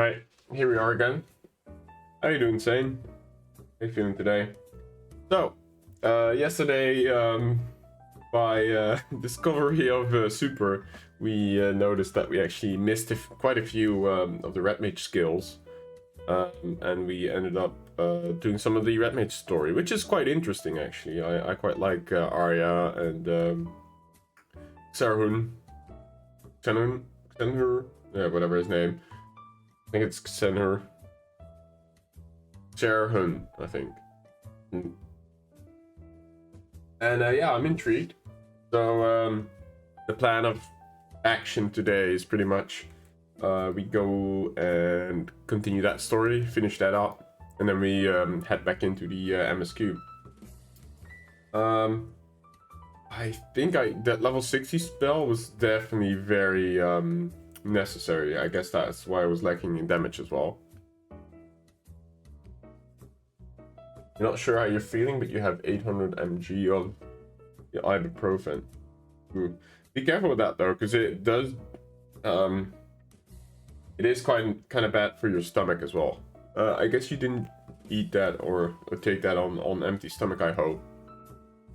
Alright, here we are again. How you doing, Sane? How you feeling today? So, yesterday, by discovery of Super, we noticed that we actually missed quite a few of the Redmage skills. And we ended up doing some of the Redmage story, which is quite interesting, actually. I quite like Arya and Xenhur, yeah, whatever his name. I think it's Xenhur. Hun, I think. And yeah, I'm intrigued. So the plan of action today is pretty much we go and continue that story, finish that up, and then we head back into the MSQ. I think that level 60 spell was definitely very necessary. I guess that's why I was lacking in damage as well. You're not sure how you're feeling, but you have 800 mg of ibuprofen. Ooh. Be careful with that though, because it does it is kind of bad for your stomach as well. I guess you didn't eat that or take that on empty stomach, I hope,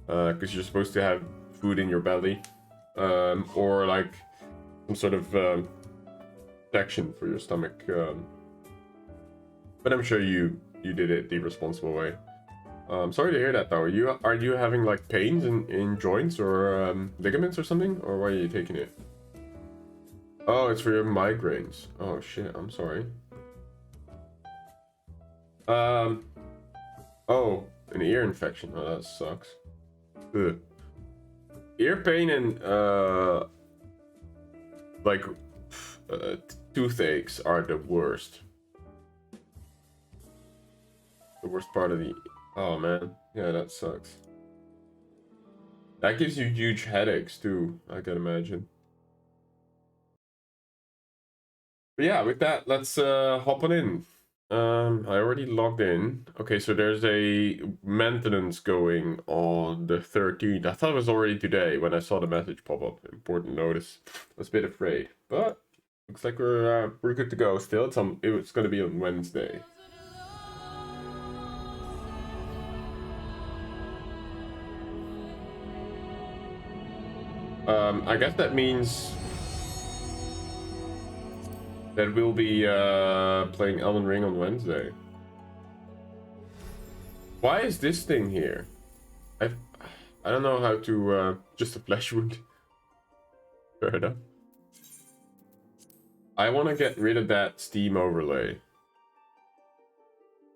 because you're supposed to have food in your belly, or like some sort of protection for your stomach. But I'm sure you did it the responsible way. Sorry to hear that though. Are you having like pains in joints or ligaments or something, or why are you taking it? Oh, it's for your migraines. Oh shit, I'm sorry. Oh, an ear infection. Oh, that sucks. Ugh. Ear pain and like toothaches are the worst. The worst part of the... Oh man, yeah, that sucks. That gives you huge headaches too, I can imagine. But yeah, with that, let's hop on in. I already logged in. Okay, so there's a maintenance going on the 13th. I thought it was already today when I saw the message pop up. Important notice. I was a bit afraid, but looks like we're good to go still. It's gonna be on Wednesday. I guess that means that we'll be playing Elden Ring on Wednesday. Why is this thing here? I don't know how to just a flesh wound. Fair enough. I want to get rid of that Steam overlay.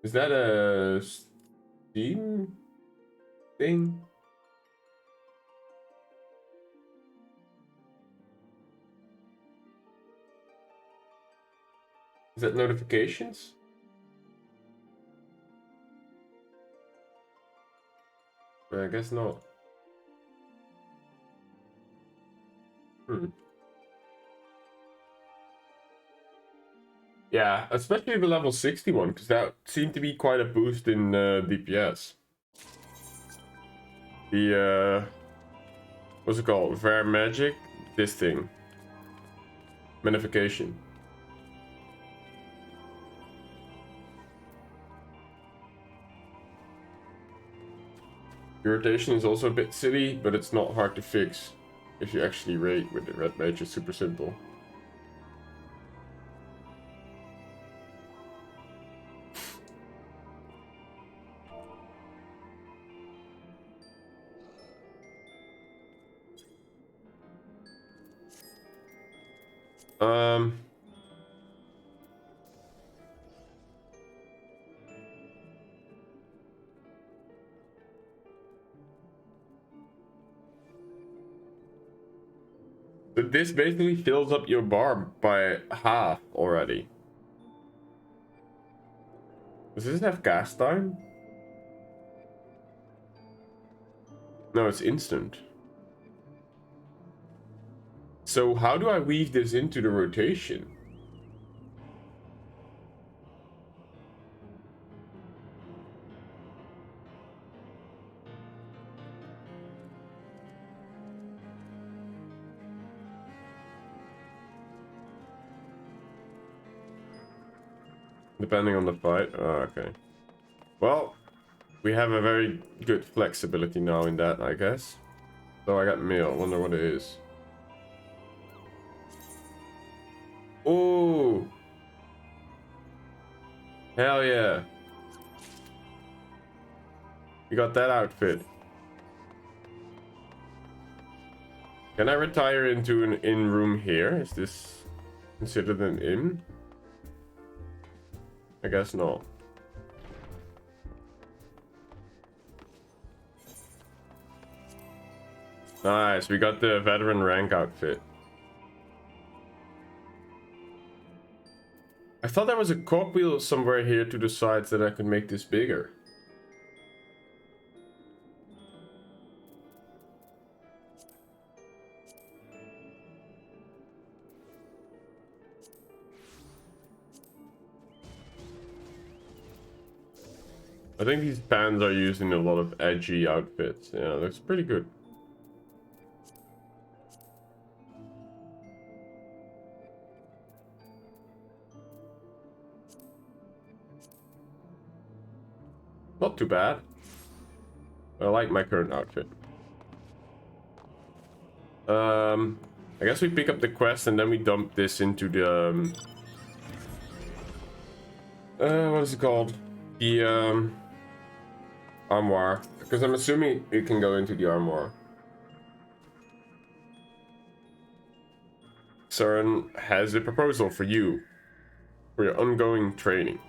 Is that a Steam thing? Is that notifications? I guess not. Yeah, especially the level 61, because that seemed to be quite a boost in DPS. The what's it called? Rare magic? This thing. Magnification. Irritation is also a bit silly, but it's not hard to fix if you actually raid with the red mage. It's super simple. But this basically fills up your bar by half already. Does this have gas time? No, it's instant. So how do I weave this into the rotation? Depending on the fight. Oh, okay. Well, we have a very good flexibility now in that, I guess. So I got mail. Wonder what it is. Oh, hell yeah! You got that outfit. Can I retire into an inn room here? Is this considered an inn? I guess not. Nice, we got the veteran rank outfit. I thought there was a cogwheel somewhere here to the sides that I could make this bigger. I think these pants are used in a lot of edgy outfits. Yeah, looks pretty good. Not too bad. I like my current outfit. I guess we pick up the quest and then we dump this into the what is it called? The armoire. Because I'm assuming it can go into the armoire. Saren has a proposal for you for your ongoing training.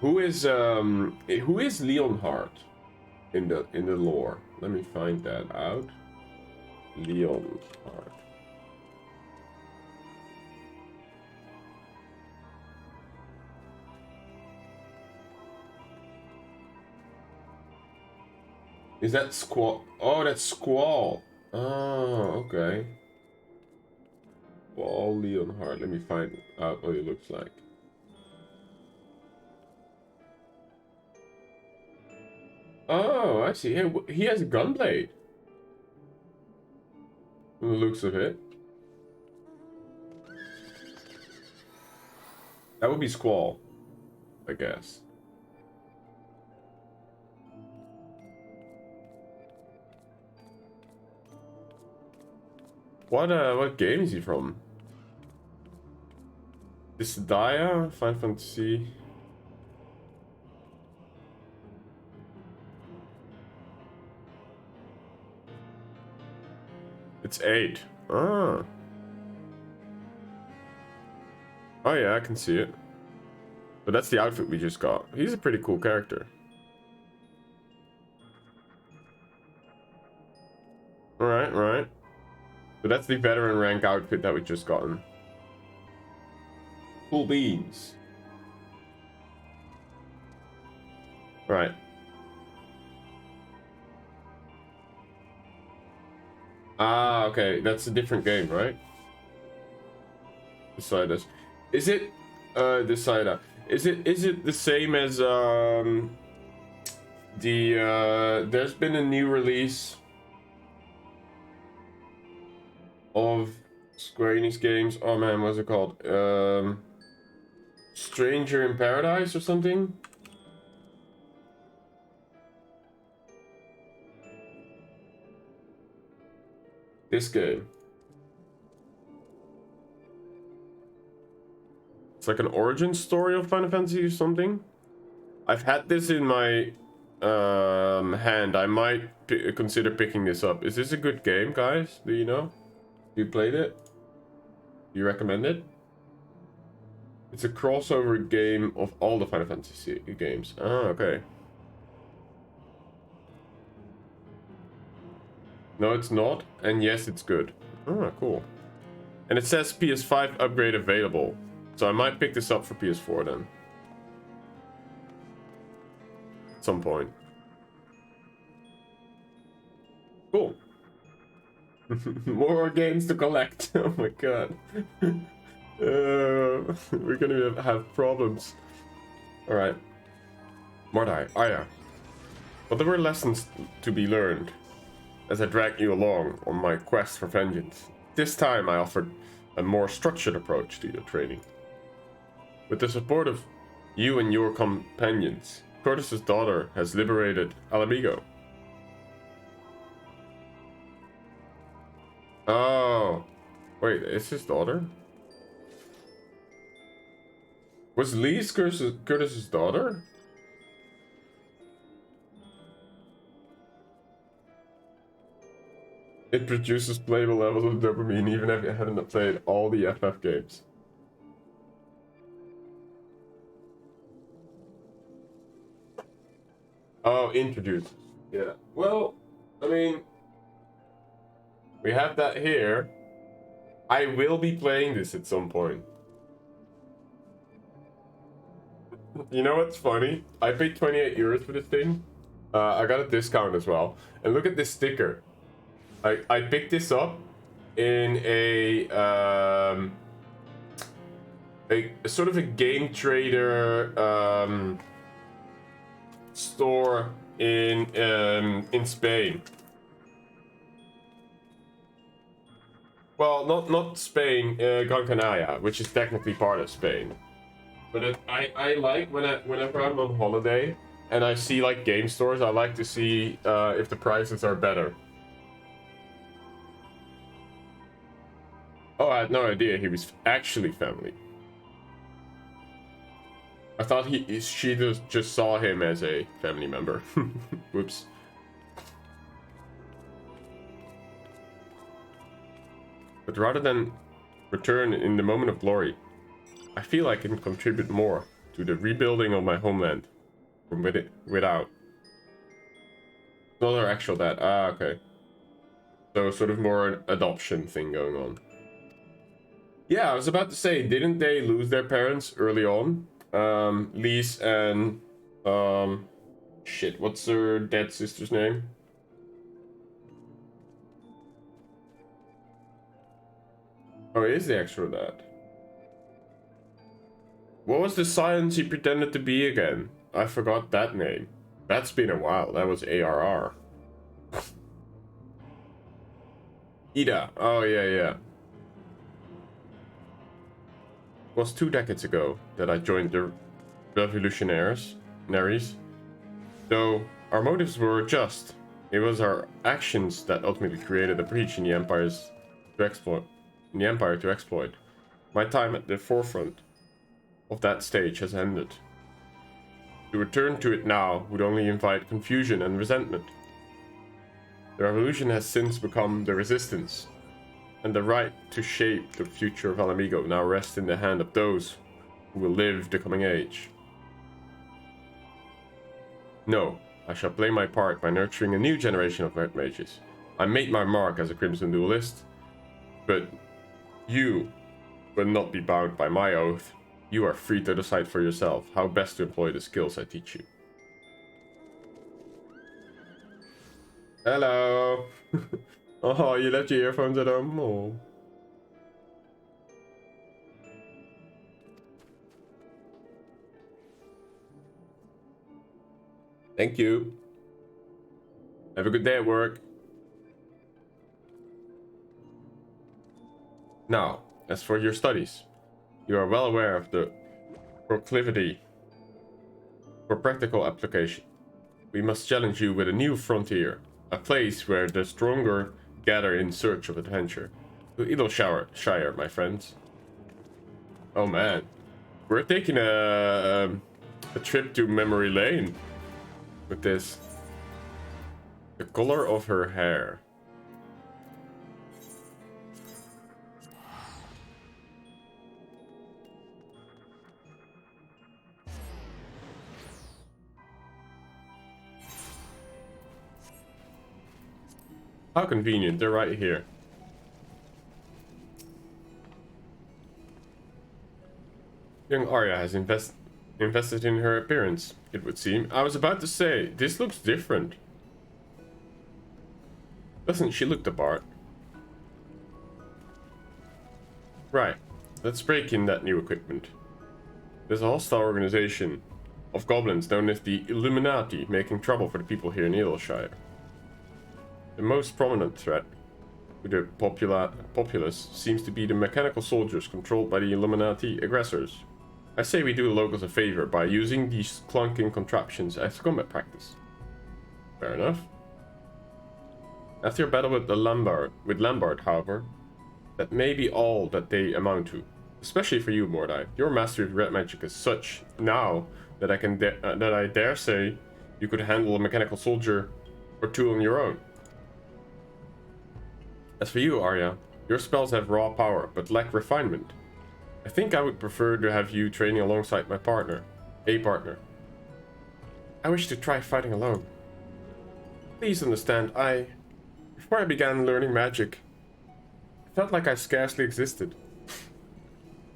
Who is Leonhardt in the lore? Let me find that out. Leonhardt. Is that Squall? Oh, that's Squall. Oh, okay. Squall Leonhardt. Let me find out what he looks like. Oh, I see. He has a gunblade. From the looks of it. That would be Squall, I guess. What game is he from? This Dia? Final Fantasy. It's 8. Ah. Oh yeah, I can see it. But that's the outfit we just got. He's a pretty cool character. Alright, right. So that's the veteran rank outfit that we just gotten. Cool beans. Right. Ah, okay. That's a different game, right? Decide us. Is it Decide? Is it the same as there's been a new release of Square Enix games. Oh man, what's it called? Stranger in Paradise or something? This game. It's like an origin story of Final Fantasy or something. I've had this in my hand. I might consider picking this up. Is this a good game, guys? Do you know? You played it? Do you recommend it? It's a crossover game of all the Final Fantasy games. Ah, okay. No, it's not. And yes, it's good. Ah, cool. And it says PS5 upgrade available. So I might pick this up for PS4 then. At some point. Cool. More games to collect. Oh my god. We're gonna have problems. Alright. Mordai. Ah yeah. But there were lessons to be learned. as I dragged you along on my quest for vengeance. This time I offered a more structured approach to your training. With the support of you and your companions, Curtis's daughter has liberated Alamigo. Oh, wait, it's his daughter? Was Lise Curtis's daughter? It produces playable levels of dopamine even if you hadn't played all the FF games. Oh, introduces. Yeah. Well, I mean, we have that here. I will be playing this at some point. You know what's funny? I paid 28 euros for this thing. I got a discount as well. And look at this sticker. I picked this up in a sort of a game trader store in Spain. Well, not Spain, Gran Canaria, which is technically part of Spain. But I like whenever I'm on holiday and I see like game stores, I like to see if the prices are better. Oh, I had no idea he was actually family. I thought she just saw him as a family member. Whoops. But rather than return in the moment of glory, I feel I can contribute more to the rebuilding of my homeland from without. Not our actual dad. Ah, okay. So sort of more an adoption thing going on. Yeah, I was about to say, didn't they lose their parents early on? Lise and shit, what's her dead sister's name? Oh, it is the actual dad. What was the science he pretended to be again? I forgot that name. That's been a while. That was ARR. Ida. Oh, yeah. It was 2 decades ago that I joined the revolutionaries. Though our motives were just. It was our actions that ultimately created a breach in the empire to exploit. My time at the forefront of that stage has ended. To return to it now would only invite confusion and resentment. The revolution has since become the resistance, and the right to shape the future of Alamigo now rests in the hand of those who will live the coming age. No, I shall play my part by nurturing a new generation of red mages. I made my mark as a Crimson Duelist, but you will not be bound by my oath. You are free to decide for yourself how best to employ the skills I teach you. Hello! Oh, you left your earphones at home? Oh. Thank you. Have a good day at work. Now, as for your studies, you are well aware of the proclivity for practical application. We must challenge you with a new frontier, a place where the stronger gather in search of adventure. To Idleshire, my friends. Oh man, we're taking a trip to memory lane with this. The color of her hair. How convenient, they're right here. Young Arya has invested in her appearance, it would seem. I was about to say, this looks different. Doesn't she look the part? Right, let's break in that new equipment. There's a hostile organization of goblins known as the Illuminati making trouble for the people here in Idleshire. The most prominent threat to the populace seems to be the mechanical soldiers controlled by the Illuminati aggressors. I say we do the locals a favor by using these clunking contraptions as combat practice. Fair enough. After your battle with Lambert, however, that may be all that they amount to. Especially for you, Mordai. Your mastery of red magic is such now that I dare say you could handle a mechanical soldier or two on your own. As for you, Arya, your spells have raw power, but lack refinement. I think I would prefer to have you training alongside my partner. A partner. I wish to try fighting alone. Please understand, before I began learning magic, I felt like I scarcely existed.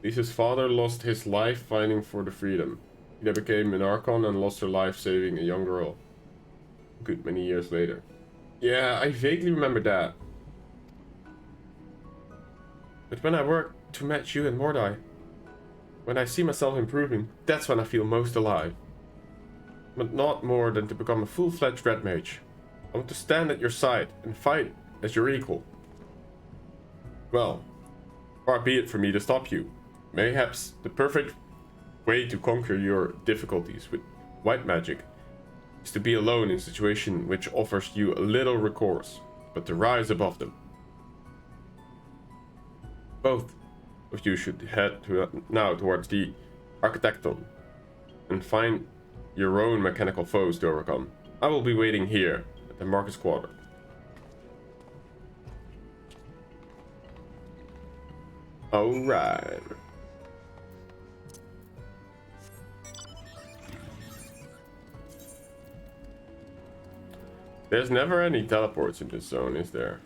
Lisa's father lost his life fighting for the freedom. He then became an Archon and lost her life saving a young girl. A good many years later. Yeah, I vaguely remember that. But when I work to match you and Mordai, when I see myself improving, that's when I feel most alive. But not more than to become a full-fledged red mage. I want to stand at your side and fight as your equal. Well, far be it for me to stop you. Mayhaps the perfect way to conquer your difficulties with white magic is to be alone in a situation which offers you a little recourse, but to rise above them. Both of you should head now towards the Architecton and find your own mechanical foes to overcome. I will be waiting here at the Marcus Quarter. Alright. There's never any teleports in this zone, is there?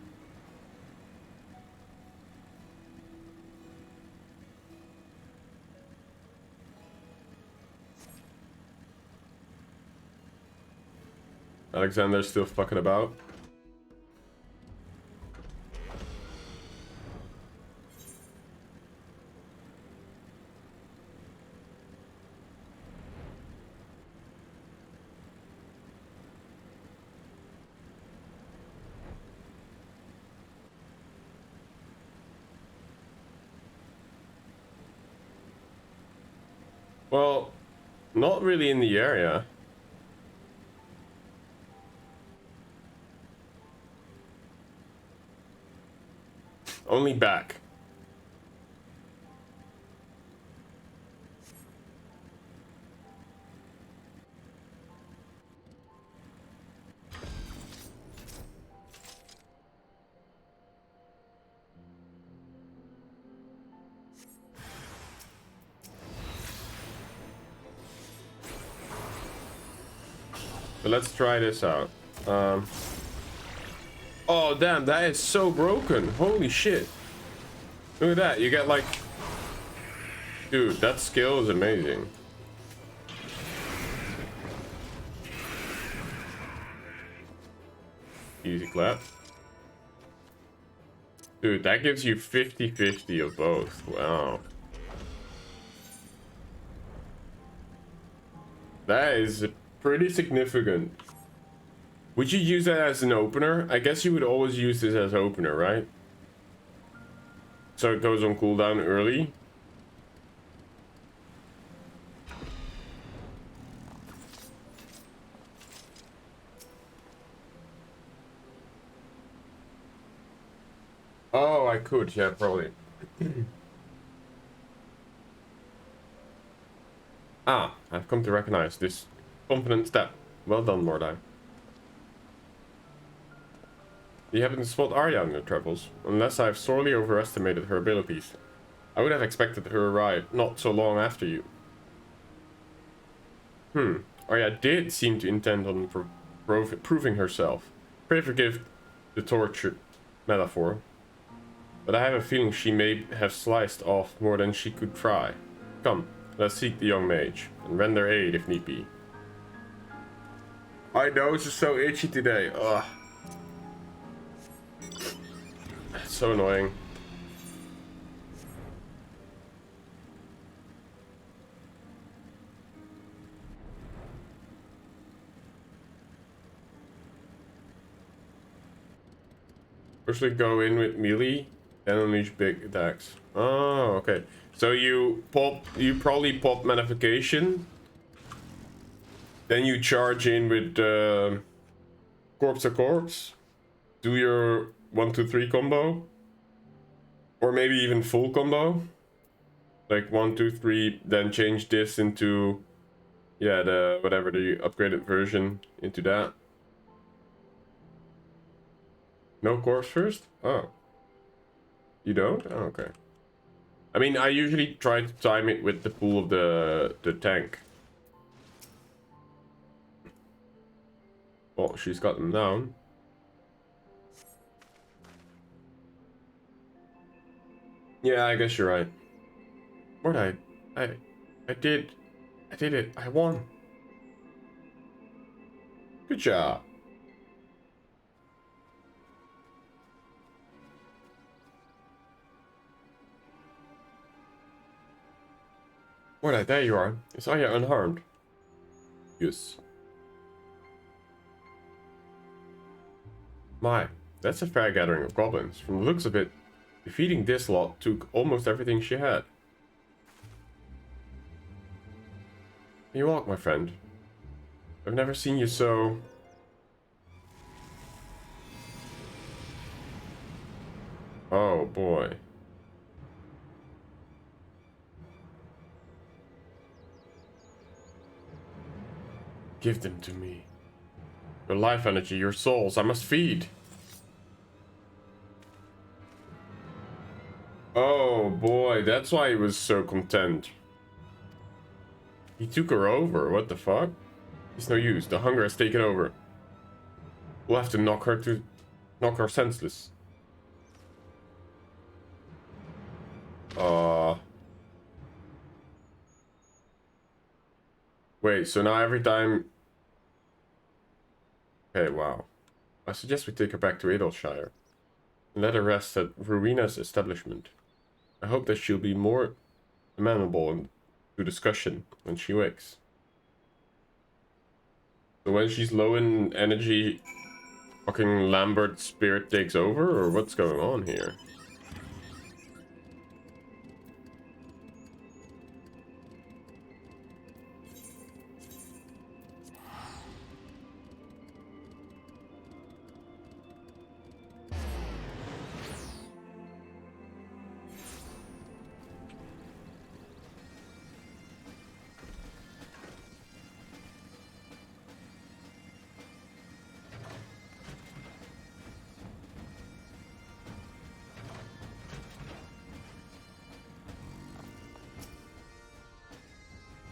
Alexander's still fucking about. Well, not really in the area. Only back. But let's try this out. Oh damn, that is so broken. Holy shit. Look at that. You get like... Dude, that skill is amazing. Easy clap. Dude, that gives you 50-50 of both. Wow. That is pretty significant. Would you use that as an opener? I guess you would always use this as opener, right? So it goes on cooldown early. Oh, I could, yeah, probably. Ah, I've come to recognize this confident step. Well done, Mordai. You happen to spot Arya on your travels, unless I've sorely overestimated her abilities. I would have expected her to arrive not so long after you. Arya did seem to intend on proving herself. Pray forgive the tortured metaphor, but I have a feeling she may have sliced off more than she could try. Come, let's seek the young mage, and render aid if need be. My nose is so itchy today. Ugh. So annoying. Firstly, go in with melee, then unleash big attacks. Oh, okay. So you probably pop Magnification, then you charge in with Corpse to Corpse, do your 1, 2, 3 combo, or maybe even full combo, like 1, 2, 3, then change this into, yeah, the whatever the upgraded version into that. No corpse first? Oh. You don't? Oh, okay. I mean, I usually try to time it with the pool of the tank. Well, she's got them down. Yeah, I guess you're right. What I did it. I won. Good job. What? There you are. Is Aya unharmed? Yes. My, that's a fair gathering of goblins. From the looks of it, defeating this lot took almost everything she had. You walk, my friend. I've never seen you so... Oh boy. Give them to me. Your life energy, your souls, I must feed. Oh boy, that's why he was so content. He took her over, what the fuck? It's no use, the hunger has taken over. We'll have to knock her senseless. Wait, so now every time... Okay, wow. I suggest we take her back to Adolshire and let her rest at Rowena's establishment. I hope that she'll be more amenable to discussion when she wakes. So when she's low in energy, fucking Lambert's spirit takes over, or what's going on here?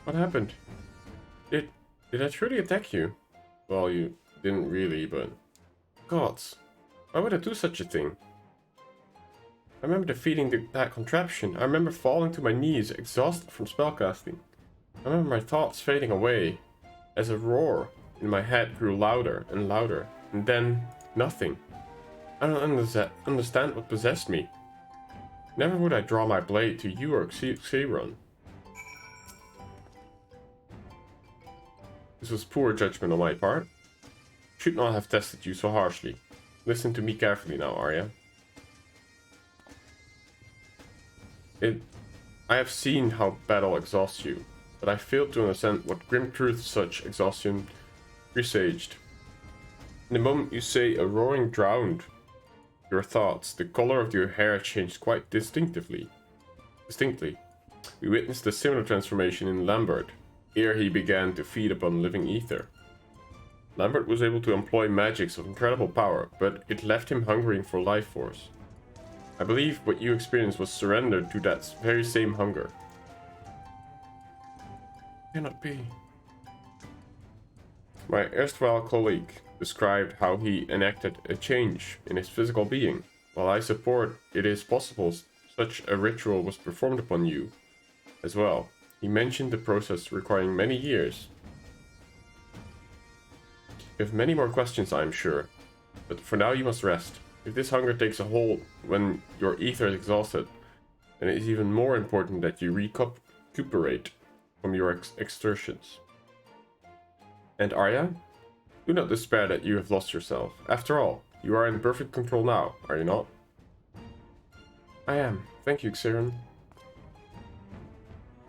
What happened? Did I truly attack you? Well, you didn't really, but... Gods, why would I do such a thing? I remember defeating that contraption. I remember falling to my knees, exhausted from spellcasting. I remember my thoughts fading away, as a roar in my head grew louder and louder, and then nothing. I don't understand what possessed me. Never would I draw my blade to you or Xeron. This was poor judgment on my part. Should not have tested you so harshly. Listen to me carefully now, Arya. I have seen how battle exhausts you, but I failed to understand what grim truth such exhaustion presaged. In the moment you say a roaring drowned your thoughts, the color of your hair changed quite distinctly. We witnessed a similar transformation in Lambert, ere he began to feed upon living ether. Lambert was able to employ magics of incredible power, but it left him hungering for life force. I believe what you experienced was surrender to that very same hunger. Cannot be. My erstwhile colleague described how he enacted a change in his physical being. While I support it is possible such a ritual was performed upon you as well, he mentioned the process requiring many years. You have many more questions, I am sure, but for now you must rest. If this hunger takes a hold when your ether is exhausted, then it is even more important that you recuperate from your exertions. And Arya? Do not despair that you have lost yourself. After all, You are in perfect control now, are you not? I am. Thank you, Xirin.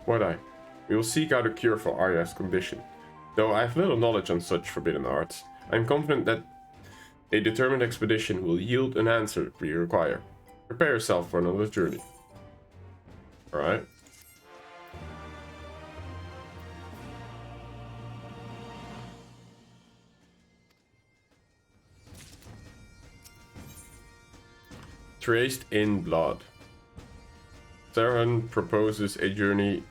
Mordai, we will seek out a cure for Arya's condition. Though I have little knowledge on such forbidden arts, I am confident that a determined expedition will yield an answer we require. Prepare yourself for another journey. Alright. Traced in blood. Saga proposes a journey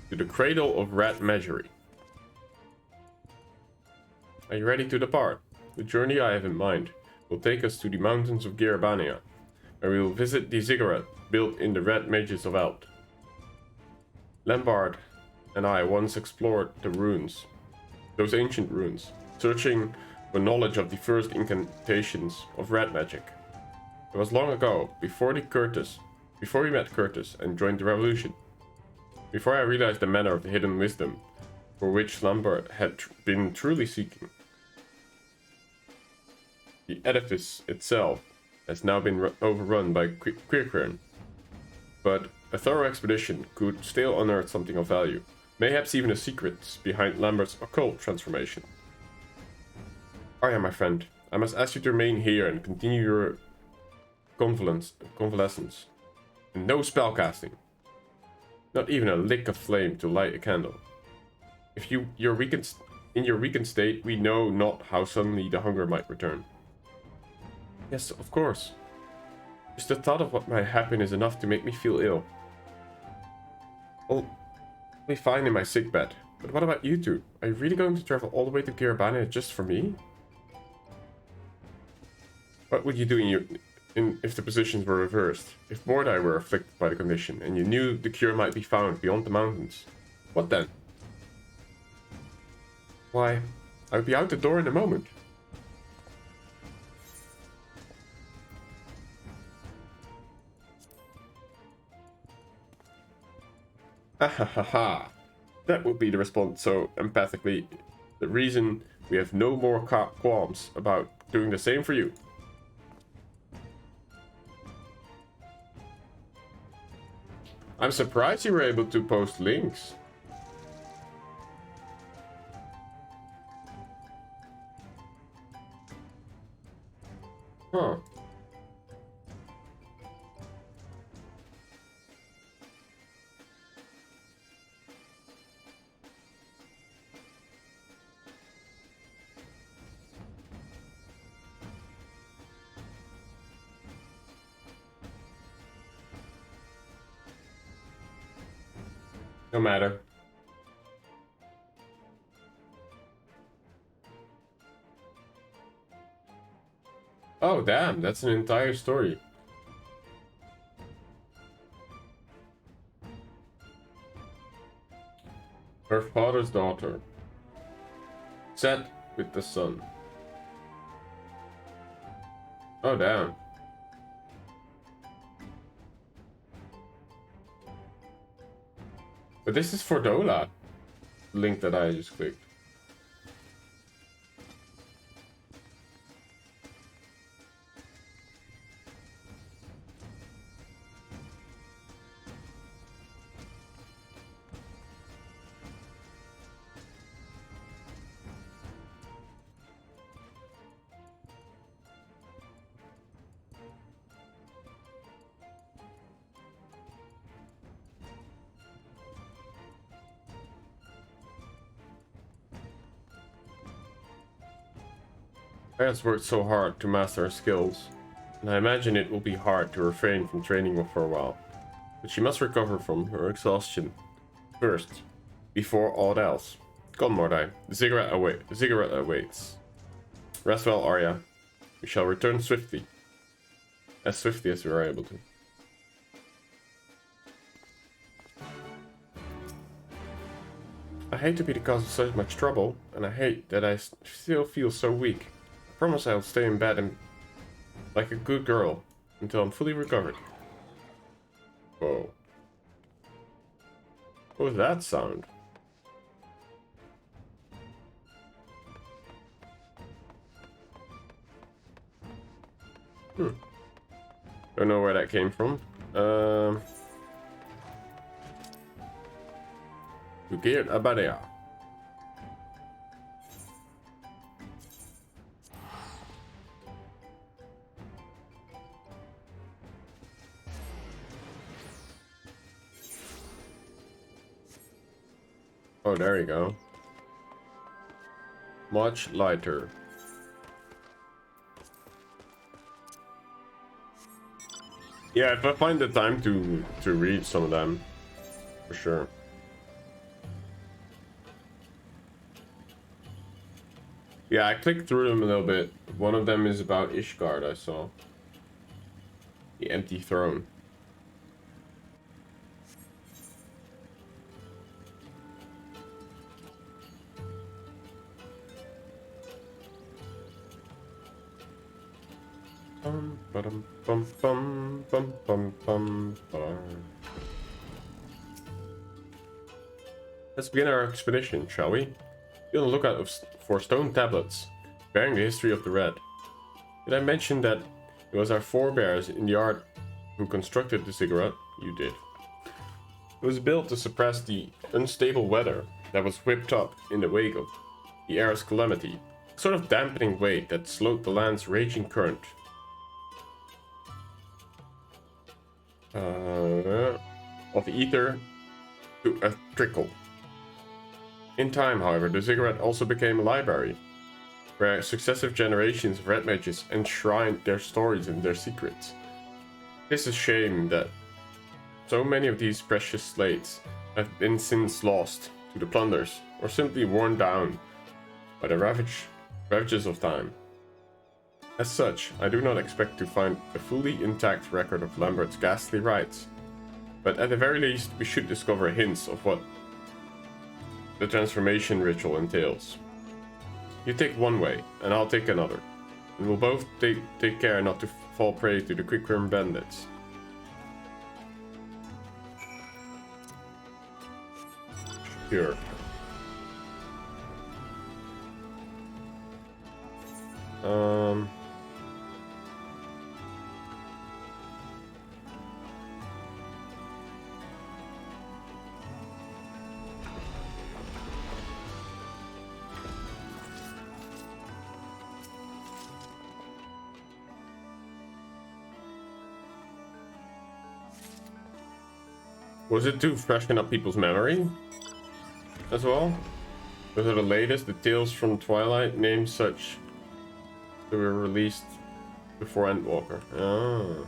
to the cradle of Redmage. Are you ready to depart? The journey I have in mind will take us to the mountains of Girabania, where we will visit the ziggurat built in the red mages of Eld. Lambard and I once explored the ruins, those ancient ruins, searching for knowledge of the first incantations of red magic. It was long ago, before we met Curtis and joined the revolution. Before I realized the manner of the hidden wisdom for which Lambert had been truly seeking. The edifice itself has now been overrun by Quirquern, but a thorough expedition could still unearth something of value, mayhaps even the secrets behind Lambert's occult transformation. Arya, my friend, I must ask you to remain here and continue your convalescence. And no spellcasting. Not even a lick of flame to light a candle. If in your weakened state, we know not how suddenly the hunger might return. Yes, of course. Just the thought of what might happen is enough to make me feel ill. I'll be fine in my sickbed. But what about you two? Are you really going to travel all the way to Girabania just for me? What would you do if the positions were reversed? If Mordai were afflicted by the condition, and you knew the cure might be found beyond the mountains? What then? Why, I would be out the door in a moment. Ahahaha. That would be the response so empathically. The reason we have no more qualms about doing the same for you. I'm surprised you were able to post links. Huh. No matter. Oh, damn, that's an entire story. Her father's daughter. Set with the sun. Oh, damn. But this is for Dola. The link that I just clicked. Parents worked so hard to master her skills, and I imagine it will be hard to refrain from training for a while. But she must recover from her exhaustion first, before aught else. Come, Mordai. The ziggurat awaits. Rest well, Arya. We shall return swiftly. As swiftly as we are able to. I hate to be the cause of so much trouble, and I hate that I still feel so weak. I promise I'll stay in bed and like a good girl until I'm fully recovered. Whoa. What was that sound? Don't know where that came from. Geert Abadea. Oh, there you go. Much lighter. Yeah, if I find the time to read some of them, for sure. Yeah, I clicked through them a little bit. One of them is about Ishgard, I saw. The Empty Throne. Let's begin our expedition, shall we? Be on the lookout for stone tablets bearing the history of the Red. Did I mention that it was our forebears in the art who constructed the ziggurat? You did. It was built to suppress the unstable weather that was whipped up in the wake of the era's calamity, a sort of dampening weight that slowed the land's raging current. Of ether to a trickle. In time, however, the ziggurat also became a library, where successive generations of red mages enshrined their stories and their secrets. It is a shame that so many of these precious slates have been since lost to the plunders, or simply worn down by the ravages of time. As such, I do not expect to find a fully intact record of Lambert's ghastly rites, but at the very least we should discover hints of what the transformation ritual entails. You take one way, and I'll take another, and we'll both take care not to fall prey to the quick-rim bandits. Sure. Was it to freshen up people's memory as well? Those are the latest, the Tales from Twilight, named such that were released before Endwalker. Oh.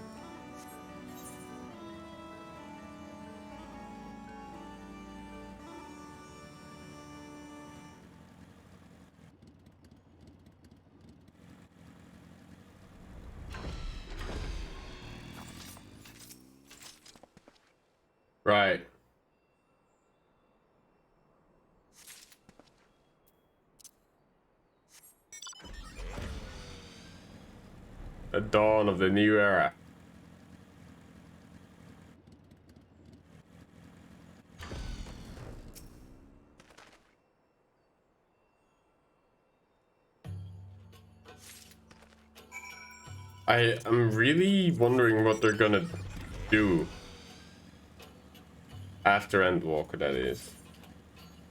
Right. The dawn of the new era. I'm really wondering what they're gonna do after Endwalker, that is.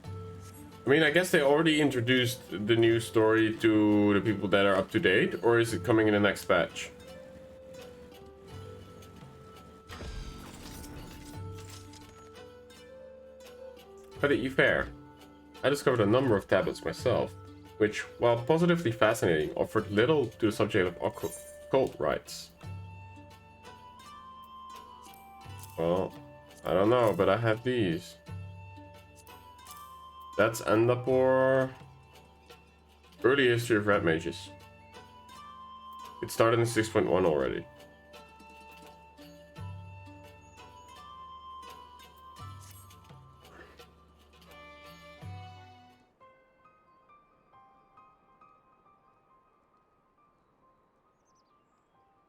I mean, I guess they already introduced the new story to the people that are up to date, or is it coming in the next patch? But you fair. I discovered a number of tablets myself, which, while positively fascinating, offered little to the subject of occult rites. Well, I don't know, but I have these. That's Andapur. Early history of red mages. It started in 6.1 already.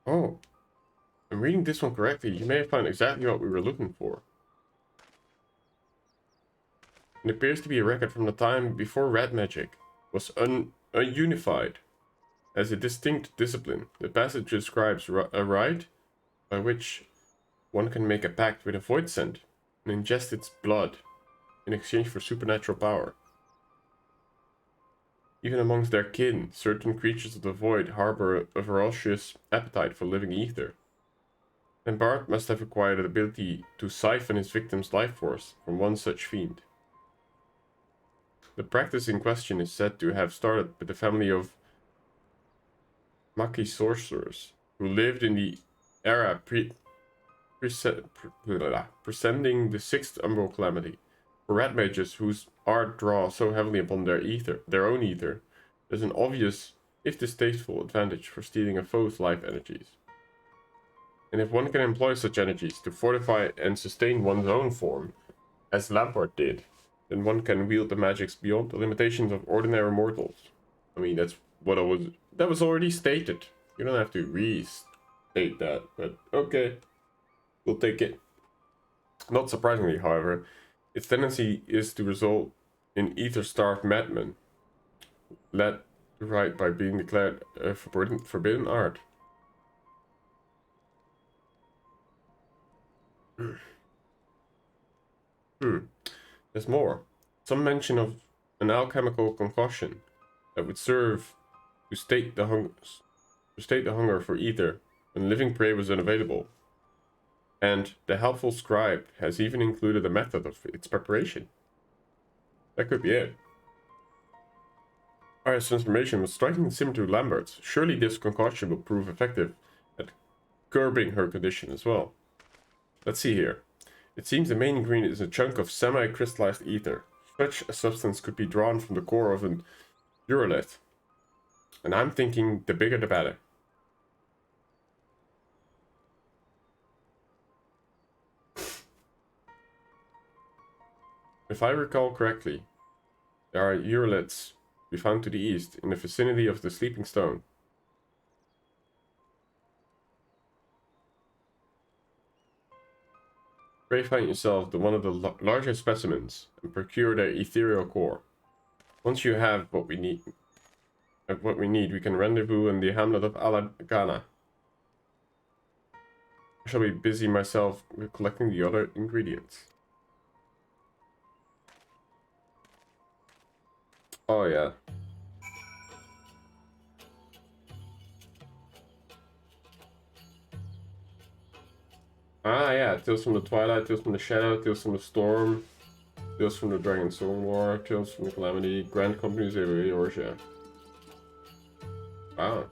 Oh, I'm reading this one correctly. You may have found exactly what we were looking for. It appears to be a record from the time before red magic was ununified. as a distinct discipline. The passage describes a rite by which one can make a pact with a void scent and ingest its blood in exchange for supernatural power. Even amongst their kin, certain creatures of the void harbor a ferocious appetite for living ether. And Bart must have acquired the ability to siphon his victim's life force from one such fiend. The practice in question is said to have started with the family of Maki sorcerers, who lived in the era preceding the sixth umbral calamity. For rat mages whose art draw so heavily upon their own ether, there's an obvious, if distasteful, advantage for stealing a foe's life energies. And if one can employ such energies to fortify and sustain one's own form, as Lampard did, then one can wield the magics beyond the limitations of ordinary mortals. I mean, that was already stated. You don't have to restate that, but okay. We'll take it. Not surprisingly, however, its tendency is to result in ether-starved madmen, led to right by being declared a forbidden art. There's more. Some mention of an alchemical concoction that would serve to state the hunger for ether when living prey was unavailable. And the helpful scribe has even included a method of its preparation. That could be it. Ara's transformation was strikingly similar to Lambert's. Surely this concoction will prove effective at curbing her condition as well. Let's see here. It seems the main ingredient is a chunk of semi-crystallized ether. Such a substance could be drawn from the core of an urolith. And I'm thinking the bigger the better. If I recall correctly, there are uroliths to be found to the east, in the vicinity of the Sleeping Stone. Pray find yourself one of the larger specimens and procure their ethereal core. Once you have what we need, we can rendezvous in the hamlet of Alagana. I shall be busy myself with collecting the other ingredients. Oh yeah. Ah yeah, Tales from the Twilight, Tales from the Shadow, Tales from the Storm, Tales from the Dragon Storm War, Tales from the Calamity, Grand Companies of Eorzea. Wow.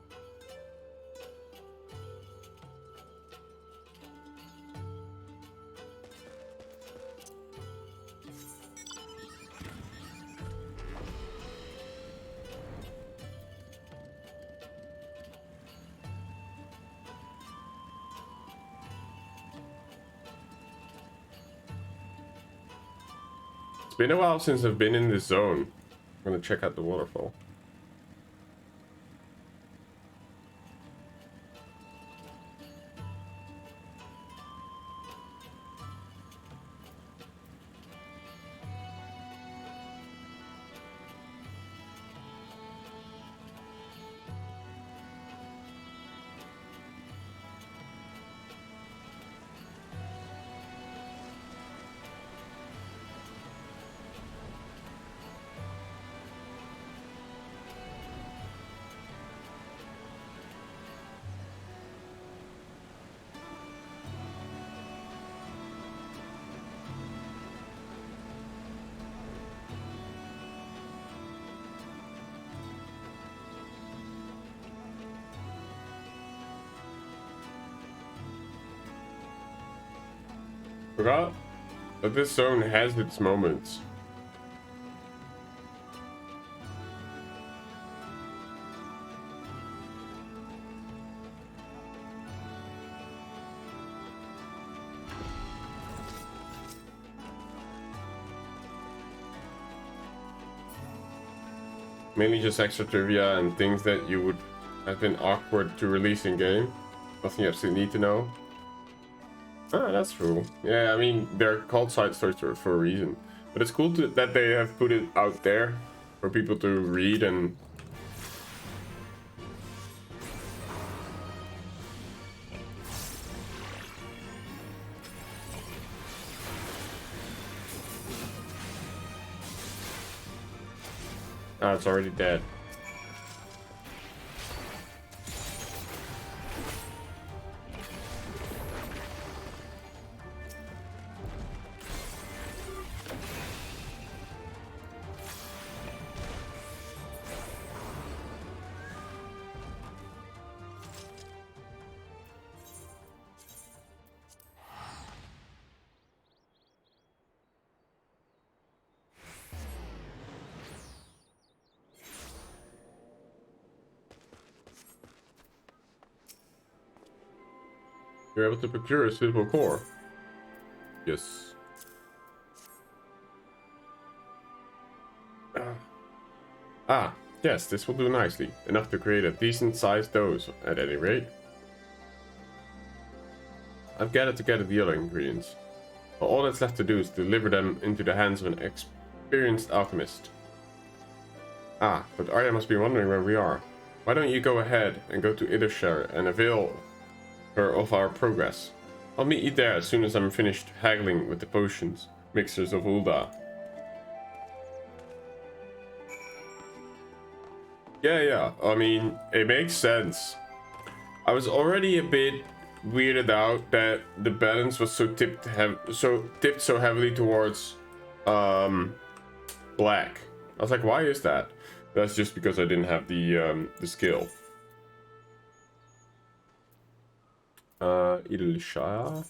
It's been a while since I've been in this zone. I'm gonna check out the waterfall. Forgot that this zone has its moments. Mainly just extra trivia and things that you would have been awkward to release in game. Nothing you absolutely need to know. Ah, that's cool. Yeah, I mean, they're called side stories for a reason. But it's cool that they have put it out there for people to read and Ah, it's already dead. You're able to procure a suitable core. Yes. Yes, this will do nicely. Enough to create a decent sized dose, at any rate. I've gathered together the other ingredients. All that's left to do is deliver them into the hands of an experienced alchemist. Ah, but Arya must be wondering where we are. Why don't you go ahead and go to Idashar and avail her of our progress? I'll meet you there as soon as I'm finished haggling with the potions mixers of Ul'dah. Yeah, I mean, it makes sense. I was already a bit weirded out that the balance was so tipped so heavily towards black. I was like, why is that? That's just because I didn't have the skill. Idashar.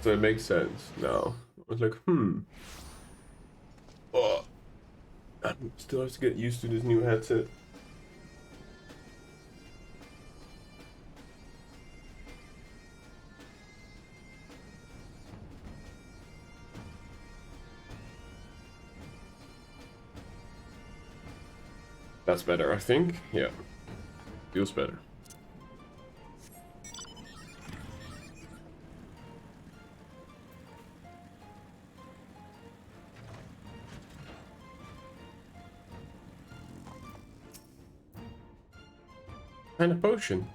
So it makes sense now. I was like, oh, I still have to get used to this new headset. That's better, I think. Yeah, feels better. And a potion.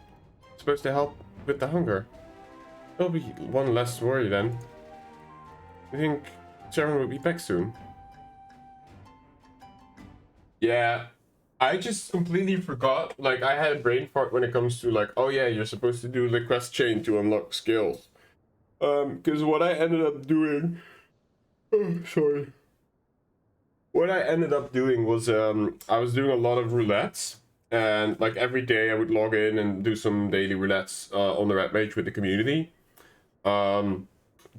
Supposed to help with the hunger. There'll be one less worry then. I think Sharon will be back soon. Yeah, I just completely forgot. Like, I had a brain fart when it comes to like, oh yeah, you're supposed to do the quest chain to unlock skills. Because what I ended up doing, oh, sorry. What I ended up doing was, I was doing a lot of roulettes. And like every day I would log in and do some daily roulettes on the Redmage with the community.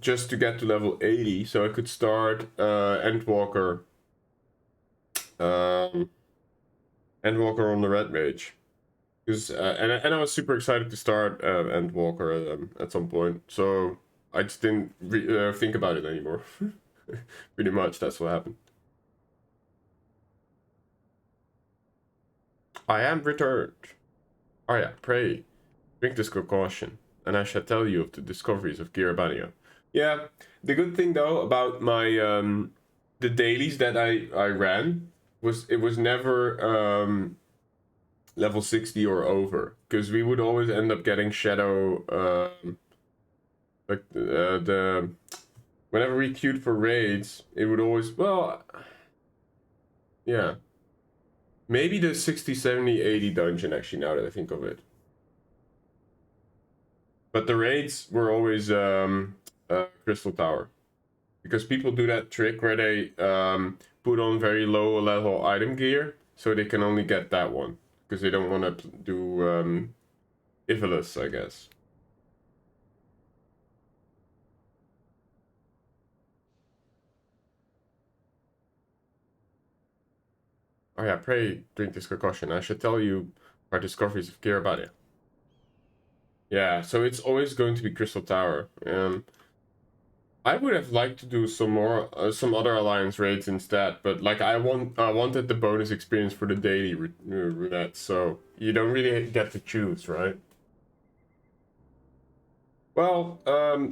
Just to get to level 80 so I could start Endwalker. Endwalker on the Redmage. Because and I was super excited to start Endwalker at some point. So I just didn't think about it anymore. Pretty much that's what happened. I am returned. Oh yeah, pray, drink this concoction, and I shall tell you of the discoveries of Girabania. Yeah, the good thing though about my the dailies that I ran was it was never level 60 or over, because we would always end up getting shadow like the whenever we queued for raids, it would always, well, yeah. Maybe the 60, 70, 80 dungeon, actually, now that I think of it. But the raids were always Crystal Tower. Because people do that trick where they put on very low level item gear, so they can only get that one. Because they don't want to do Ivelus, I guess. Oh yeah, pray drink this concoction. I should tell you our discoveries of Kiribati. Yeah, so it's always going to be Crystal Tower. I would have liked to do some more, some other alliance raids instead, but like I wanted the bonus experience for the daily roulette, so you don't really get to choose, right? Well,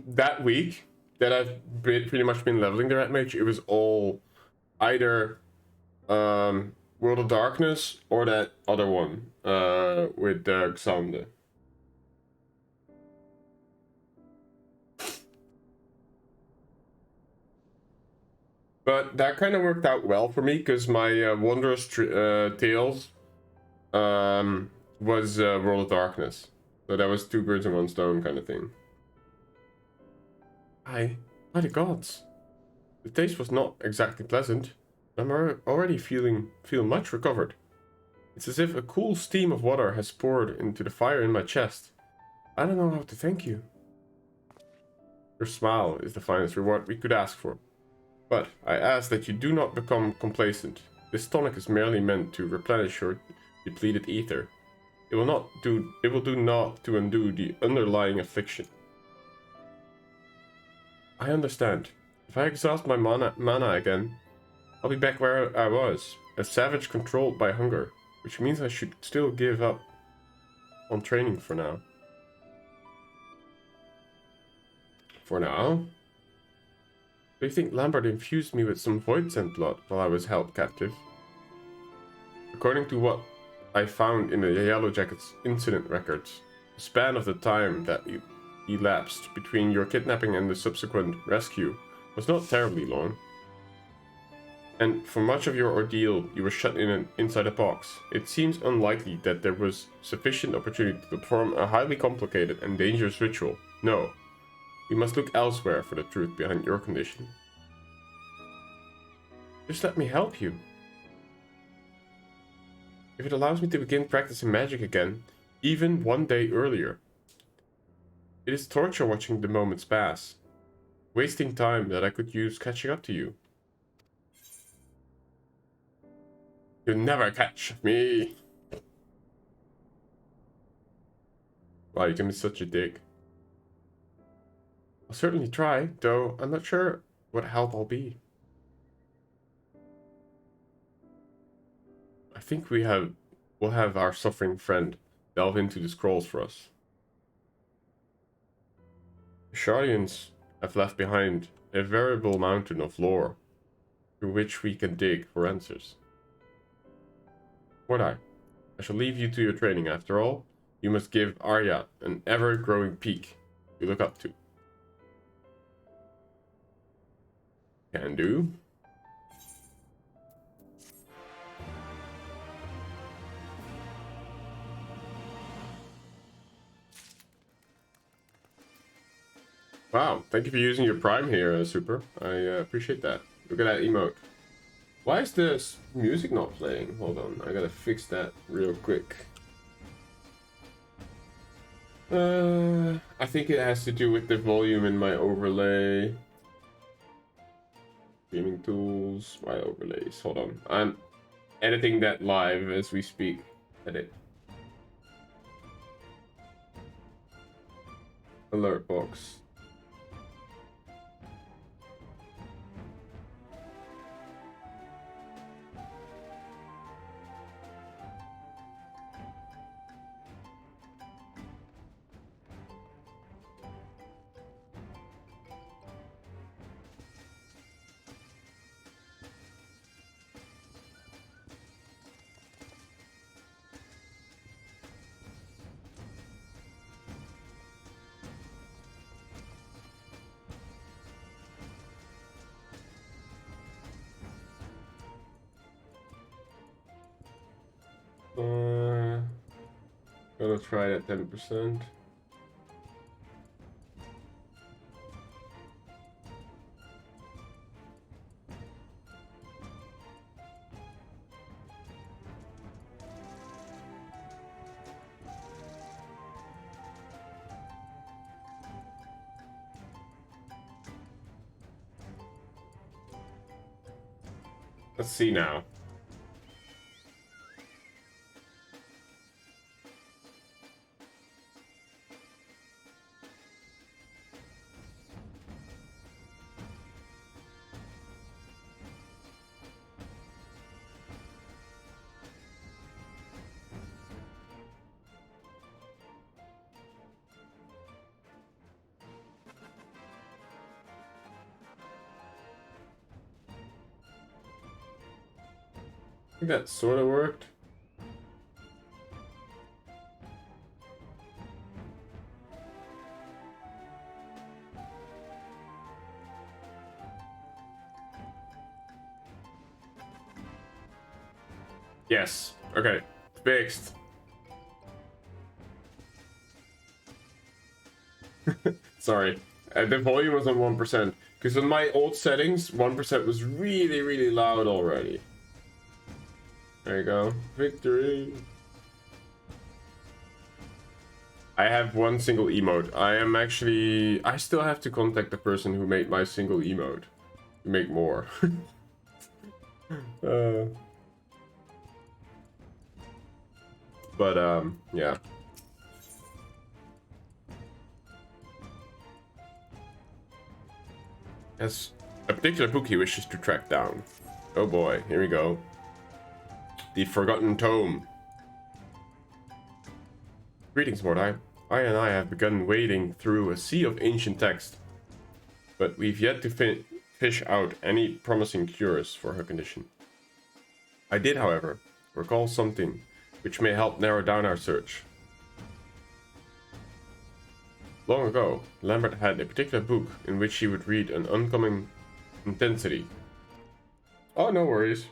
that week that I've pretty much been leveling the Redmage, it was all either World of Darkness or that other one with Xander. But that kind of worked out well for me because my Wondrous Tales was World of Darkness. So that was 2 birds in 1 stone kind of thing. By the gods. The taste was not exactly pleasant. I'm already feel much recovered. It's as if a cool stream of water has poured into the fire in my chest. I don't know how to thank you. Your smile is the finest reward we could ask for. But I ask that you do not become complacent. This tonic is merely meant to replenish your depleted ether. It will do naught to undo the underlying affliction. I understand. If I exhaust my mana again, I'll be back where I was, a savage controlled by hunger, which means I should still give up on training for now. For now? Do you think Lambert infused me with some void scent blood while I was held captive? According to what I found in the Yellow Jackets incident records, the span of the time that elapsed between your kidnapping and the subsequent rescue was not terribly long. And for much of your ordeal, you were shut inside a box. It seems unlikely that there was sufficient opportunity to perform a highly complicated and dangerous ritual. No. We must look elsewhere for the truth behind your condition. Just let me help you. If it allows me to begin practicing magic again, even 1 day earlier. It is torture watching the moments pass, wasting time that I could use catching up to you. You'll never catch me! Wow, you can be such a dick. I'll certainly try, though I'm not sure what help I'll be. I think we'll have our suffering friend delve into the scrolls for us. The Shardians have left behind a veritable mountain of lore through which we can dig for answers. I shall leave you to your training. After all, you must give Arya an ever-growing peak to look up to. Can do. Wow, thank you for using your Prime here, Super. I appreciate that. Look at that emote. Why is this music not playing? Hold on, I gotta fix that real quick. I think it has to do with the volume in my overlay. Streaming tools, my overlays. Hold on, I'm editing that live as we speak. Edit. Alert box. Gonna try it at 10%. Let's see now. I think that sort of worked. Yes. Okay. Fixed. Sorry. The volume was on 1%. Because on my old settings, 1% was really, really loud already. There you go. Victory. I have one single emote. I still have to contact the person who made my single emote. To make more. Yeah. Has a particular book he wishes to track down. Oh boy, here we go. The Forgotten Tome. Greetings, Mordai. I have begun wading through a sea of ancient text, but we've yet to fish out any promising cures for her condition. I did, however, recall something which may help narrow down our search. Long ago, Lambert had a particular book in which he would read an uncommon intensity. Oh, no worries.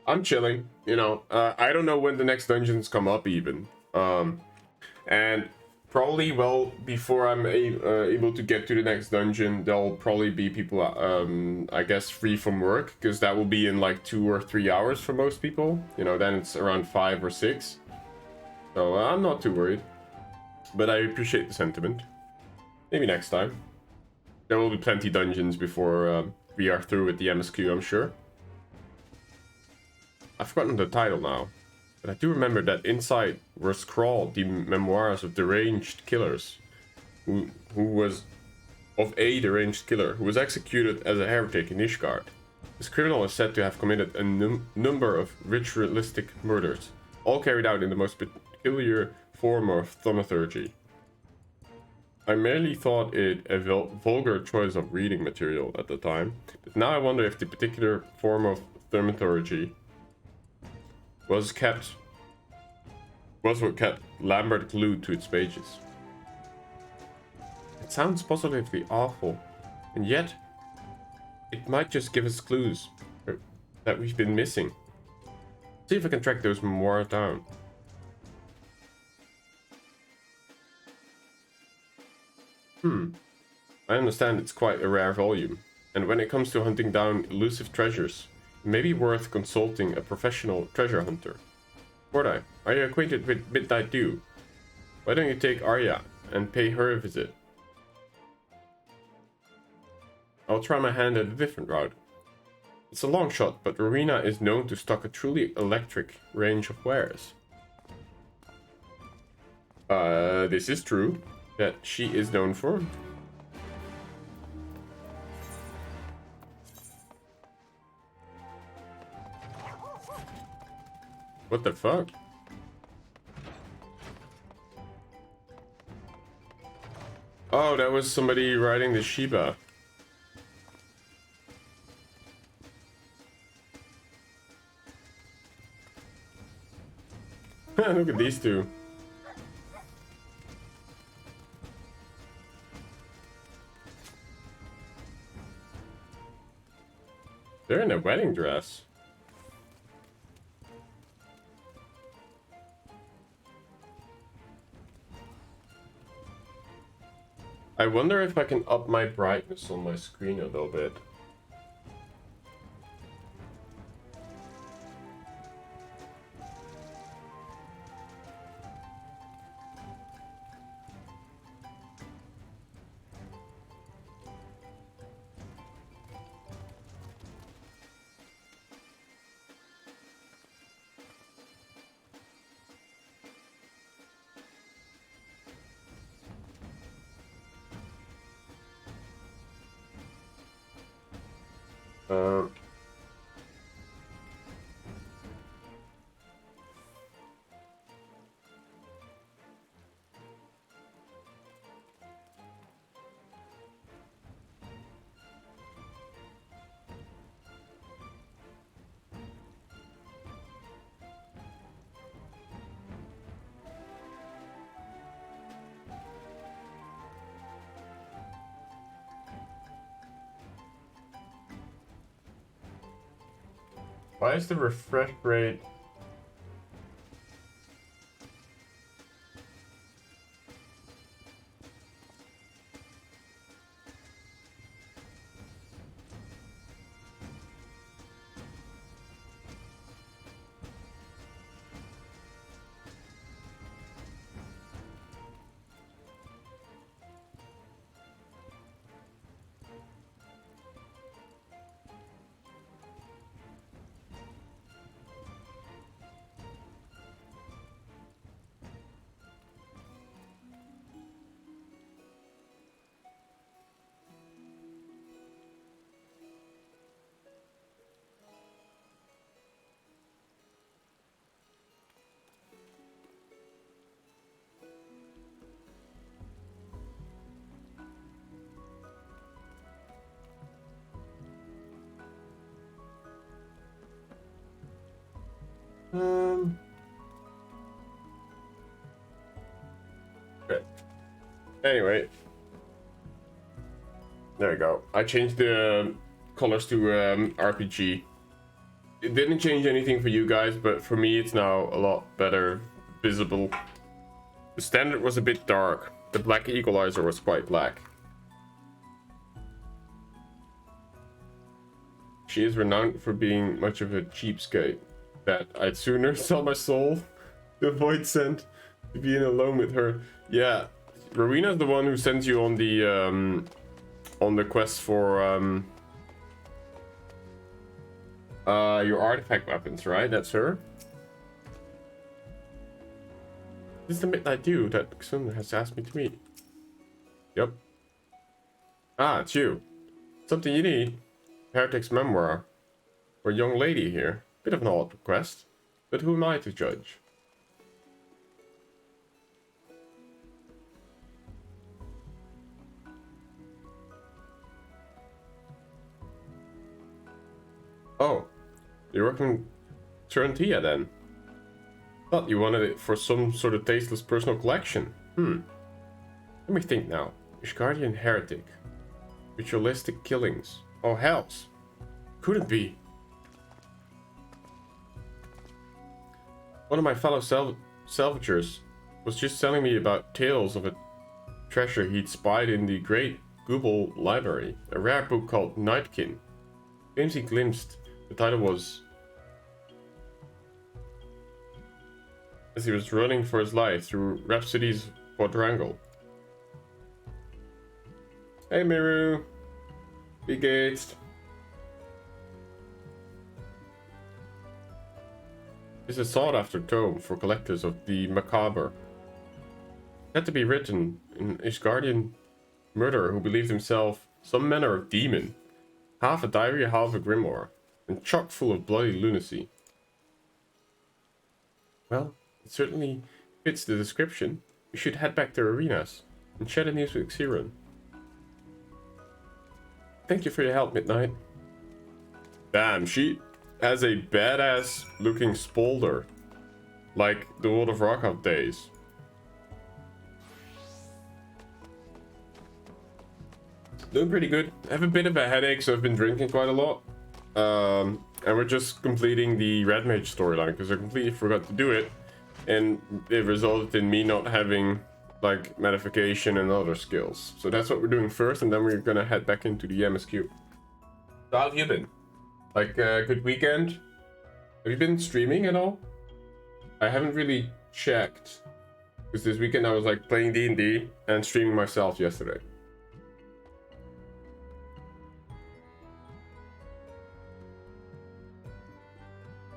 I'm chilling, you know. I don't know when the next dungeons come up even. And probably, well, before I'm able to get to the next dungeon, there'll probably be people, I guess, free from work, because that will be in like 2 or 3 hours for most people. You know, then it's around 5 or 6. So I'm not too worried. But I appreciate the sentiment. Maybe next time. There will be plenty dungeons before we are through with the MSQ, I'm sure. I've forgotten the title now, but I do remember that inside were scrawled the memoirs of deranged killers, who was a deranged killer who was executed as a heretic in Ishgard. This criminal is said to have committed a number of ritualistic murders, all carried out in the most peculiar form of thaumaturgy. I merely thought it a vulgar choice of reading material at the time, but now I wonder if the particular form of thaumaturgy was what kept Lambert glued to its pages. It sounds positively awful, and yet it might just give us clues that we've been missing. See if I can track those memoirs down. I understand it's quite a rare volume, and when it comes to hunting down elusive treasures, it may be worth consulting a professional treasure hunter. Mordai, are you acquainted with Midnight Dew? Why don't you take Arya and pay her a visit? I'll try my hand at a different route. It's a long shot, but Rowena is known to stock a truly electric range of wares. This is true. That she is known for. What the fuck? Oh, that was somebody riding the Shiba. Look at these two. They're in a wedding dress. I wonder if I can up my brightness on my screen a little bit. Why is the refresh rate Okay. Anyway. There we go. I changed the colors to RPG. It didn't change anything for you guys, but for me it's now a lot better visible. The standard was a bit dark. The black equalizer was quite black. She is renowned for being much of a cheapskate. That I'd sooner sell my soul to avoid sent to being alone with her. Yeah, Rowena's the one who sends you on the quest for your artifact weapons, right? That's her. This is the Midnight Dew that Xun has asked me to meet. Yep. Ah, it's you. Something you need. Heretic's memoir. For a young lady here. Bit of an odd request. But who am I to judge? Oh. You're working Tarantia then? Thought you wanted it for some sort of tasteless personal collection. Let me think now. Ishgardian heretic. Ritualistic killings. Oh hells. Couldn't be. One of my fellow salvagers was just telling me about tales of a treasure he'd spied in the Great Google Library. A rare book called Nightkin. Claims he glimpsed. The title was... as he was running for his life through Rhapsody's quadrangle. Hey Miru! Be gates. This is a sought-after tome for collectors of the macabre. It had to be written in Ishgardian murderer who believed himself some manner of demon, half a diary, half a grimoire, and chock full of bloody lunacy. Well, it certainly fits the description. We should head back to Arenas and share the news with Xiron. Thank you for your help, Midnight. Damn, she has a badass looking spolder. Like the World of Warcraft days. Doing pretty good. I have a bit of a headache, so I've been drinking quite a lot. And we're just completing the Redmage storyline, because I completely forgot to do it. And it resulted in me not having like modification and other skills. So that's what we're doing first, and then we're gonna head back into the MSQ. So how have you been? Like a good weekend? Have you been streaming at all? I haven't really checked, because this weekend I was like playing D&D and streaming myself yesterday.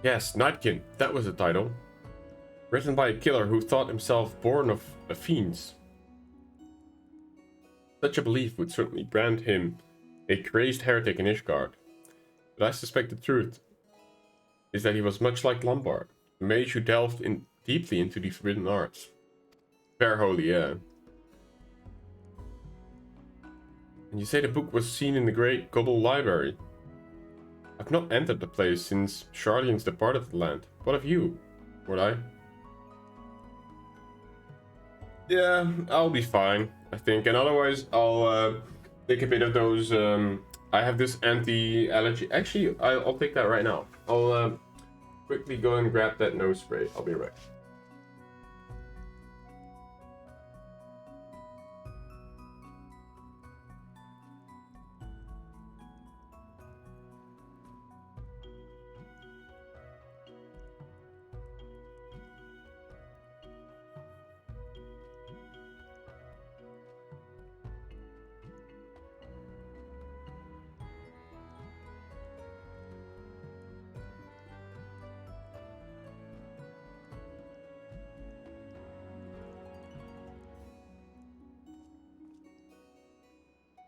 Yes, Nightkin, that was the title. Written by a killer who thought himself born of fiends. Such a belief would certainly brand him a crazed heretic in Ishgard. But I suspect the truth is that he was much like Lombard, a mage who delved deeply into the forbidden arts. Fair holy, yeah. And you say the book was seen in the Great Gobble Library. I've not entered the place since Shardians departed the land. What of you? Would I? Yeah, I'll be fine, I think. And otherwise, I'll take a bit of those. I have this anti-allergy. Actually, I'll take that right now. I'll quickly go and grab that nose spray. I'll be right.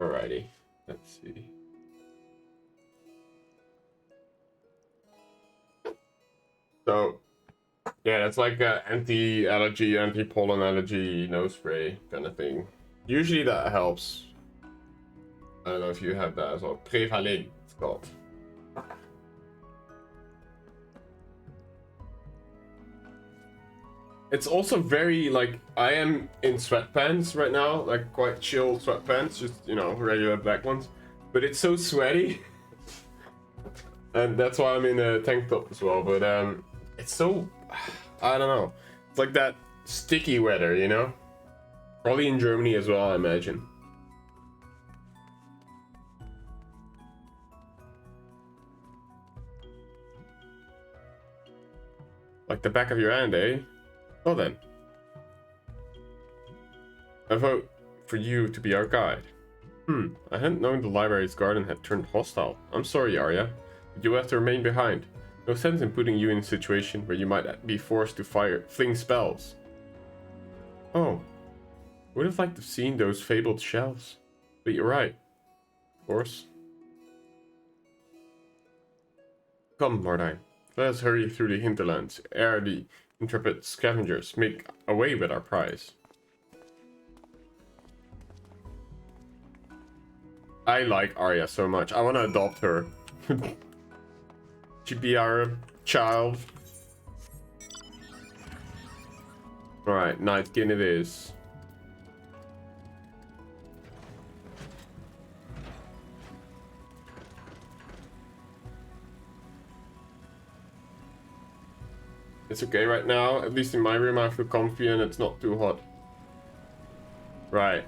Alrighty, let's see. So, yeah, that's like a anti-allergy, anti-pollen allergy nose spray kind of thing. Usually that helps. I don't know if you have that as well. Prevalin, it's called. It's also very, like, I am in sweatpants right now, like quite chill sweatpants, just, you know, regular black ones. But it's so sweaty. And that's why I'm in a tank top as well. But it's so, I don't know. It's like that sticky weather, you know? Probably in Germany as well, I imagine. Like the back of your hand, eh? Well then. I vote for you to be our guide. I hadn't known the library's garden had turned hostile. I'm sorry, Arya, but you have to remain behind. No sense in putting you in a situation where you might be forced to fling spells. Oh, would have liked to have seen those fabled shells. But you're right. Of course. Come, Mordine. Let us hurry through the hinterlands, ere the intrepid scavengers make away with our prize. I like Arya so much. I want to adopt her. She'd be our child. Alright, Nightkin it is. It's okay right now. At least in my room I feel comfy and it's not too hot. Right.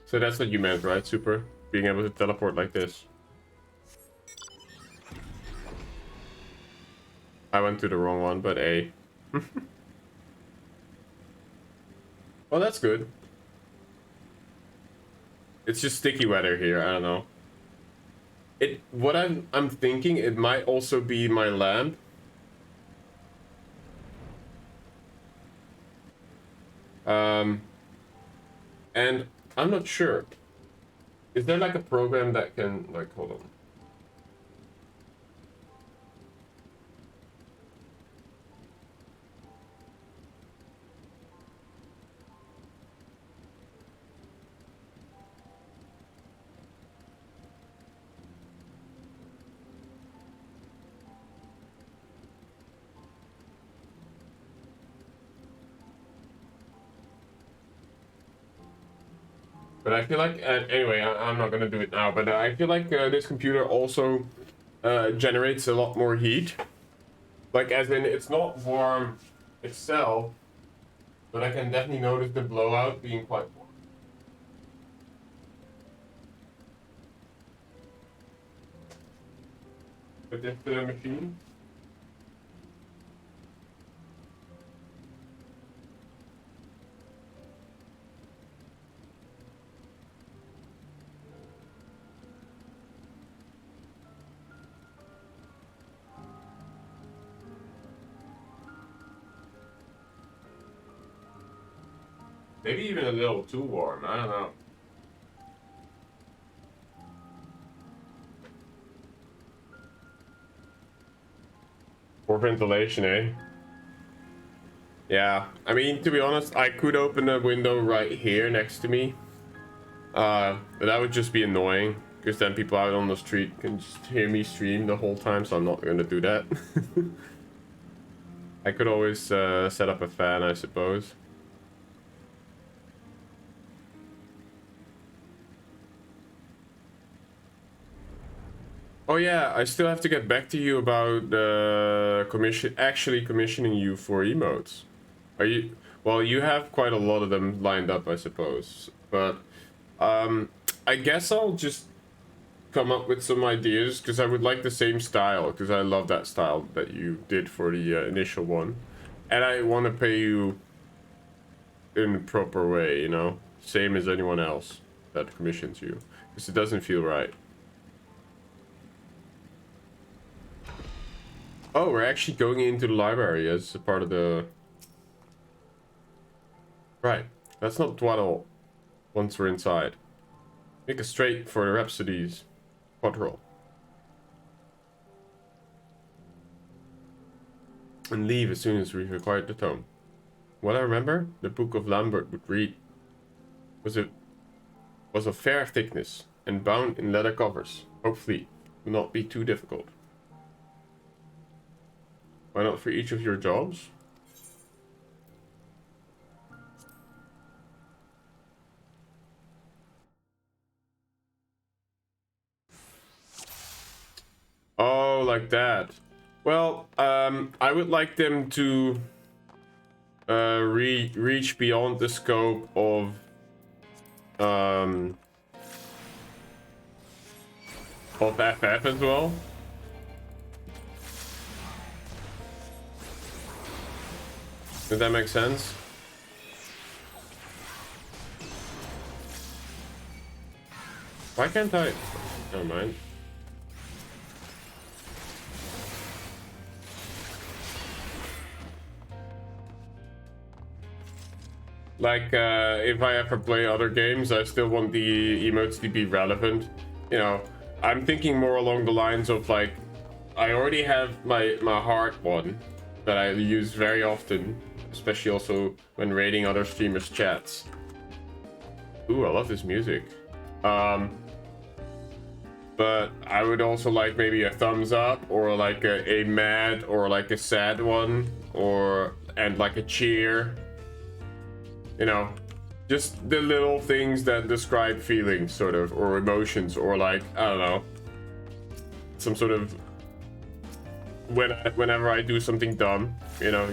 So that's what you meant, right, Super? Being able to teleport like this. I went to the wrong one, but A. Well, that's good. It's just sticky weather here, I don't know. What I'm thinking, it might also be my lamp. And I'm not sure. Is there like a program that can, like, hold on. But I feel like, anyway, I'm not gonna do it now, but I feel like this computer also generates a lot more heat. Like, as in, it's not warm itself, but I can definitely notice the blowout being quite warm. But this machine. Maybe even a little too warm, I don't know. For ventilation, eh? Yeah, I mean, to be honest, I could open a window right here next to me. But that would just be annoying, because then people out on the street can just hear me stream the whole time, so I'm not gonna do that. I could always set up a fan, I suppose. Oh yeah, I still have to get back to you about actually commissioning you for emotes. Are you? Well, you have quite a lot of them lined up, I suppose. But I guess I'll just come up with some ideas, because I would like the same style, because I love that style that you did for the initial one, and I want to pay you in the proper way, you know, same as anyone else that commissions you, because it doesn't feel right. Oh, we're actually going into the library as a part of the... Right. Let's not dawdle once we're inside. Make a straight for the Rhapsody's quadrille. and leave as soon as we've acquired the tome. What I remember, the book of Lambert would read was of fair thickness and bound in leather covers. Hopefully, will not be too difficult. Why not for each of your jobs? Oh, like that. Well, I would like them to reach beyond the scope of FF as well. Does that make sense? Why can't I? Never mind. Like, if I ever play other games, I still want the emotes to be relevant. You know, I'm thinking more along the lines of, like, I already have my heart one that I use very often, especially also when raiding other streamers' chats. Ooh, I love this music. But I would also like maybe a thumbs up, or like a mad, or like a sad one, and like a cheer. You know, just the little things that describe feelings, sort of, or emotions, or like, I don't know, some sort of, whenever I do something dumb, you know,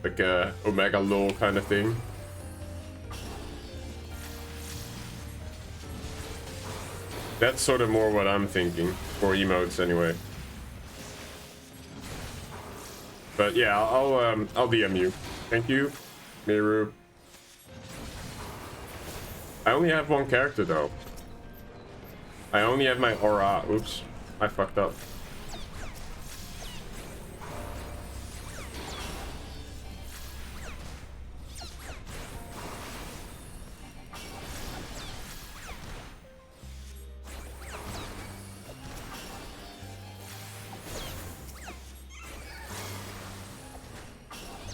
like a Omega lol kind of thing. That's sort of more what I'm thinking for emotes anyway. But yeah, I'll DM you. Thank you, Miru. I only have one character though. I only have my aura. Oops, I fucked up.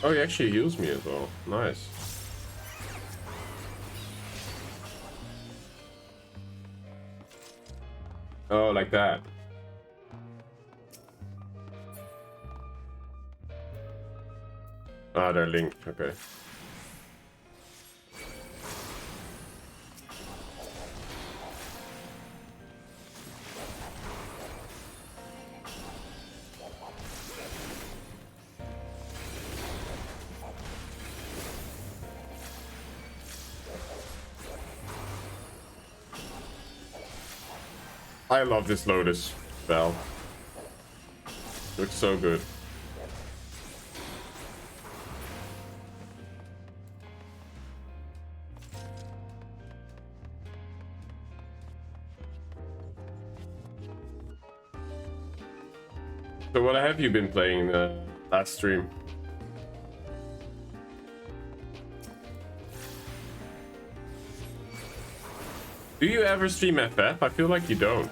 Oh, he actually heals me as well. Nice. Oh, like that. Ah, they're linked. Okay. I love this Lotus spell. Looks so good. So what have you been playing last stream? Do you ever stream FF? I feel like you don't.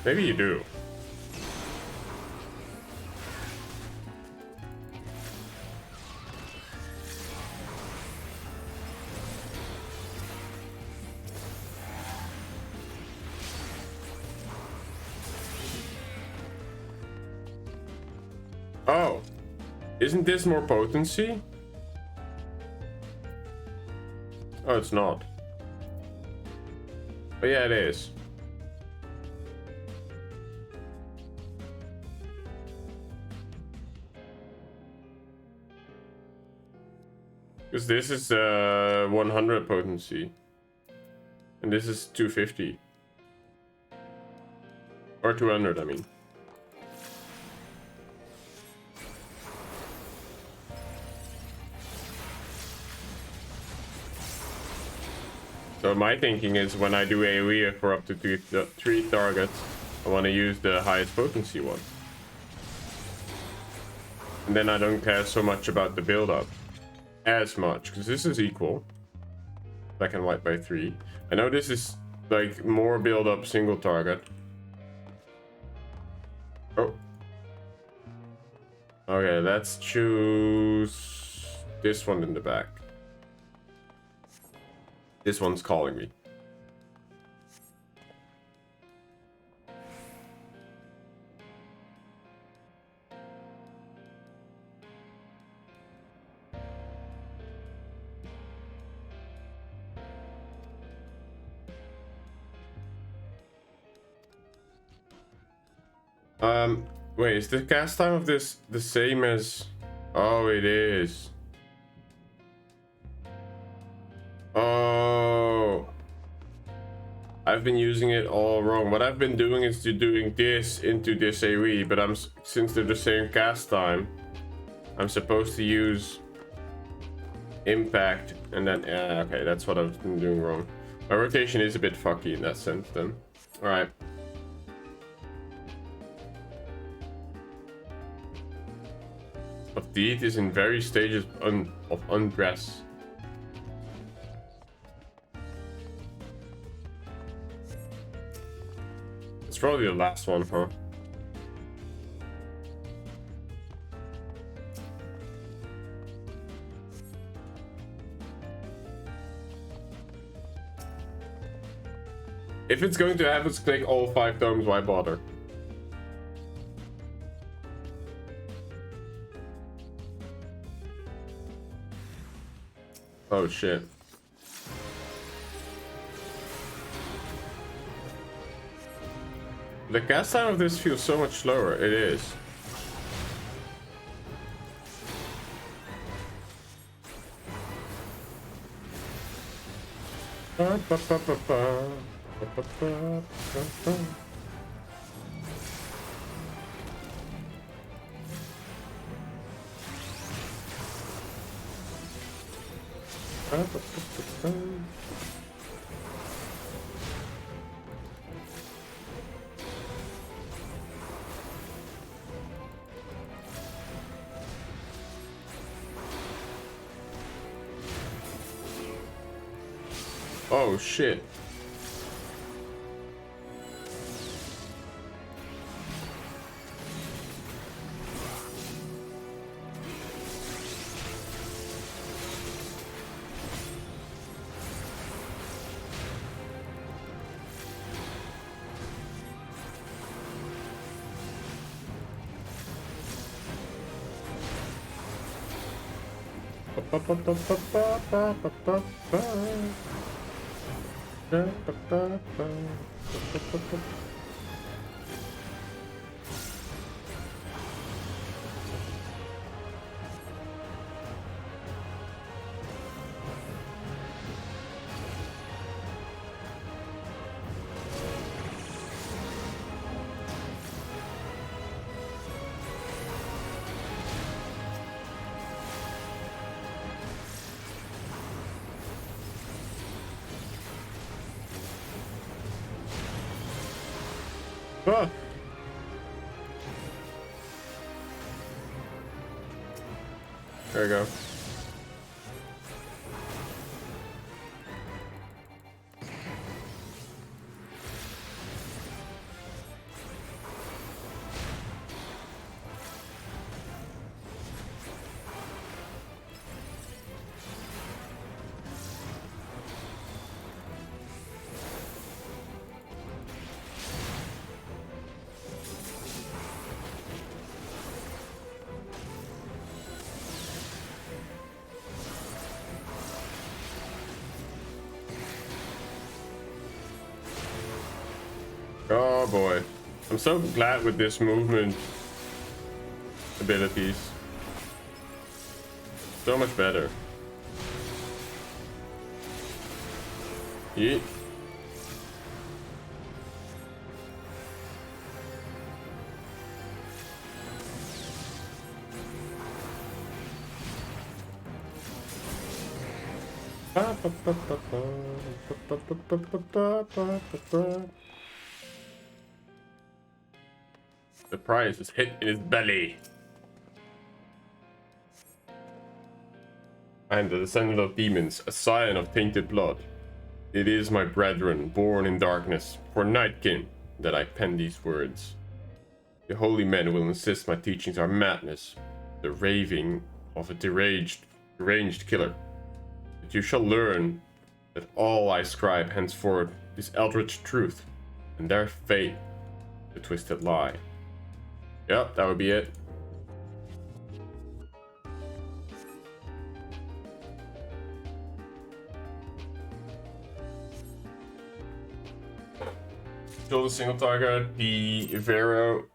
Maybe you do. Oh, isn't this more potency? Oh, it's not. But yeah, it is. Because this is 100 potency. And this is 250. Or 200, I mean. So my thinking is when I do AoE for up to three targets, I want to use the highest potency one. And then I don't care so much about the build-up. As much, because this is equal. Black and white by 3. I know this is like more build-up single target. Oh. Okay, let's choose this one in the back. This one's calling me. Wait, is the cast time of this the same as... Oh, it is. Oh. I've been using it all wrong. What I've been doing is doing this into this AoE, but since they're the same cast time, I'm supposed to use impact and then... okay, that's what I've been doing wrong. My rotation is a bit fucky in that sense then. Alright. Of deed is in various stages of undress. It's probably the last one, huh? If it's going to have us click all 5 domes, why bother? Oh shit. The cast time of this feels so much slower. It is. Oh shit. Ah. There we go. Oh boy. I'm so glad with this movement abilities. So much better. Yeet. The prize is hit in his belly. I am the descendant of demons, a scion of tainted blood. It is my brethren, born in darkness, for Nightkin, that I pen these words. The holy men will insist my teachings are madness, the raving of a deranged killer. But you shall learn that all I scribe henceforth is eldritch truth, and their fate the twisted lie. Yep, that would be it. Kill the single target, the Vero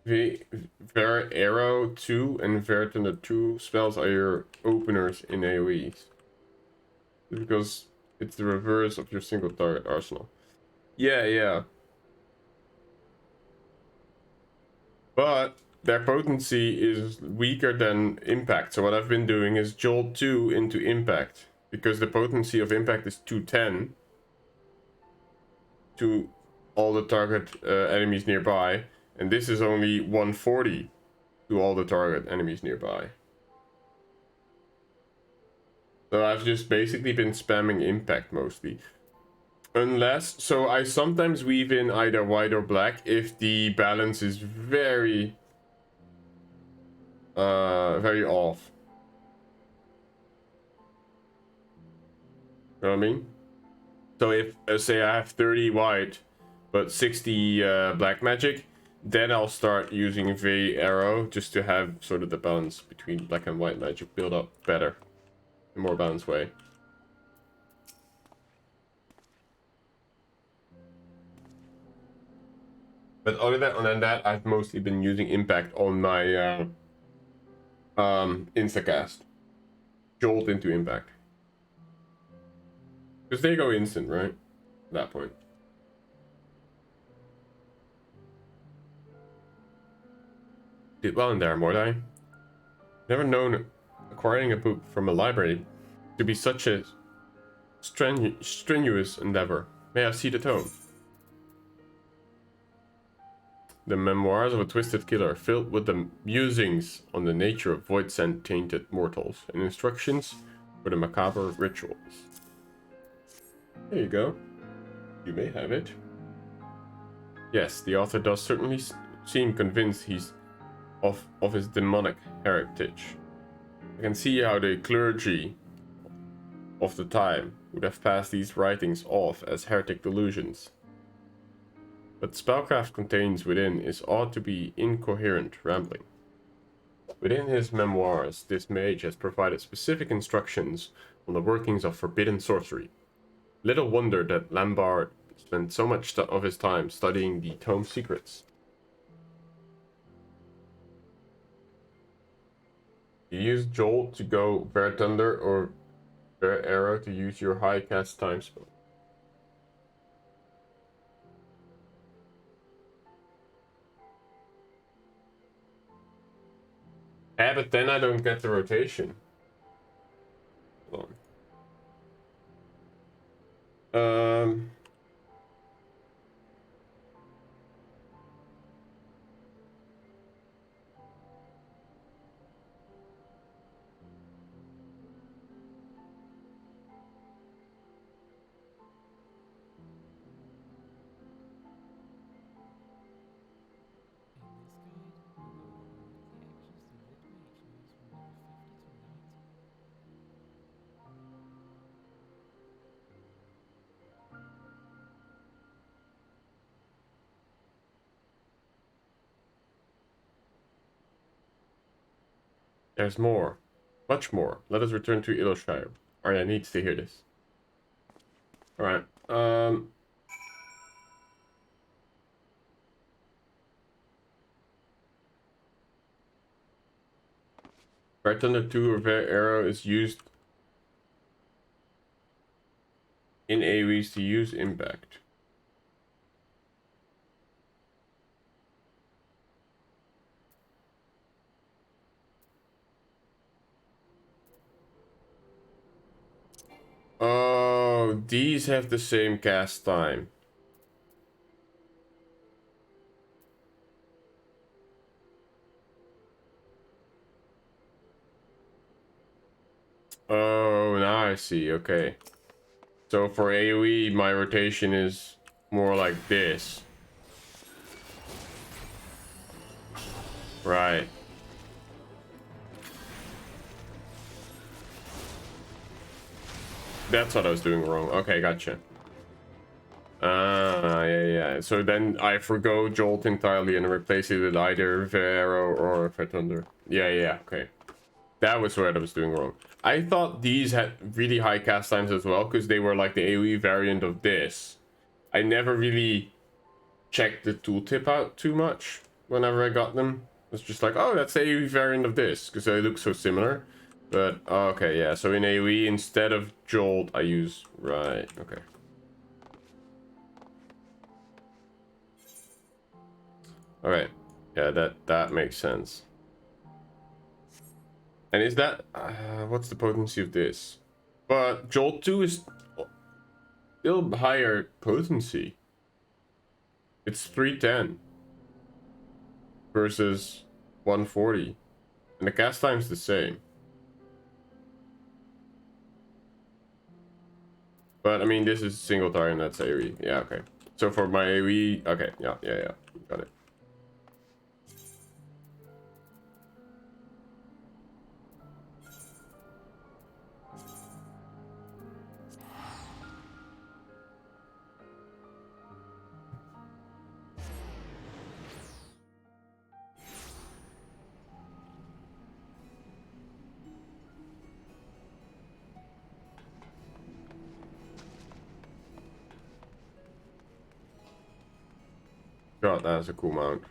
Arrow 2 and Veritender 2 spells are your openers in AoEs. Because it's the reverse of your single target arsenal. Yeah. But their potency is weaker than Impact. So what I've been doing is Jolt 2 into Impact. Because the potency of Impact is 210 to all the target enemies nearby. And this is only 140 to all the target enemies nearby. So I've just basically been spamming Impact mostly. Unless, so I sometimes weave in either white or black if the balance is very off. You know what I mean? So if, say I have 30 white, but 60 black magic, then I'll start using V arrow just to have sort of the balance between black and white magic build up better, in a more balanced way. But other than that, I've mostly been using Impact on my instacast. Jolt into Impact. Because they go instant, right? At that point. Did well in there, Mordai. Never known acquiring a book from a library to be such a strenuous endeavor. May I see the tome? The Memoirs of a Twisted Killer, filled with the musings on the nature of void scent tainted mortals and instructions for the macabre rituals. There you go. You may have it. Yes, the author does certainly seem convinced he's of his demonic heritage. I can see how the clergy of the time would have passed these writings off as heretic delusions. But spellcraft contains within is ought to be incoherent rambling. Within his memoirs, this mage has provided specific instructions on the workings of forbidden sorcery. Little wonder that Lambard spent so much of his time studying the tome's secrets. You use Jolt to go Bear Thunder or Bear Arrow to use your high cast time spell. Yeah, but then I don't get the rotation. Hold on. There's more. Much more. Let us return to Illushire. Arya needs to hear this. Alright. Bear Thunder 2 or Bear Arrow is used in AoEs to use Impact. Oh, these have the same cast time. Oh, now I see. Okay. So for AoE, my rotation is more like this. Right. That's what I was doing wrong. Okay, gotcha. Yeah. So then I forgo Jolt entirely and replace it with either Vero or Thunder. Yeah, okay. That was what I was doing wrong. I thought these had really high cast times as well, because they were like the AoE variant of this. I never really checked the tooltip out too much whenever I got them. It's just like, oh, that's the AoE variant of this, because they look so similar. But, okay, yeah, so in AoE, instead of Jolt, I use... Right, okay. Alright, yeah, that makes sense. And is that... what's the potency of this? But Jolt 2 is still higher potency. It's 310 versus 140. And the cast time's the same. But I mean, this is single target and that's AoE. Yeah, okay. So for my AoE, okay, yeah. Got it. God, that's a cool mount.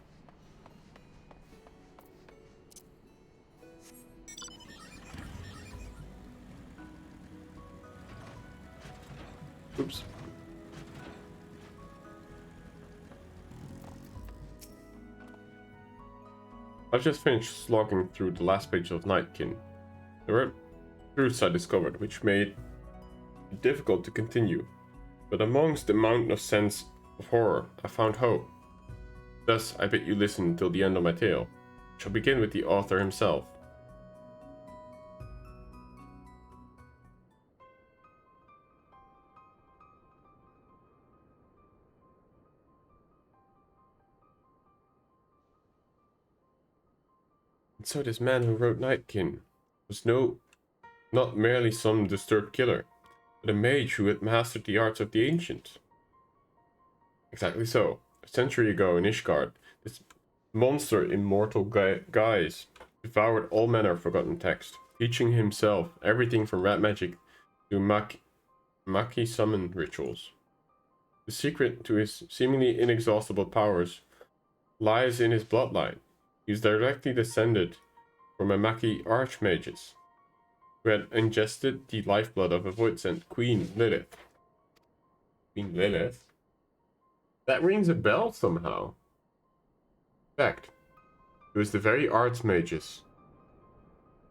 Oops. I've just finished slogging through the last page of Nightkin. There were truths I discovered, which made it difficult to continue. But amongst the mountain of sense of horror, I found hope. Thus, I bid you listen until the end of my tale, which shall begin with the author himself. And so this man who wrote Nightkin was not merely some disturbed killer, but a mage who had mastered the arts of the ancients. Exactly so. A century ago in Ishgard, this monster in mortal guise devoured all manner of forgotten text, teaching himself everything from rat magic to Maki summon rituals. The secret to his seemingly inexhaustible powers lies in his bloodline. He is directly descended from a Maki archmages, who had ingested the lifeblood of a void-sent Queen Lilith. Queen Lilith? That rings a bell somehow. In fact, it was the very archmages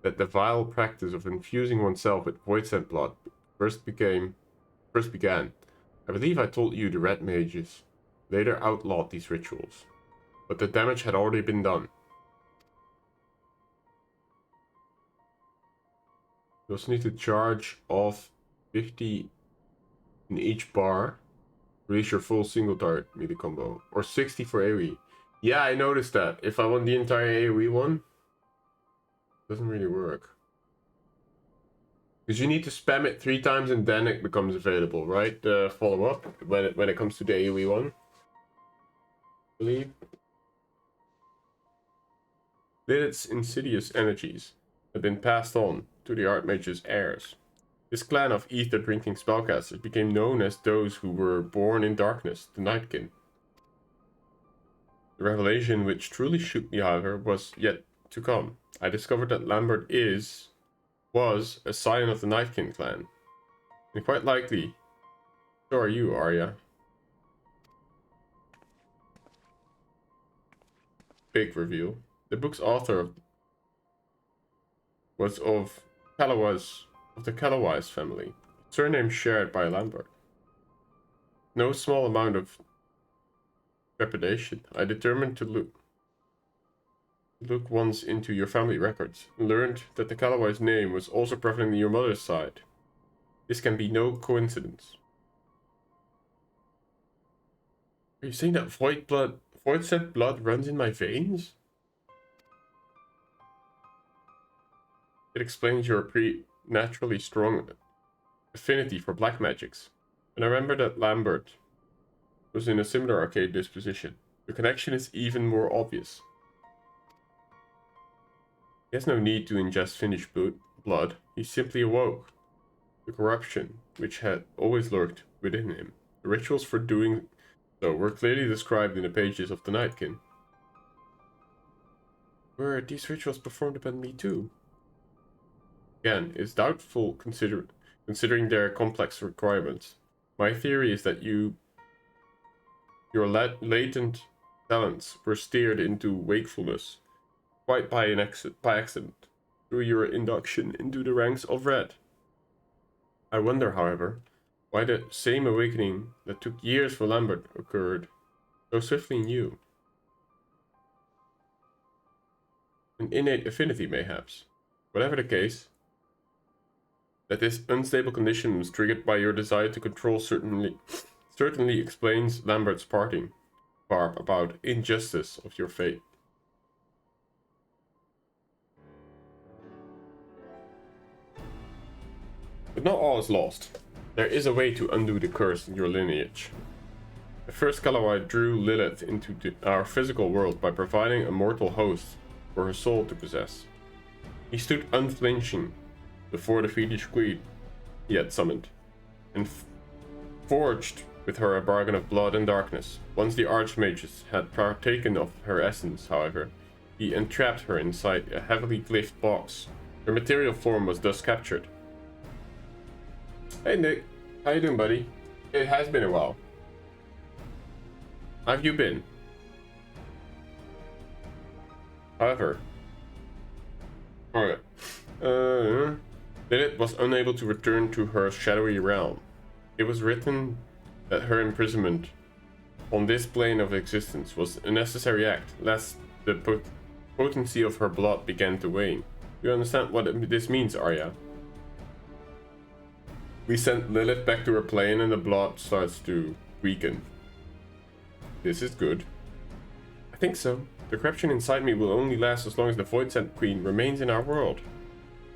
that the vile practice of infusing oneself with void-sent blood first began. I believe I told you the Redmages later outlawed these rituals, but the damage had already been done. You also need to charge off 50 in each bar, release your full single target melee combo, or 60 for AoE. Yeah, I noticed that. If I want the entire AoE one, it doesn't really work. Because you need to spam it 3 times and then it becomes available, right? The follow-up, when it comes to the AoE one. I believe. Lilith's insidious energies have been passed on to the Archmage's heirs. This clan of ether-drinking spellcasters became known as those who were born in darkness, the Nightkin. The revelation which truly shook me, however, was yet to come. I discovered that Lambert was a scion of the Nightkin clan. And quite likely, so are you, Arya. Big reveal. The book's author was of the Calawise family, surname shared by Lambert. No small amount of trepidation, I determined to look once into your family records, and learned that the Calawise name was also prevalent in your mother's side. This can be no coincidence. Are you saying that void-sent blood runs in my veins? It explains your preternaturally strong affinity for black magics, and I remember that Lambert was in a similar arcade disposition. The connection is even more obvious. He has no need to ingest finished blood, he simply awoke the corruption which had always lurked within him. The rituals for doing so were clearly described in the pages of the Nightkin. Were these rituals performed upon me too? Again, it's doubtful considering their complex requirements. My theory is that your latent talents were steered into wakefulness quite by accident through your induction into the ranks of Red. I wonder, however, why the same awakening that took years for Lambert occurred so swiftly in you. An innate affinity, mayhaps. Whatever the case, that this unstable condition was triggered by your desire to control certainly explains Lambert's parting barb about injustice of your fate. But not all is lost. There is a way to undo the curse in your lineage. The first Kalawai drew Lilith into our physical world by providing a mortal host for her soul to possess. He stood unflinching before the fiendish queen he had summoned, and forged with her a bargain of blood and darkness. Once the archmages had partaken of her essence, however, he entrapped her inside a heavily glyphed box. Her material form was thus captured. Hey Nick, how you doing, buddy? It has been a while. How have you been? However, Lilith was unable to return to her shadowy realm. It was written that her imprisonment on this plane of existence was a necessary act, lest the potency of her blood began to wane. You understand what this means, Arya? We sent Lilith back to her plane and the blood starts to weaken. This is good. I think so. The corruption inside me will only last as long as the Void Sent Queen remains in our world.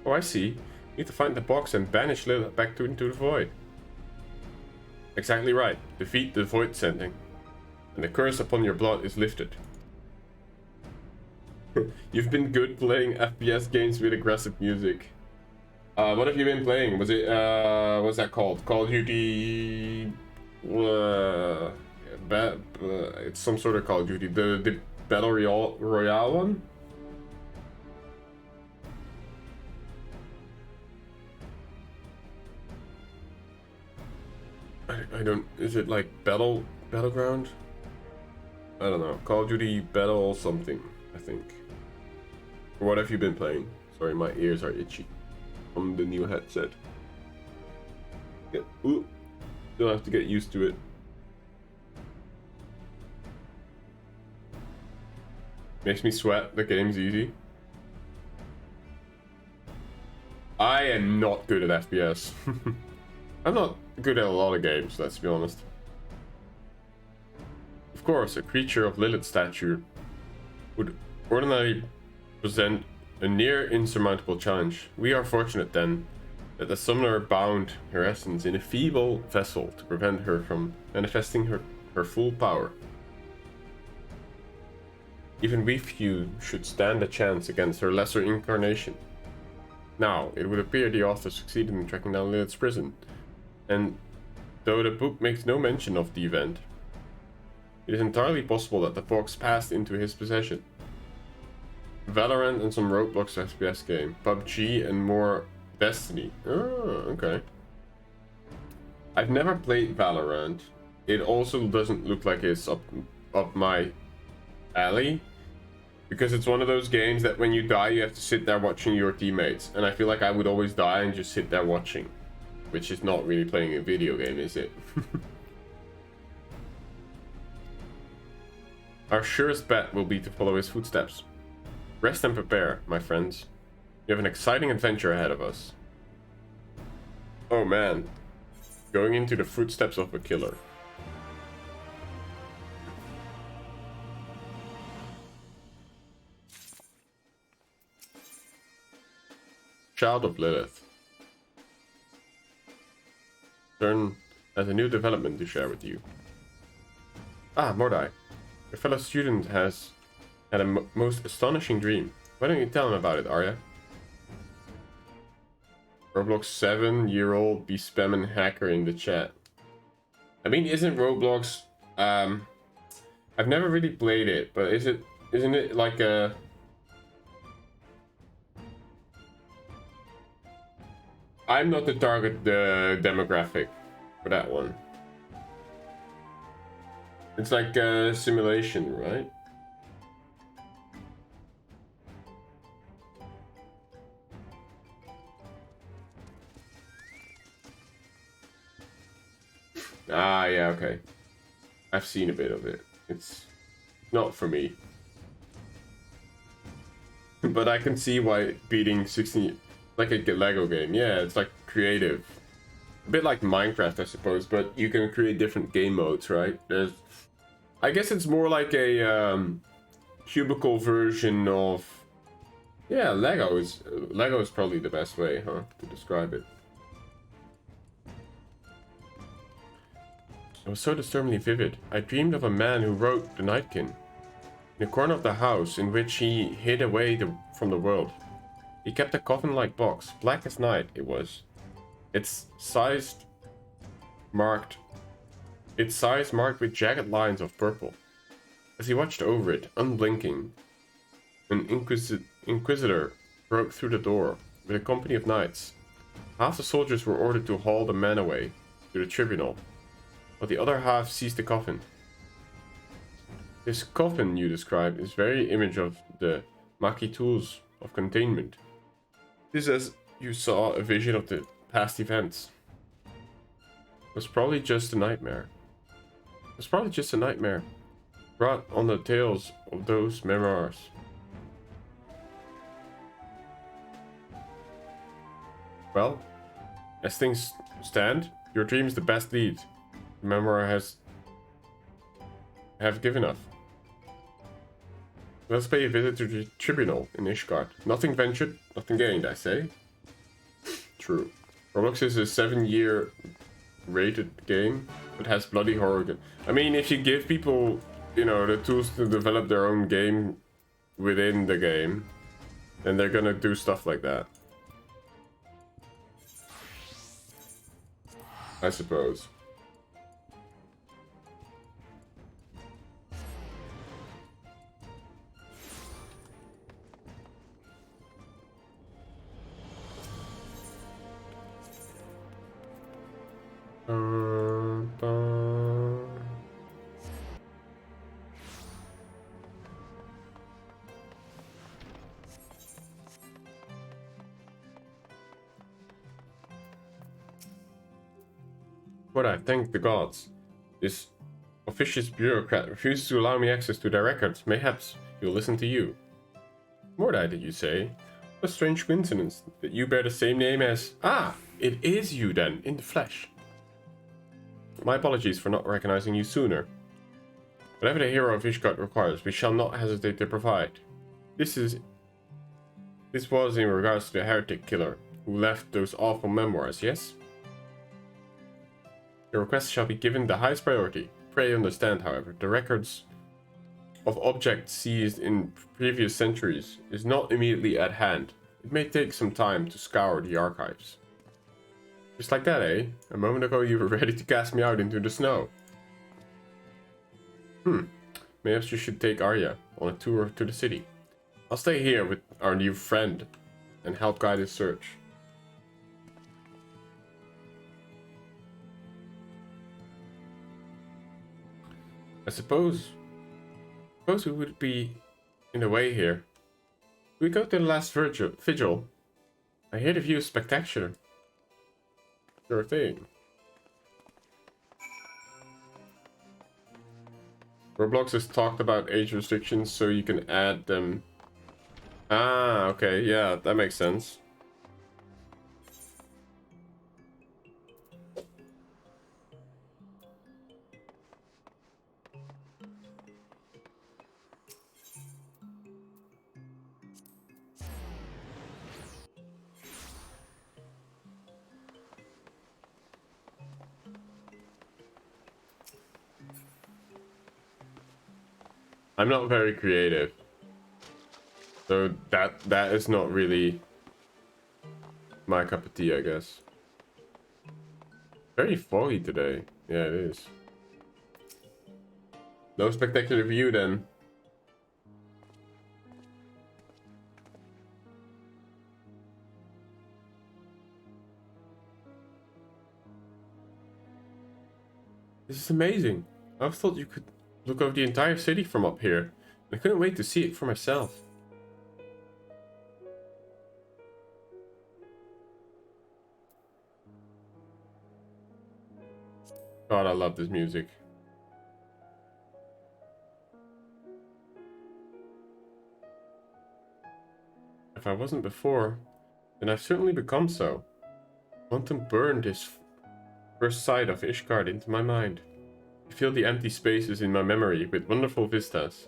Oh, I see. You need to find the box and banish Lilith back into the Void. Exactly right. Defeat the Void Sending, and the curse upon your blood is lifted. You've been good playing FPS games with aggressive music. What have you been playing? Was it, what's that called? Call of Duty... it's some sort of Call of Duty. The Battle Royale one? I don't... Is it like Battleground? I don't know. Call of Duty Battle something, I think. Or what have you been playing? Sorry, my ears are itchy from the new headset. Yeah, ooh. Still have to get used to it. Makes me sweat. The game's easy. I am not good at FPS. I'm not good at a lot of games, let's be honest. Of course, a creature of Lilith's stature would ordinarily present a near insurmountable challenge. We are fortunate then that the summoner bound her essence in a feeble vessel to prevent her from manifesting her full power. Even we few should stand a chance against her lesser incarnation. Now, it would appear the author succeeded in tracking down Lilith's prison, and though the book makes no mention of the event, it is entirely possible that the box passed into his possession. Valorant and some Roblox FPS game, PUBG and more Destiny. Oh, okay. I've never played Valorant. It also doesn't look like it's up my alley, because it's one of those games that when you die you have to sit there watching your teammates, and I feel like I would always die and just sit there watching, which is not really playing a video game, is it? Our surest bet will be to follow his footsteps. Rest and prepare, my friends. You have an exciting adventure ahead of us. Oh man. Going into the footsteps of a killer. Child of Lilith. Stern has a new development to share with you. Ah, Mordai. Your fellow student has had a most astonishing dream. Why don't you tell him about it, Arya? Roblox 7-year-old be spamming hacker in the chat. I mean, isn't Roblox... I've never really played it, but isn't it like a... I'm not the target demographic for that one. It's like a simulation, right? Ah, yeah, okay. I've seen a bit of it. It's not for me. But I can see why beating 16... Like a Lego game. Yeah, it's like creative. A bit like Minecraft, I suppose, but you can create different game modes, right? I guess it's more like a cubicle version of... Yeah, Lego is probably the best way, huh, to describe it. It was so disturbingly vivid. I dreamed of a man who wrote the Nightkin in a corner of the house in which he hid away from the world. He kept a coffin-like box, black as night it was. Its size marked with jagged lines of purple. As he watched over it, unblinking, an inquisitor broke through the door with a company of knights. Half the soldiers were ordered to haul the man away to the tribunal, but the other half seized the coffin. This coffin you describe is very image of the Maki tools of containment. This as you saw a vision of the past events. It was probably just a nightmare. Brought on the tales of those memoirs. Well, as things stand, your dream is the best lead the memoir have given us. Let's pay a visit to the tribunal in Ishgard. Nothing ventured, nothing gained, I say. True. Roblox is a 7-year rated game, but has bloody horror. I mean, if you give people, you know, the tools to develop their own game within the game, then they're gonna do stuff like that. I suppose. But I thank the gods. This officious bureaucrat refuses to allow me access to their records. Mayhaps he'll listen to you. Mordai, did you say? What a strange coincidence that you bear the same name as... Ah, it is you then, in the flesh. My apologies for not recognizing you sooner. Whatever the hero of Ishgard requires, we shall not hesitate to provide. This was in regards to the heretic killer who left those awful memoirs, yes? Your request shall be given the highest priority. Pray understand, however, the records of objects seized in previous centuries is not immediately at hand. It may take some time to scour the archives. Just like that, eh? A moment ago you were ready to cast me out into the snow. Maybe you should take Arya on a tour to the city. I'll stay here with our new friend and help guide his search. I suppose we would be in the way here. We go to the last vigil. I hear the view is spectacular. Sure thing. Roblox has talked about age restrictions so you can add them. Ah, okay, yeah, that makes sense. I'm not very creative. So that is not really my cup of tea, I guess. Very foggy today. Yeah, it is. No spectacular view then. This is amazing. I thought you could look over the entire city from up here. I couldn't wait to see it for myself. God, I love this music. If I wasn't before, then I've certainly become so. Quantum burned this first sight of Ishgard into my mind. I feel the empty spaces in my memory with wonderful vistas.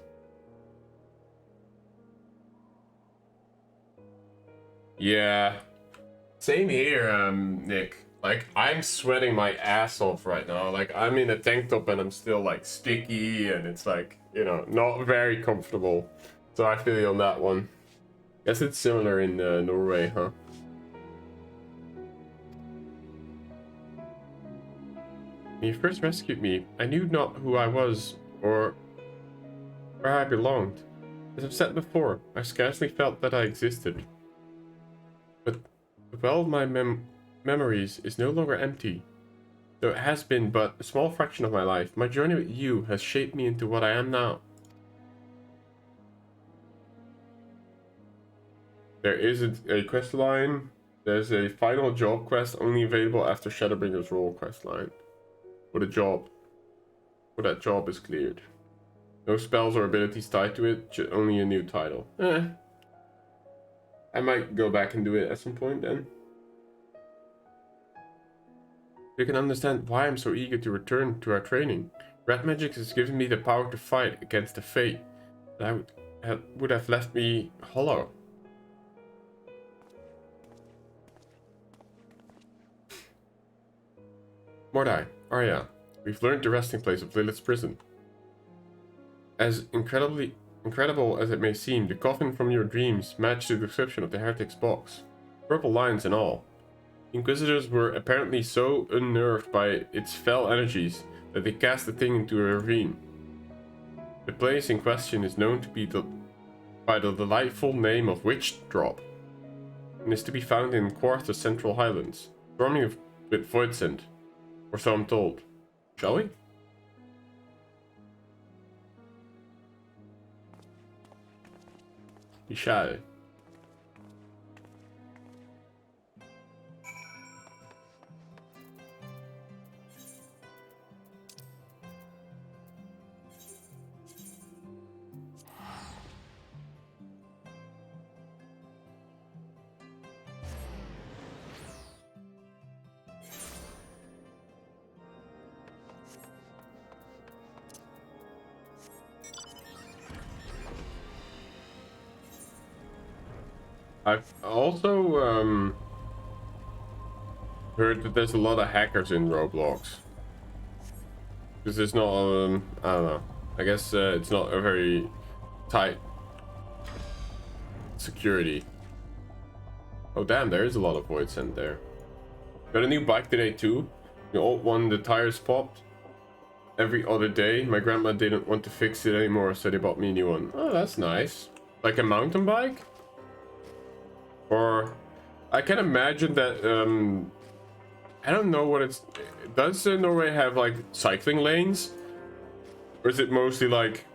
Yeah, same here, Nick. Like, I'm sweating my ass off right now. Like, I'm in a tank top and I'm still, like, sticky and it's, like, you know, not very comfortable. So I feel you on that one. Guess it's similar in Norway, huh? When you first rescued me, I knew not who I was or where I belonged. As I've said before, I scarcely felt that I existed. But the well of my memories is no longer empty. Though it has been but a small fraction of my life, my journey with you has shaped me into what I am now. There is a quest line. There's a final job quest only available after Shadowbringer's role quest line. For the job. For that job is cleared. No spells or abilities tied to it, only a new title. I might go back and do it at some point then. You can understand why I'm so eager to return to our training. Red magic has given me the power to fight against the fate that would have left me hollow. Mordai, Arya, we've learned the resting place of Lilith's prison. As incredible as it may seem, the coffin from your dreams matched the description of the heretic's box. Purple lines and all. Inquisitors were apparently so unnerved by its fell energies that they cast the thing into a ravine. The place in question is known to be by the delightful name of Witch Drop, and is to be found in Quarth's Central Highlands, swarming with void scent, or so I'm told. Shall we? We shall. I've also heard that there's a lot of hackers in Roblox. Because there's not, I don't know. I guess it's not a very tight security. Oh damn, there is a lot of void scent there. Got a new bike today too. The old one, the tires popped every other day. My grandma didn't want to fix it anymore, so they bought me a new one. Oh, that's nice. Like a mountain bike? Or I can imagine that I don't know what it's. Does Norway have like cycling lanes, or is it mostly like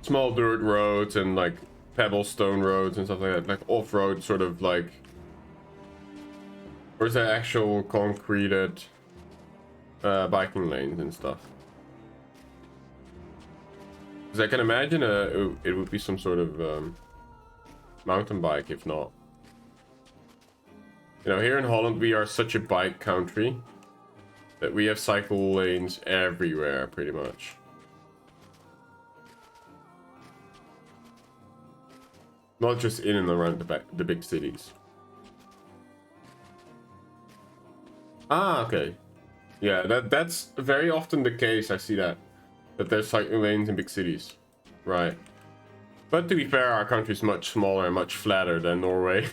small dirt roads and like pebblestone roads and stuff like that, like off-road sort of like, or is that actual concreted biking lanes and stuff? Because I can imagine it would be some sort of mountain bike, if not. You know, here in Holland we are such a bike country that we have cycle lanes everywhere, pretty much. Not just in and around the big cities. Ah, okay. Yeah, that's very often the case. I see that. That there's cycling lanes in big cities. Right. But to be fair, our country is much smaller and much flatter than Norway.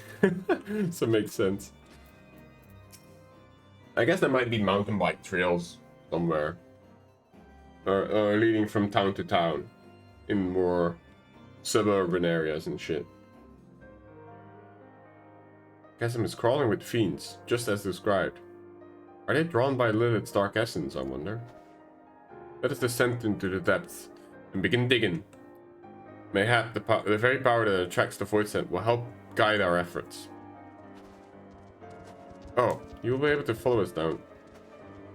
So it makes sense. I guess there might be mountain bike trails somewhere. Or leading from town to town. In more suburban areas and shit. Chasm is crawling with fiends, just as described. Are they drawn by Lilith's dark essence, I wonder? Let us descend into the depths and begin digging. Mayhap the very power that attracts the void scent will help guide our efforts. Oh, you will be able to follow us down.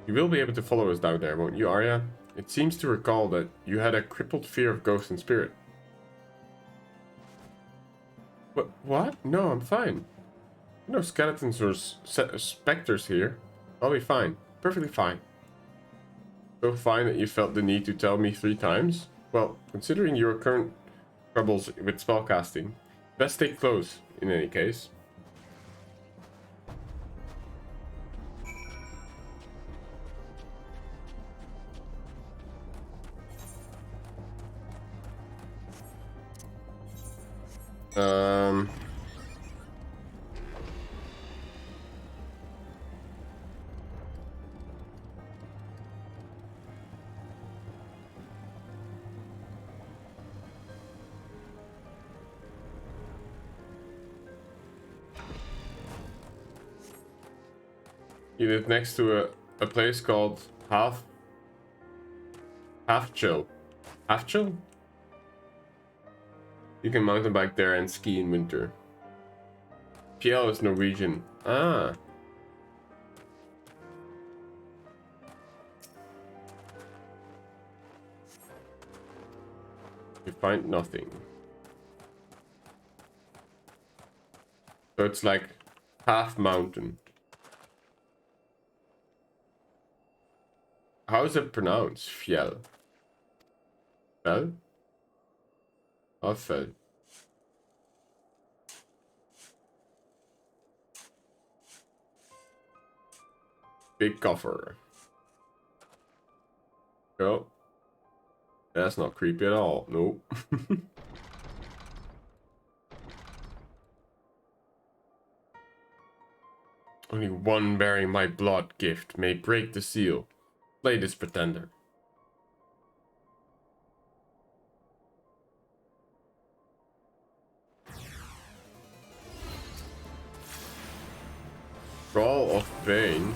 You will be able to follow us down there, won't you, Arya? It seems to recall that you had a crippled fear of ghost and spirit. What? No, I'm fine. No skeletons or specters here. I'll be fine. Perfectly fine. So fine that you felt the need to tell me 3 times? Well, considering your current troubles with spellcasting, best stay close in any case. You live next to a place called Half Chill. Half Chill? You can mountain bike there and ski in winter. PL is Norwegian. Ah. You find nothing. So it's like half mountain. How is it pronounced? Fjell. Fell? Oh, fell. Big coffer. Oh. That's not creepy at all. Nope. Only one bearing my blood gift may break the seal. Play this pretender. Brawl of Bane.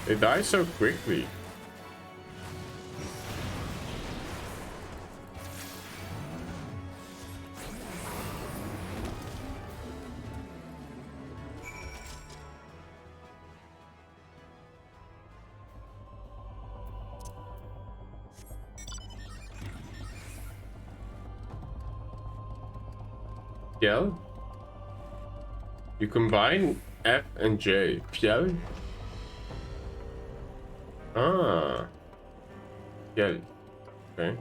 They die so quickly. Fjell? You combine F and J. Fjell? Ah. Fjell. Okay.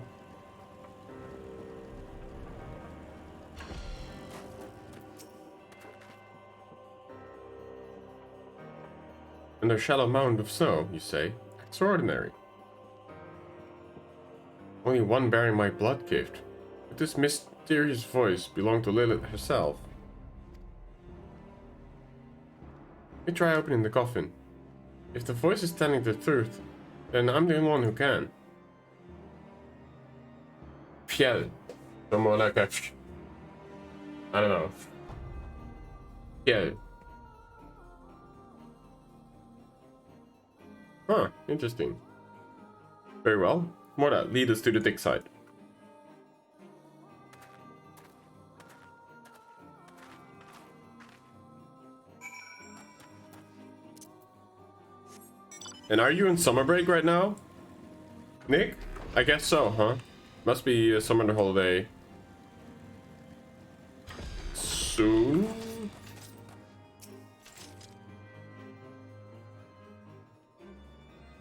And a shallow mound of snow, you say? Extraordinary. Only one bearing my blood gift. But this mysterious voice belonged to Lilith herself. Let me try opening the coffin. If the voice is telling the truth, then I'm the only one who can. Fjell. So more like a... I don't know. Fjell. Huh, interesting. Very well. Morda, lead us to the dig site. And are you in summer break right now, Nick? I guess so, huh? Must be a summer holiday soon.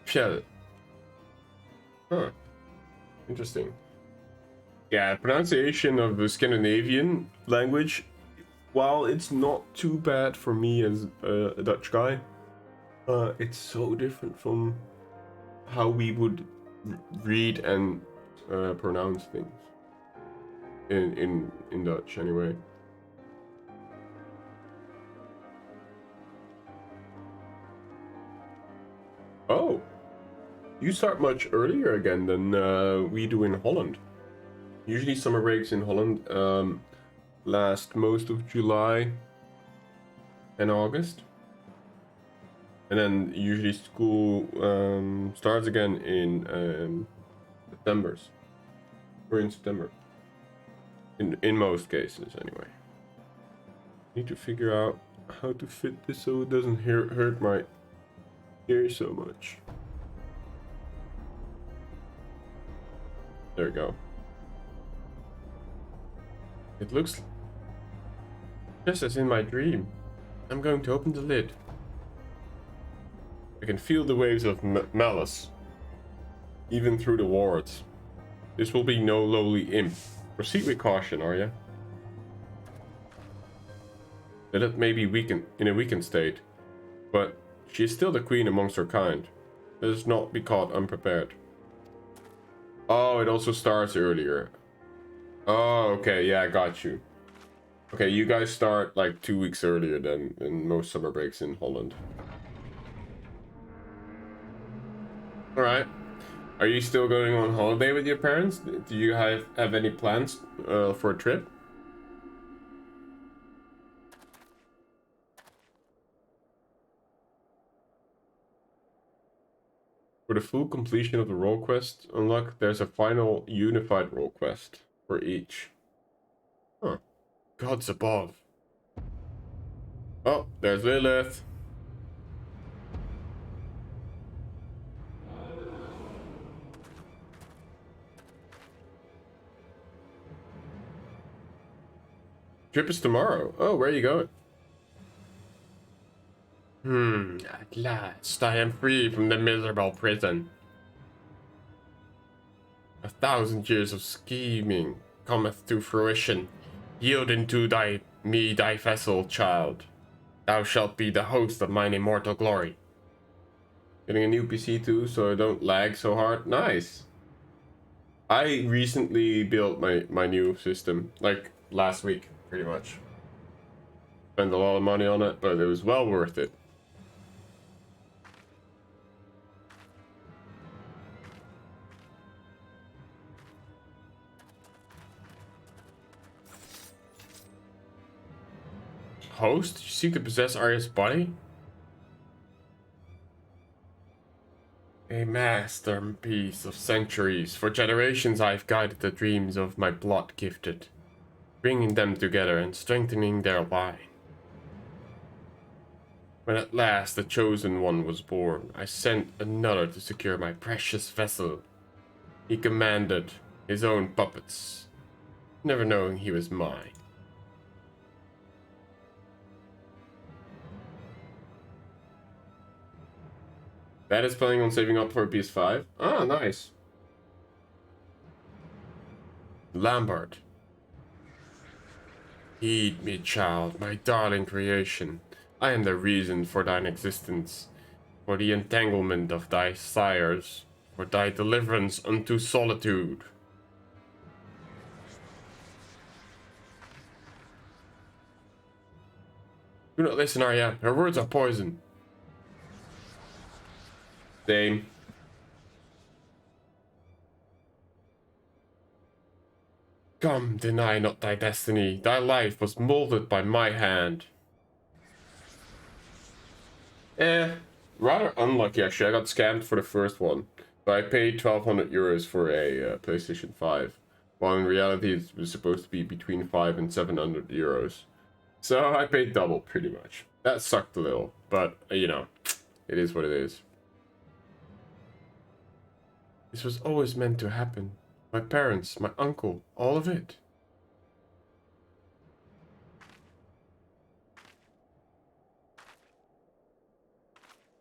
Fjell. Huh. Interesting. Yeah, pronunciation of the Scandinavian language while it's not too bad for me as a Dutch guy, it's so different from how we would read and pronounce things in Dutch anyway. Oh, you start much earlier again than we do in Holland. Usually summer breaks in Holland last most of July and August. And then usually school starts again in September. Or in September. In most cases, anyway. Need to figure out how to fit this so it doesn't hurt my ears so much. There we go. It looks just as in my dream. I'm going to open the lid. I can feel the waves of malice, even through the wards. This will be no lowly imp. Proceed with caution, are you? Lilith may be weakened in a weakened state, but she is still the queen amongst her kind. Let us not be caught unprepared. Oh, it also starts earlier. Oh, okay, yeah, I got you. Okay, you guys start like 2 weeks earlier than in most summer breaks in Holland. Alright. Are you still going on holiday with your parents? Do you have any plans for a trip? For the full completion of the role quest unlock, there's a final unified role quest for each. Huh. Gods above. Oh, there's Lilith. Trip is tomorrow. Oh, where are you going? At last I am free from the miserable prison. 1,000 years of scheming cometh to fruition. Yield unto me thy vessel, child. Thou shalt be the host of mine immortal glory. Getting a new PC too, so I don't lag so hard. Nice. I recently built my new system, like last week, pretty much. Spent a lot of money on it, but it was well worth it. Host? You seek to possess Arya's body? A masterpiece of centuries. For generations I've guided the dreams of my blood-gifted, bringing them together and strengthening their line. When at last the chosen one was born, I sent another to secure my precious vessel. He commanded his own puppets, never knowing he was mine. That is planning on saving up for a PS5. Ah, nice. Lambert. Heed me, child, my darling creation. I am the reason for thine existence, for the entanglement of thy sires, for thy deliverance unto solitude. Do not listen, Arya. Her words are poison. Same. Come, deny not thy destiny. Thy life was molded by my hand. Rather unlucky actually. I got scammed for the first one. So I paid 1,200 euros for a PlayStation 5. While in reality it was supposed to be between 5 and 700 euros. So I paid double, pretty much. That sucked a little, but you know, it is what it is. This was always meant to happen. My parents, my uncle, all of it.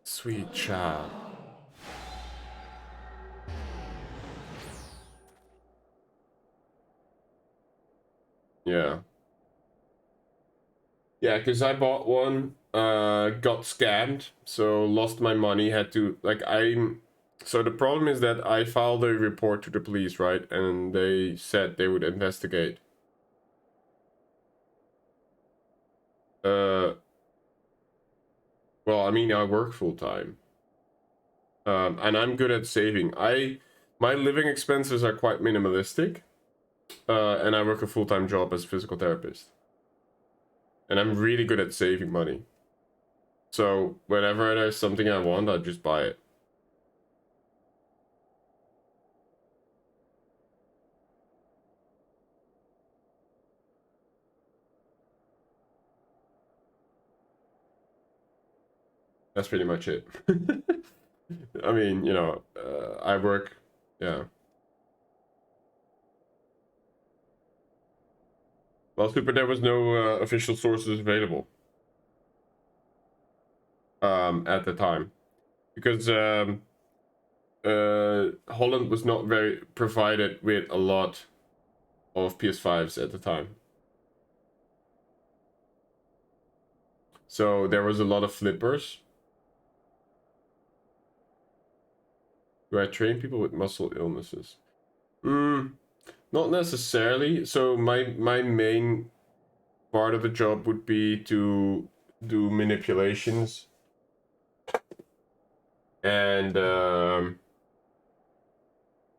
Sweet child. Yeah. Yeah, because I bought one, got scammed, so lost my money, had to, like, so the problem is that I filed a report to the police, right? And they said they would investigate. Well, I mean, I work full time. And I'm good at saving. My living expenses are quite minimalistic. And I work a full-time job as a physical therapist. And I'm really good at saving money. So whenever there's something I want, I just buy it. That's pretty much it. I mean, you know, I work, yeah. Well, super, there was no official sources available at the time. Because Holland was not very provided with a lot of PS5s at the time. So there was a lot of flippers. Do I train people with muscle illnesses? Not necessarily. So my main part of the job would be to do manipulations and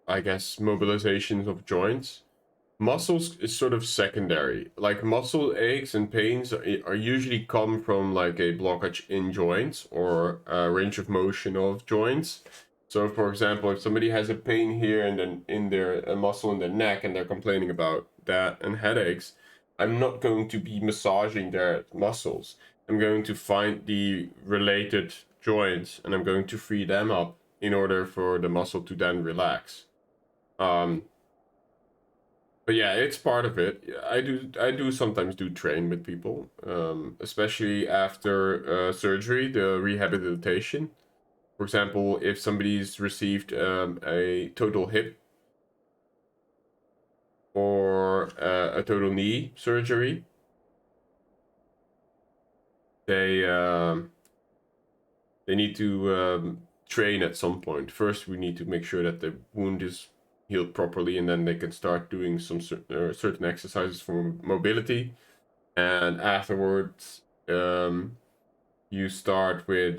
I guess mobilizations of joints. Muscles is sort of secondary. Like muscle aches and pains are usually come from like a blockage in joints or a range of motion of joints. So for example, if somebody has a pain here and then in their a muscle in their neck and they're complaining about that and headaches, I'm not going to be massaging their muscles. I'm going to find the related joints and I'm going to free them up in order for the muscle to then relax. But yeah, it's part of it. I do sometimes do train with people, especially after surgery, the rehabilitation. For example, if somebody's received a total hip or a total knee surgery, they need to train at some point. First, we need to make sure that the wound is healed properly, and then they can start doing some certain exercises for mobility. And afterwards, you start with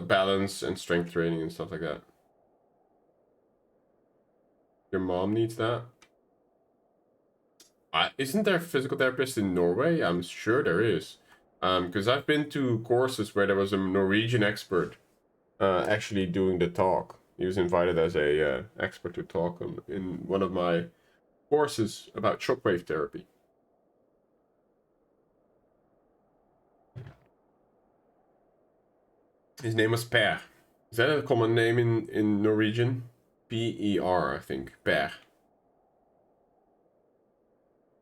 balance and strength training and stuff like that. Your mom needs that. Isn't there a physical therapist in Norway? I'm sure there is. Because I've been to courses where there was a Norwegian expert actually doing the talk. He was invited as a expert to talk in one of my courses about shockwave therapy. His name was Per. Is that a common name in Norwegian? P-E-R, I think. Per.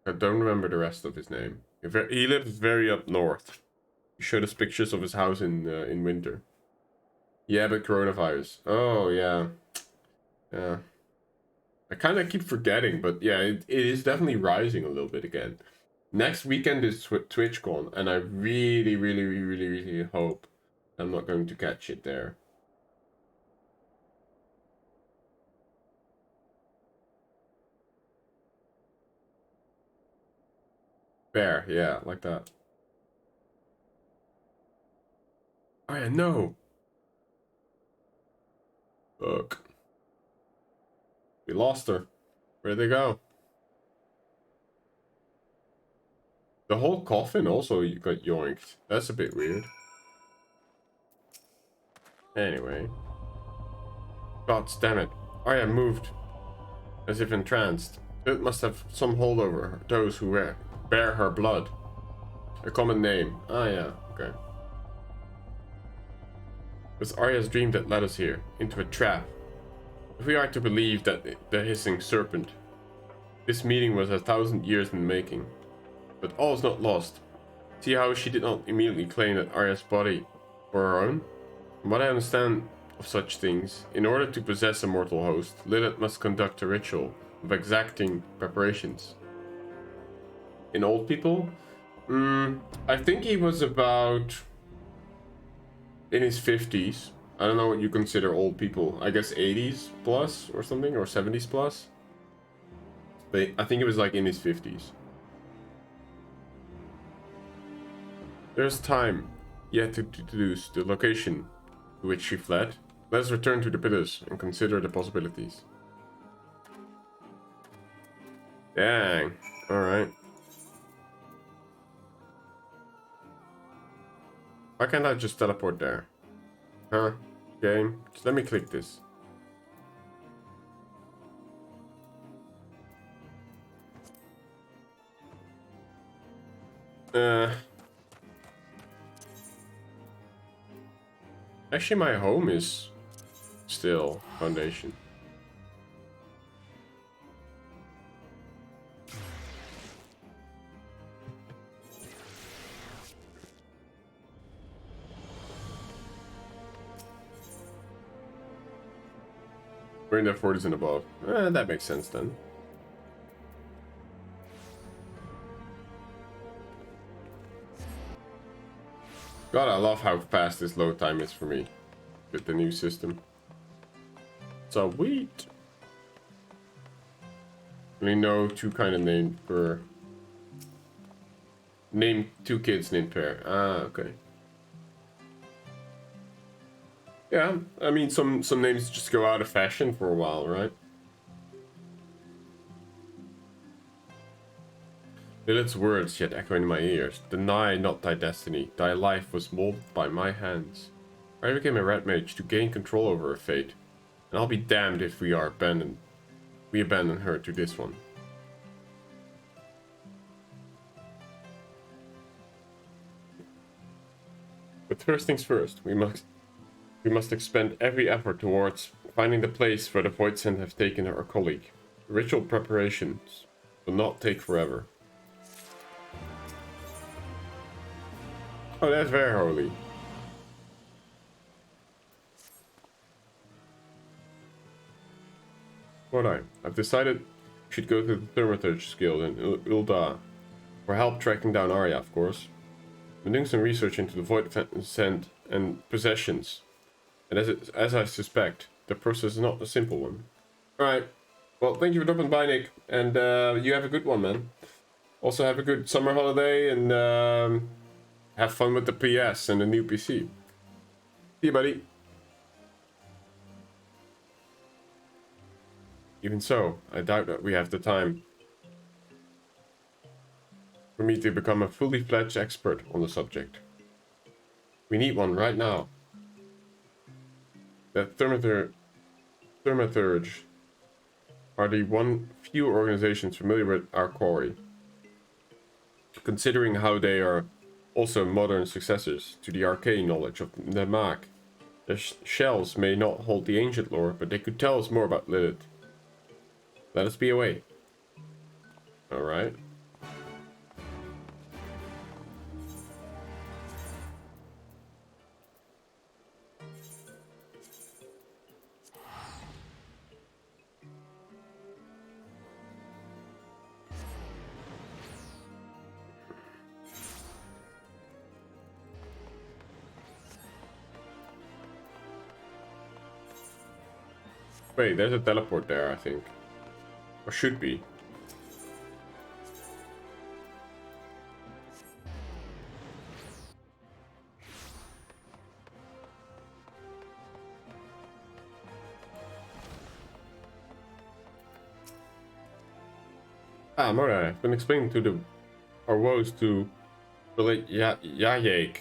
I don't remember the rest of his name. He lives very up north. He showed us pictures of his house in winter. Yeah, but coronavirus. Oh, yeah. Yeah. I kind of keep forgetting, but yeah, it is definitely rising a little bit again. Next weekend is TwitchCon, and I really, really, really, really hope I'm not going to catch it there. Bear, yeah, like that. Oh yeah, no. Look. We lost her. Where'd they go? The whole coffin also got yoinked. That's a bit weird. Anyway. God damn it. Arya moved. As if entranced. It must have some hold over her, those who bear her blood. A common name. Ah yeah, okay. It was Arya's dream that led us here, into a trap. If we are to believe that the hissing serpent, this meeting was 1,000 years in the making. But all is not lost. See how she did not immediately claim that Arya's body for her own? From what I understand of such things, in order to possess a mortal host, Lilith must conduct a ritual of exacting preparations. In old people, I think he was about in his 50s. I don't know what you consider old people. I guess 80s plus or something, or 70s plus. But I think it was like in his 50s. There's time yet to deduce the location to which she fled. Let's return to the pillars and consider the possibilities. Dang. Alright. Why can't I just teleport there? Huh? Game? Just let me click this. Actually, my home is still Foundation. We're in the 40s and above. That makes sense then. God, I love how fast this load time is for me with the new system. Sweet. Only know two kind of named per. Name two kids named pair. Ah, okay. Yeah, I mean some names just go out of fashion for a while, right? Lilith's words yet echo in my ears. Deny not thy destiny. Thy life was molded by my hands. I became a red mage to gain control over her fate. And I'll be damned if we abandon her to this one. But first things first, we must expend every effort towards finding the place where the Voidsent have taken our colleague. The ritual preparations will not take forever. Oh, that's very holy. I've decided we should go to the Thaumaturge Guild in Ul'dah for help tracking down Arya, of course. I'm doing some research into the Voidsent and possessions, and as I suspect, the process is not a simple one. Alright, well, thank you for dropping by, Nick, and you have a good one, man. Also have a good summer holiday, and have fun with the PS and the new PC. See you, buddy. Even so, I doubt that we have the time for me to become a fully fledged expert on the subject. We need one right now. The Thaumaturge are the few organizations familiar with our quarry, considering how they are also modern successors to the arcane knowledge of the Mag. The shells may not hold the ancient lore, but they could tell us more about Lilith. Let us be away. Alright. Wait, there's a teleport there, I think. Or should be. Ah, Mora, I've been explaining our woes to Yayek.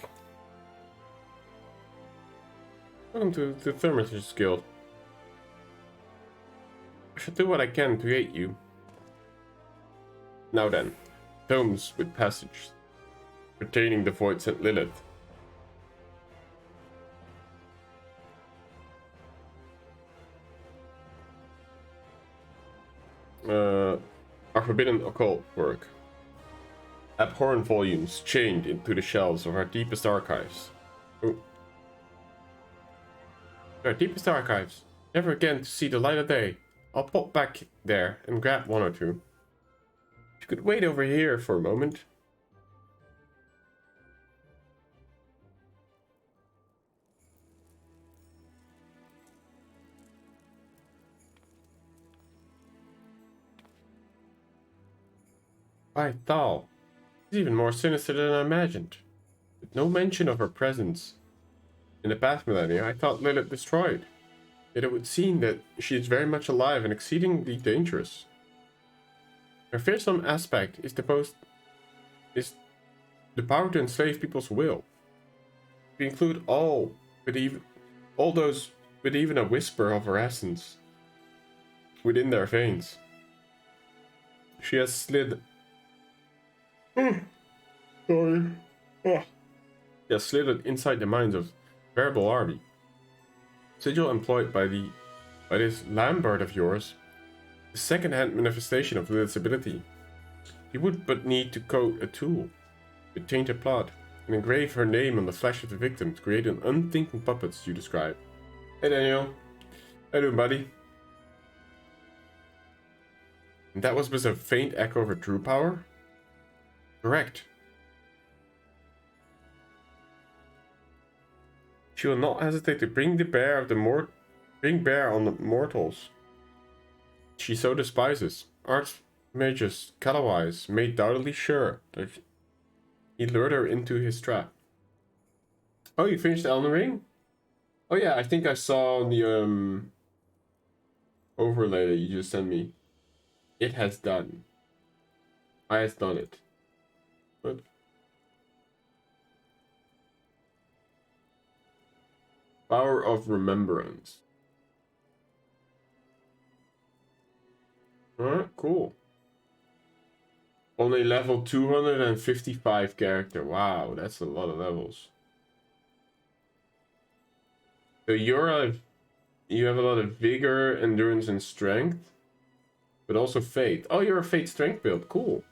Welcome to the Thaumaturge Guild. I should do what I can to aid you. Now then, tomes with passages pertaining the Voidsent Lilith. Our forbidden occult work. Abhorrent volumes chained into the shelves of our deepest archives. Oh. Our deepest archives, never again to see the light of day. I'll pop back there and grab one or two. You could wait over here for a moment. By Thal. She's even more sinister than I imagined. With no mention of her presence in the past millennia, I thought Lilith destroyed. Yet it would seem that she is very much alive and exceedingly dangerous. Her fearsome aspect is the power to enslave people's will. We include all those with even a whisper of her essence within their veins. She has slid. Sorry. She has slithered inside the minds of variable army. Sigil employed by this Lambert of yours, the second-hand manifestation of Lilith's ability. You would but need to coat a tool with tainted blood and engrave her name on the flesh of the victim to create an unthinking puppets you describe. Hey Daniel, how you doing, buddy? And that was just a faint echo of her true power? Correct. She will not hesitate to bring bear on the mortals she so despises. Archmagus Callawise made doubly sure that he lured her into his trap. Oh, you finished Elden Ring? Oh yeah, I think I saw the overlay that you just sent me. It has done. I has done it. What? Power of Remembrance. Alright, cool. Only level 255 character. Wow, that's a lot of levels. So you have a lot of vigor, endurance, and strength. But also fate. Oh, you're a fate strength build. Cool.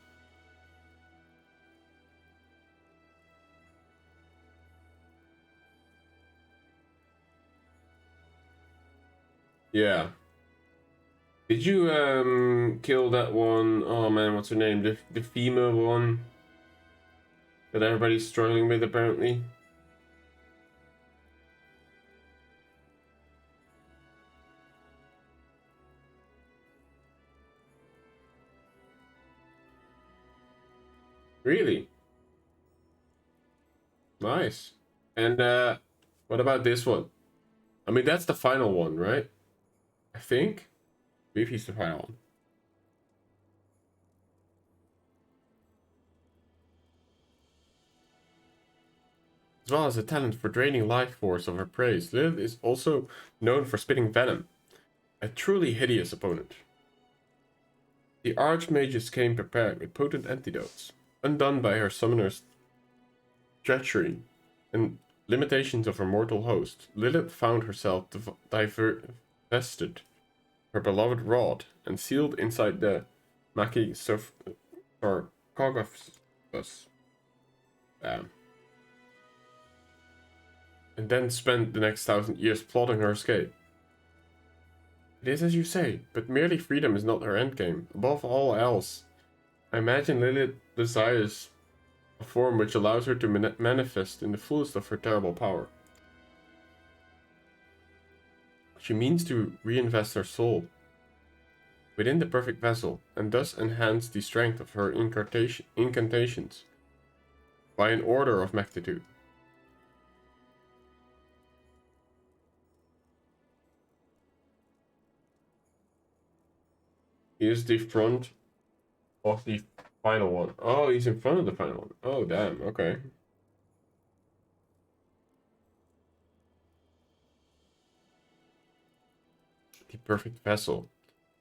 Yeah. Did you kill that one? Oh man, what's her name? The female one that everybody's struggling with apparently. Really? Nice. And what about this one? I mean, that's the final one, right? I think. I believe he's the final one. As well as a talent for draining life force of her prey, Lilith is also known for spitting venom. A truly hideous opponent. The Archmages came prepared with potent antidotes. Undone by her summoner's treachery and limitations of her mortal host, Lilith found herself divested her beloved rod and sealed inside the Maki sarcophagus. And then spent the next 1,000 years plotting her escape. It is as you say, but merely freedom is not her endgame. Above all else, I imagine Lilith desires a form which allows her to manifest in the fullest of her terrible power. She means to reinvest her soul within the perfect vessel, and thus enhance the strength of her incantations by an order of magnitude. He is the front of the final one. Oh, he's in front of the final one. Oh, damn. Okay. The perfect vessel.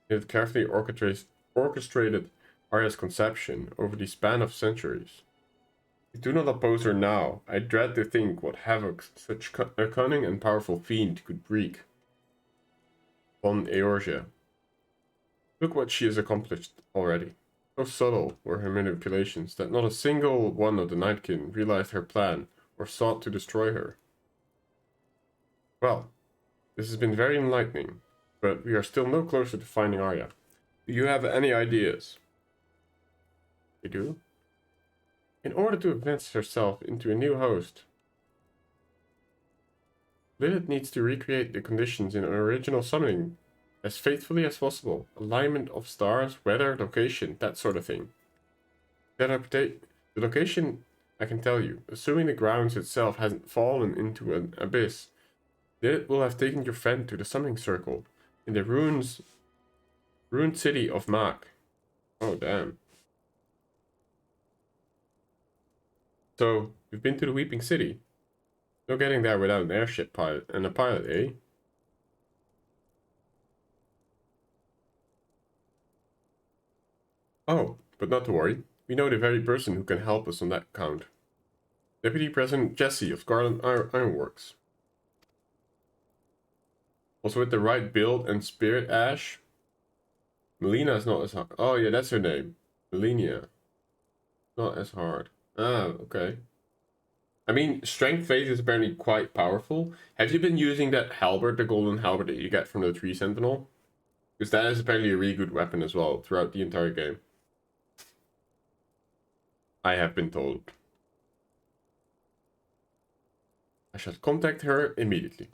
He had carefully orchestrated Arya's conception over the span of centuries. I do not oppose her now. I dread to think what havoc such a cunning and powerful fiend could wreak upon Eorzea. Look what she has accomplished already. So subtle were her manipulations that not a single one of the Nightkin realized her plan or sought to destroy her. Well, this has been very enlightening, but we are still no closer to finding Arya. Do you have any ideas? You do? In order to advance herself into a new host, Lilith needs to recreate the conditions in an original summoning as faithfully as possible. Alignment of stars, weather, location, that sort of thing. The location, I can tell you, assuming the grounds itself hasn't fallen into an abyss, it will have taken your friend to the summoning circle in the ruined city of Maag. Oh, damn. So, you've been to the Weeping City. No getting there without an airship pilot and a pilot, eh? Oh, but not to worry. We know the very person who can help us on that count. Deputy President Jesse of Garland Ironworks. Also with the right build and spirit, Ash. Melina is not as hard. Oh yeah, that's her name. Melina. Not as hard. Ah, okay. I mean, Strength Phase is apparently quite powerful. Have you been using that halberd, the golden halberd that you get from the Tree Sentinel? Because that is apparently a really good weapon as well throughout the entire game. I have been told. I shall contact her immediately.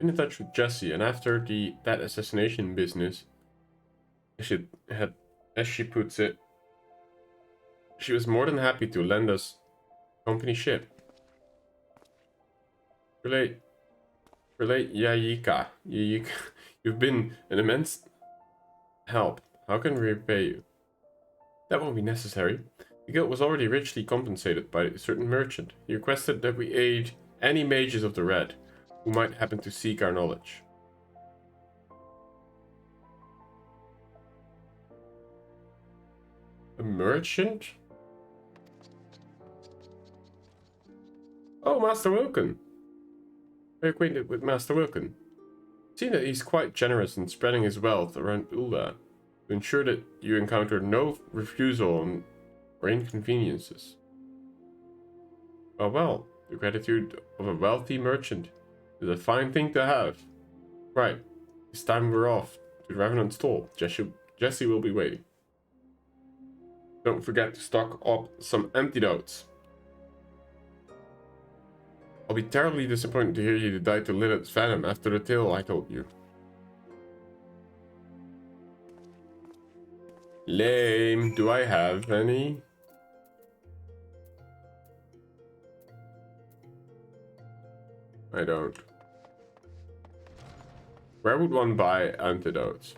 In touch with Jesse, and after that assassination business, as she puts it, she was more than happy to lend us company ship. Relate, Yayika. You've been an immense help. How can we repay you? That won't be necessary. The guild was already richly compensated by a certain merchant. He requested that we aid any mages of the Red who might happen to seek our knowledge. A merchant? Oh, Master Wilken. Very acquainted with Master Wilken. Seen that he's quite generous in spreading his wealth around Ulda to ensure that you encounter no refusal or inconveniences. Oh well, the gratitude of a wealthy merchant is a fine thing to have. Right, it's time we're off to Revenant's stall. Jesse will be waiting. Don't forget to stock up some antidotes. I'll be terribly disappointed to hear you died to Lilith's venom after the tale I told you. Lame. Do I have any? I don't. Where would one buy antidotes?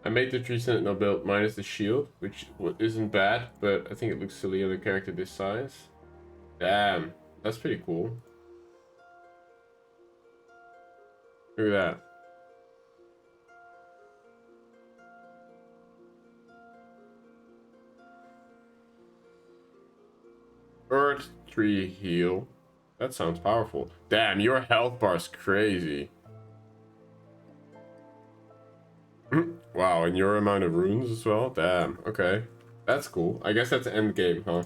I made the Tree Sentinel build minus the shield, which isn't bad, but I think it looks silly on a character this size. Damn, that's pretty cool. Look at that. Earth Tree Heal. That sounds powerful. Damn, your health bar's crazy. Wow, and your amount of runes as well? Damn, okay. That's cool. I guess that's end game, huh?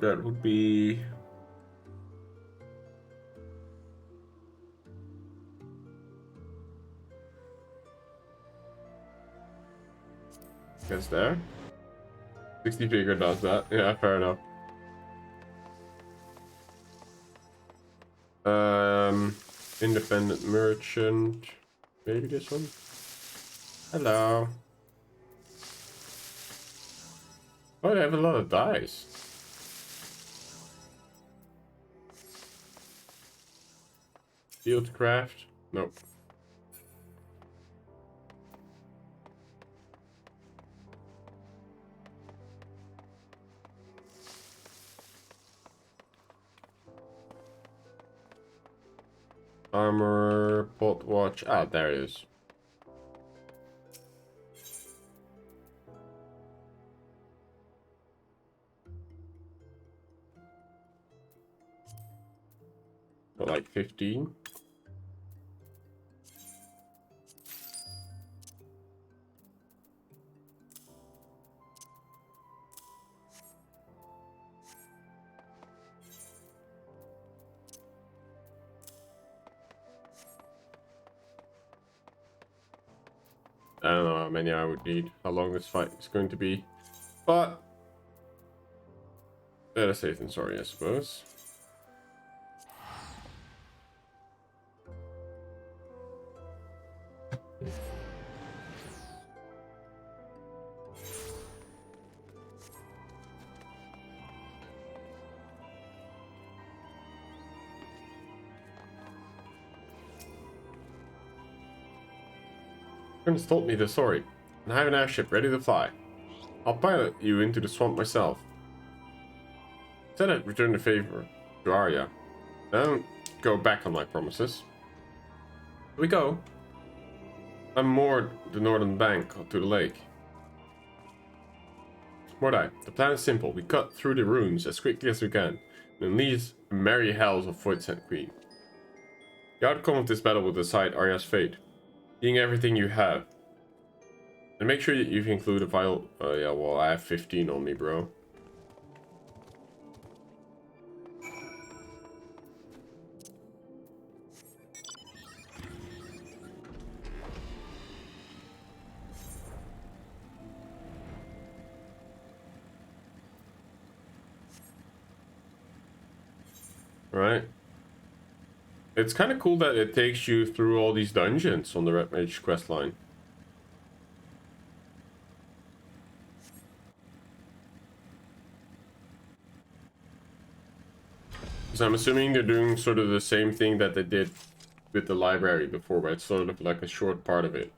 That would be... Guess there? 60 figure does that. Yeah, fair enough. Independent merchant. Maybe this one? Hello. Oh, they have a lot of dice. Fieldcraft? Nope. Armor, bolt watch. Ah, there it is. 15. I don't know how many I would need, how long this fight is going to be, but better safe than sorry, I suppose. Prince told me the story, and I have an airship ready to fly. I'll pilot you into the swamp myself. Said I'd return the favor to Arya. I don't go back on my promises. Here we go. I'm moored the northern bank to the lake. Mordai, the plan is simple. We cut through the ruins as quickly as we can, and unleash the merry hells of Voidsent Queen. The outcome of this battle will decide Arya's fate. Being everything you have. And make sure that you include a vial. Yeah, well, I have 15 on me, bro. Right. It's kind of cool that it takes you through all these dungeons on the Redmage questline. So I'm assuming they're doing sort of the same thing that they did with the library before, but it's sort of like a short part of it.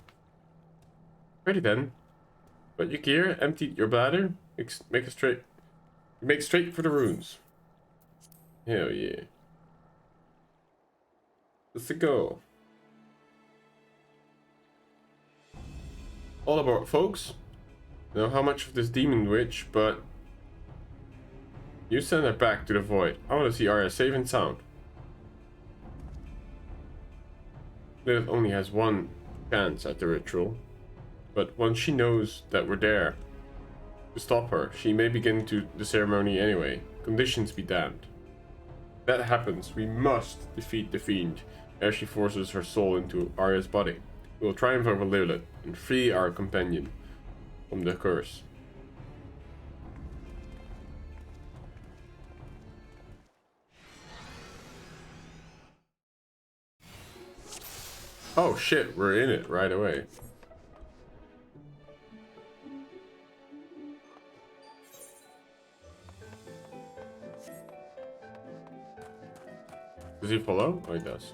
Ready then. But your gear, empty your bladder, make straight for the runes. Hell yeah. Let's go. All aboard, folks. Know how much of this demon witch, but you send her back to the void. I want to see Arya safe and sound. Lilith only has one chance at the ritual, but once she knows that we're there to stop her, she may begin to the ceremony anyway. Conditions be damned. If that happens, we must defeat the fiend as she forces her soul into Arya's body. We will triumph over Lilith and free our companion from the curse. Oh shit, we're in it right away. Does he follow? Oh, he does.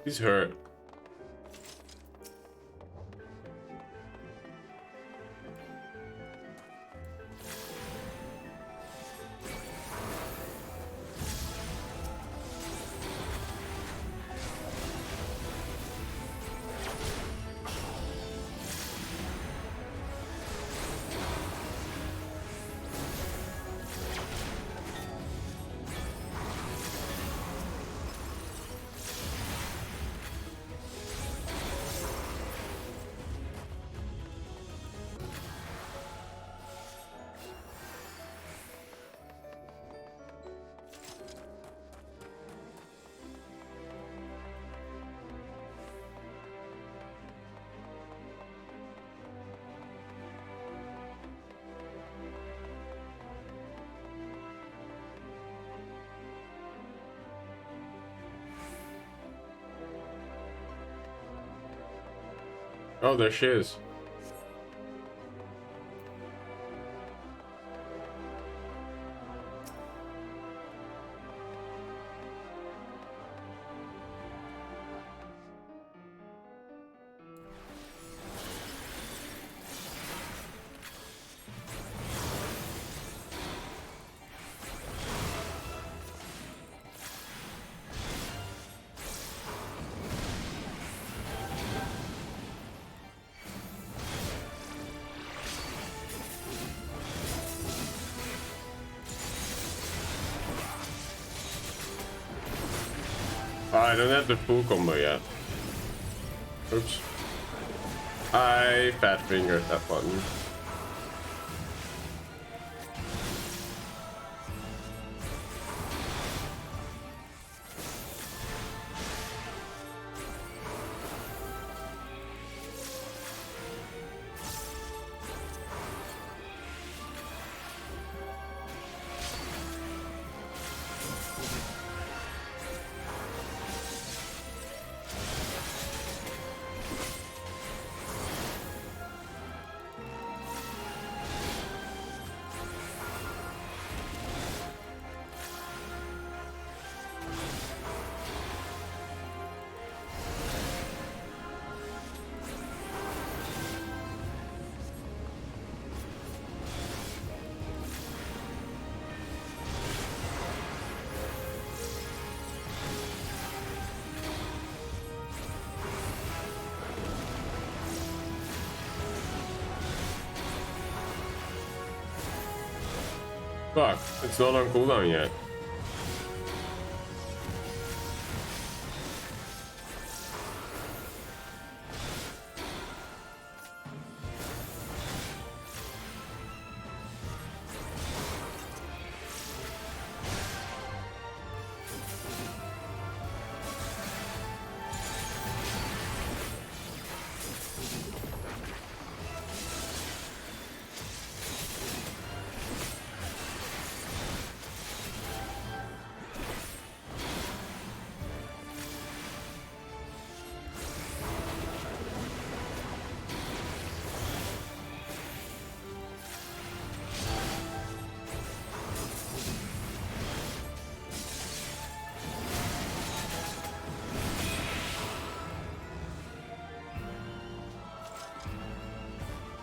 He's hurt. Oh, there she is. I don't have the full combo yet. Oops. I fat fingered that button. Fuck, it's not on cooldown yet.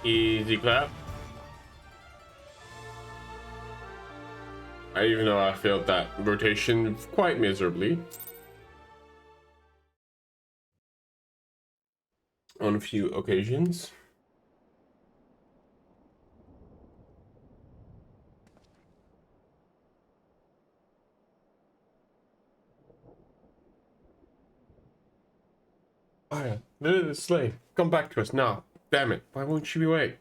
Easy clap. Even though I failed that rotation quite miserably on a few occasions. Oh yeah, the slave, come back to us now. Damn it, why won't she wait?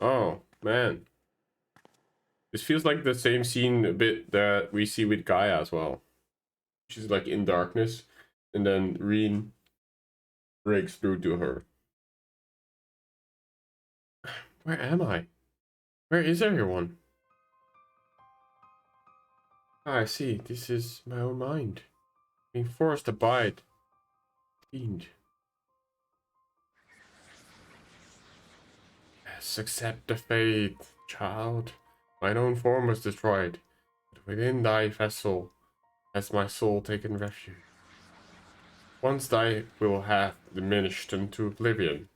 Oh, man. This feels like the same scene a bit that we see with Gaia as well. She's like in darkness, and then Reen breaks through to her. Where am I? Where is everyone? Ah, I see, this is my own mind. Being forced to abide. Fiend. Yes, accept the fate, child. Mine own form was destroyed, but within thy vessel has my soul taken refuge. Once thy will hath diminished into oblivion,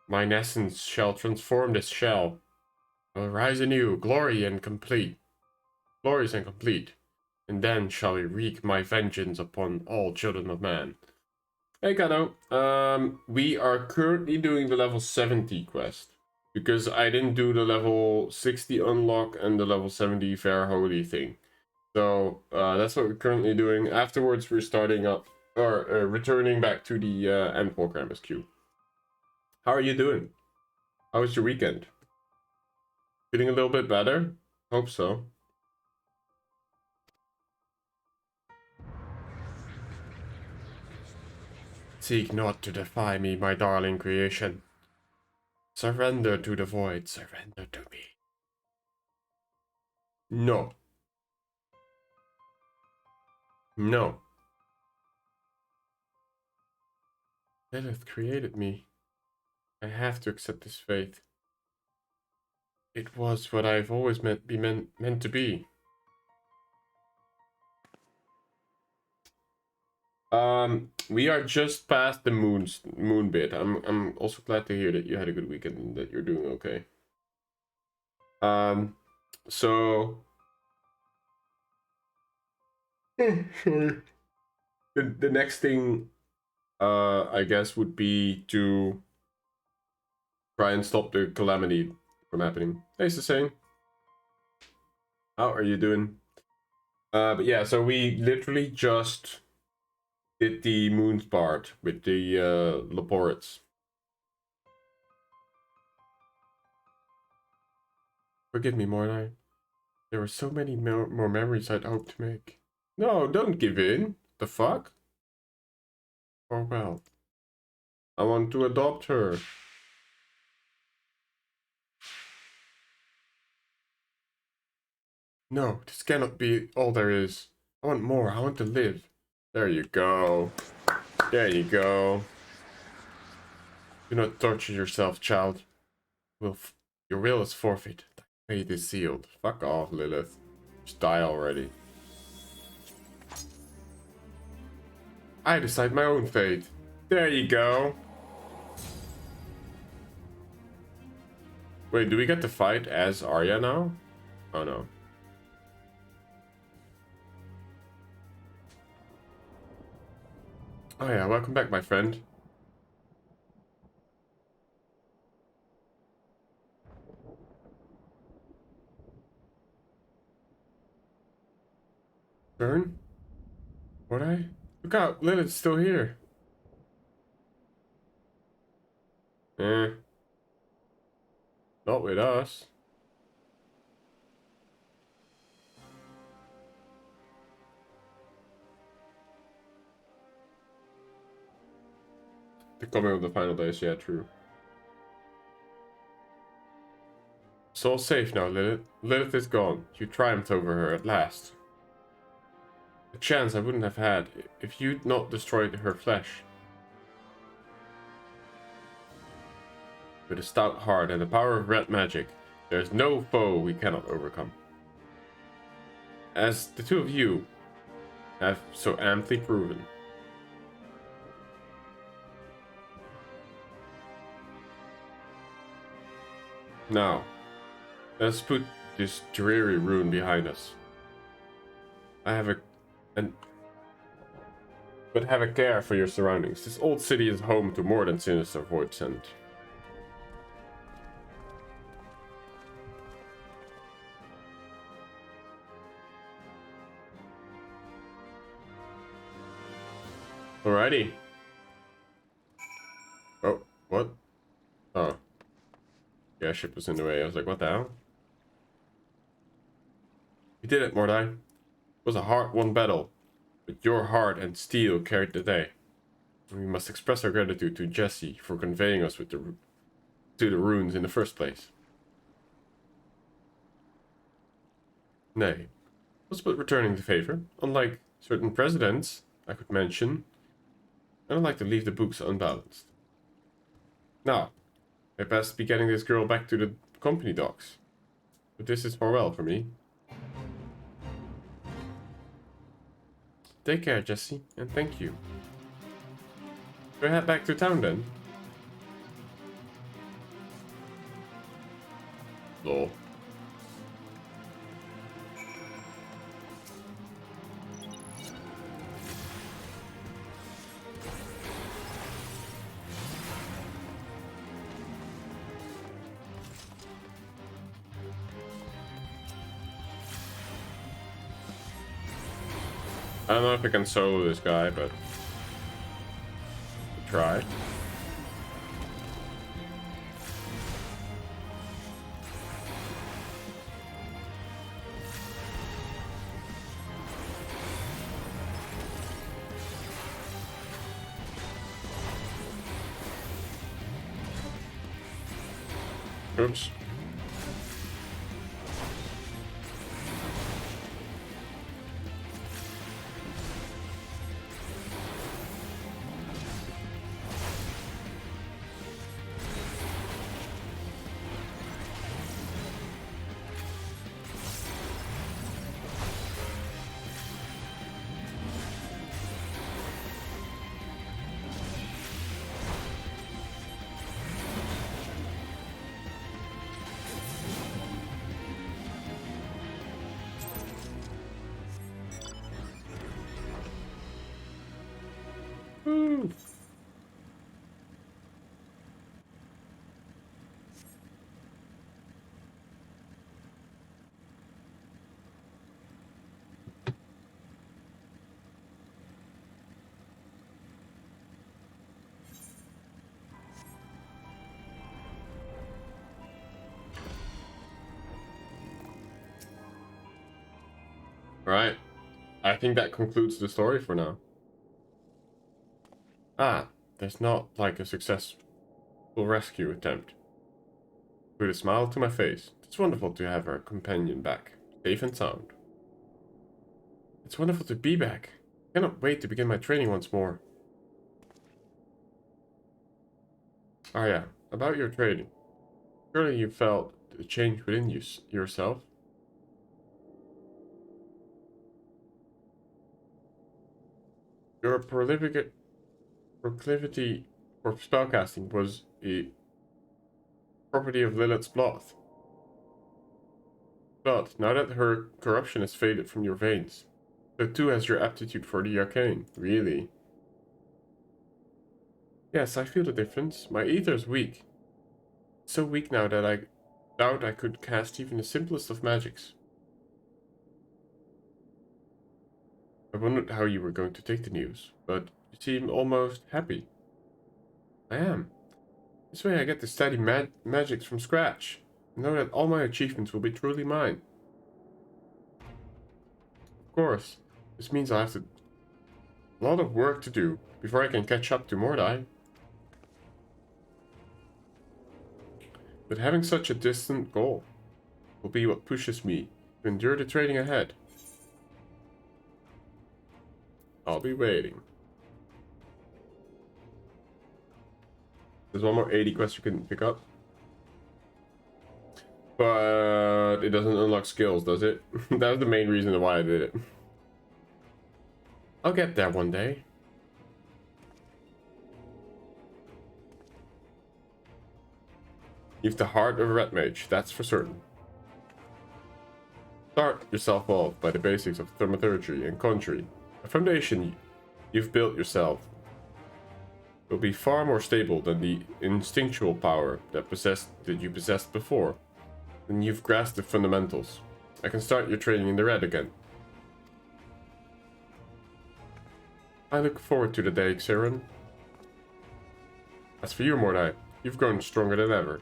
mine essence shall transform this shell. I will rise anew, glorious and complete, and then shall I wreak my vengeance upon all children of man. Hey Kado, we are currently doing the level 70 quest, because I didn't do the level 60 unlock and the level 70 fair holy thing. So that's what we're currently doing. Afterwards we're starting up, or returning back to the Endwalker MSQ. How are you doing? How was your weekend? Feeling a little bit better? Hope so. Seek not to defy me, my darling creation. Surrender to the void, surrender to me. No. No. Lilith created me. I have to accept this fate. It was what I've always meant to be. We are just past the moon bit. I'm also glad to hear that you had a good weekend and that you're doing okay. So sorry. The next thing I guess would be to try and stop the calamity from happening. Hey, Sasane. How are you doing? But yeah, so we literally just did the moons part with the Laporids. Forgive me, Mornai. There were so many more memories I'd hoped to make. No, don't give in. The fuck? Oh well. I want to adopt her. No, this cannot be all there is. I want more. I want to live. There you go. There you go. Do not torture yourself, child. Your will is forfeit. Thy fate is sealed. Fuck off, Lilith. Just die already. I decide my own fate. There you go. Wait, do we get to fight as Arya now? Oh no. Oh yeah, welcome back, my friend. Turn? Would I? Look out, Lilith's still here. Eh. Not with us. The coming of the final days, yeah, true. It's all safe now, Lilith. Lilith is gone. You triumphed over her at last. A chance I wouldn't have had if you'd not destroyed her flesh. With a stout heart and the power of red magic, there is no foe we cannot overcome. As the two of you have so amply proven. Now, let's put this dreary ruin behind us. But have a care for your surroundings. This old city is home to more than sinister voids and... Alrighty. Oh, what? Oh. The airship was in the way. I was like, what the hell? You did it, Mordai. It was a hard-won battle, but your heart and steel carried the day. We must express our gratitude to Jesse for conveying us to the ruins in the first place. Nay, what's but returning the favor? Unlike certain presidents I could mention, I don't like to leave the books unbalanced. Now, I best be getting this girl back to the company docks. But this is farewell for me. Take care, Jesse, and thank you. Should I head back to town then? Lol. I don't know if I can solo this guy, but try. Oops. Alright. I think that concludes the story for now. Ah, there's not like a successful rescue attempt. With a smile to my face, it's wonderful to have our companion back, safe and sound. It's wonderful to be back. I cannot wait to begin my training once more. Oh yeah, about your training. Surely you felt a change within yourself? Your proclivity for spellcasting was a property of Lilith's blood. But now that her corruption has faded from your veins, so too has your aptitude for the arcane. Really? Yes, I feel the difference. My ether is weak. So weak now that I doubt I could cast even the simplest of magics. I wondered how you were going to take the news, but you seem almost happy. I am. This way I get to study magics from scratch, and know that all my achievements will be truly mine. Of course, this means I have a lot of work to do before I can catch up to Mordai. But having such a distant goal will be what pushes me to endure the training ahead. I'll be waiting. There's one more 80 quest you can pick up. But it doesn't unlock skills, does it? That was the main reason why I did it. I'll get there one day. You've the heart of a Redmage, that's for certain. Start yourself off by the basics of thaumaturgy and conjury. A foundation you've built yourself will be far more stable than the instinctual power that you possessed before. When you've grasped the fundamentals, I can start your training in the red again. I look forward to the day, Xiran. As for you, Mordai, you've grown stronger than ever.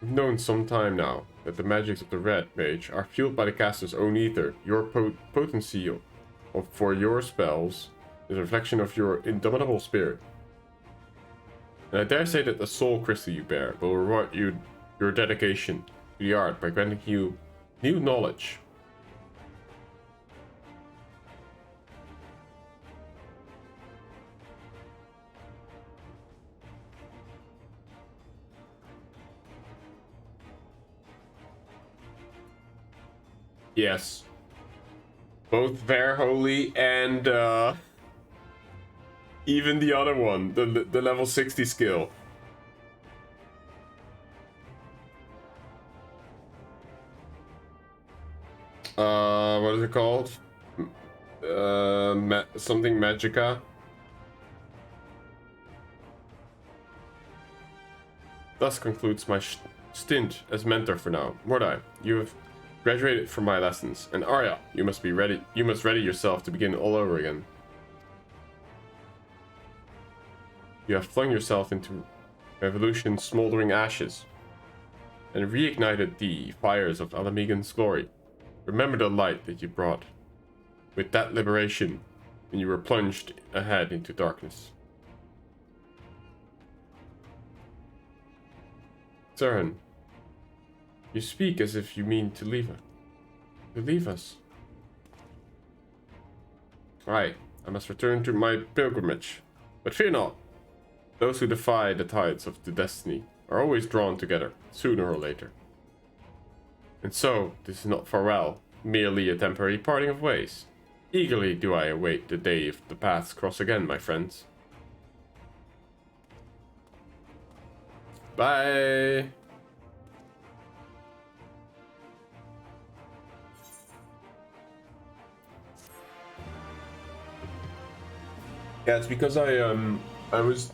We've known some time now that the magics of the Redmage are fueled by the caster's own ether. Your potency for your spells is a reflection of your indomitable spirit. And I dare say that the soul crystal you bear will reward your dedication to the art by granting you new knowledge. Yes. Both Verholy and even the other one, the level 60 skill. What is it called? Something Magica. Thus concludes my stint as mentor for now. Mordai, you have graduated from my lessons, and Arya, you must ready yourself to begin all over again. You have flung yourself into Revolution's smoldering ashes, and reignited the fires of Alamigan's glory. Remember the light that you brought with that liberation when you were plunged ahead into darkness. Xiran, you speak as if you mean to leave us. Aye, I must return to my pilgrimage. But fear not. Those who defy the tides of the destiny are always drawn together, sooner or later. And so, this is not farewell, merely a temporary parting of ways. Eagerly do I await the day if the paths cross again, my friends. Bye! Yeah, it's because I was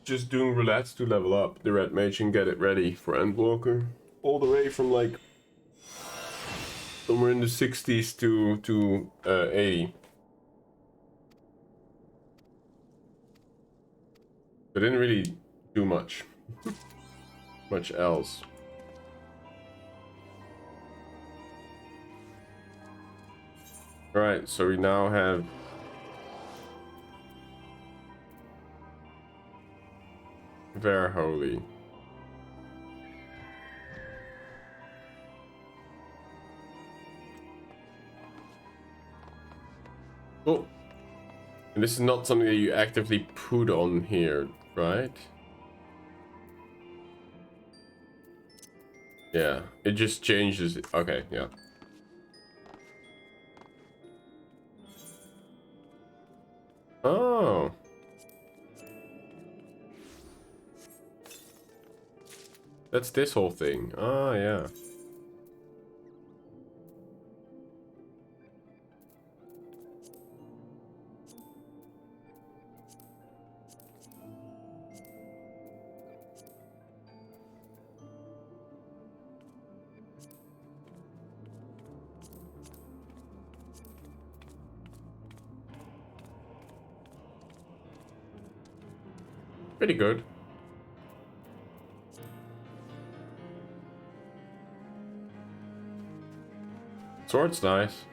just doing roulettes to level up the Redmage and get it ready for Endwalker. All the way from like somewhere in the 60s to 80. But didn't really do much else. Alright, so we now have Ver Holy. Oh, and this is not something that you actively put on here, right? Yeah, it just changes. Okay, yeah. Oh. That's this whole thing. Ah, yeah. Pretty good. Sword's nice.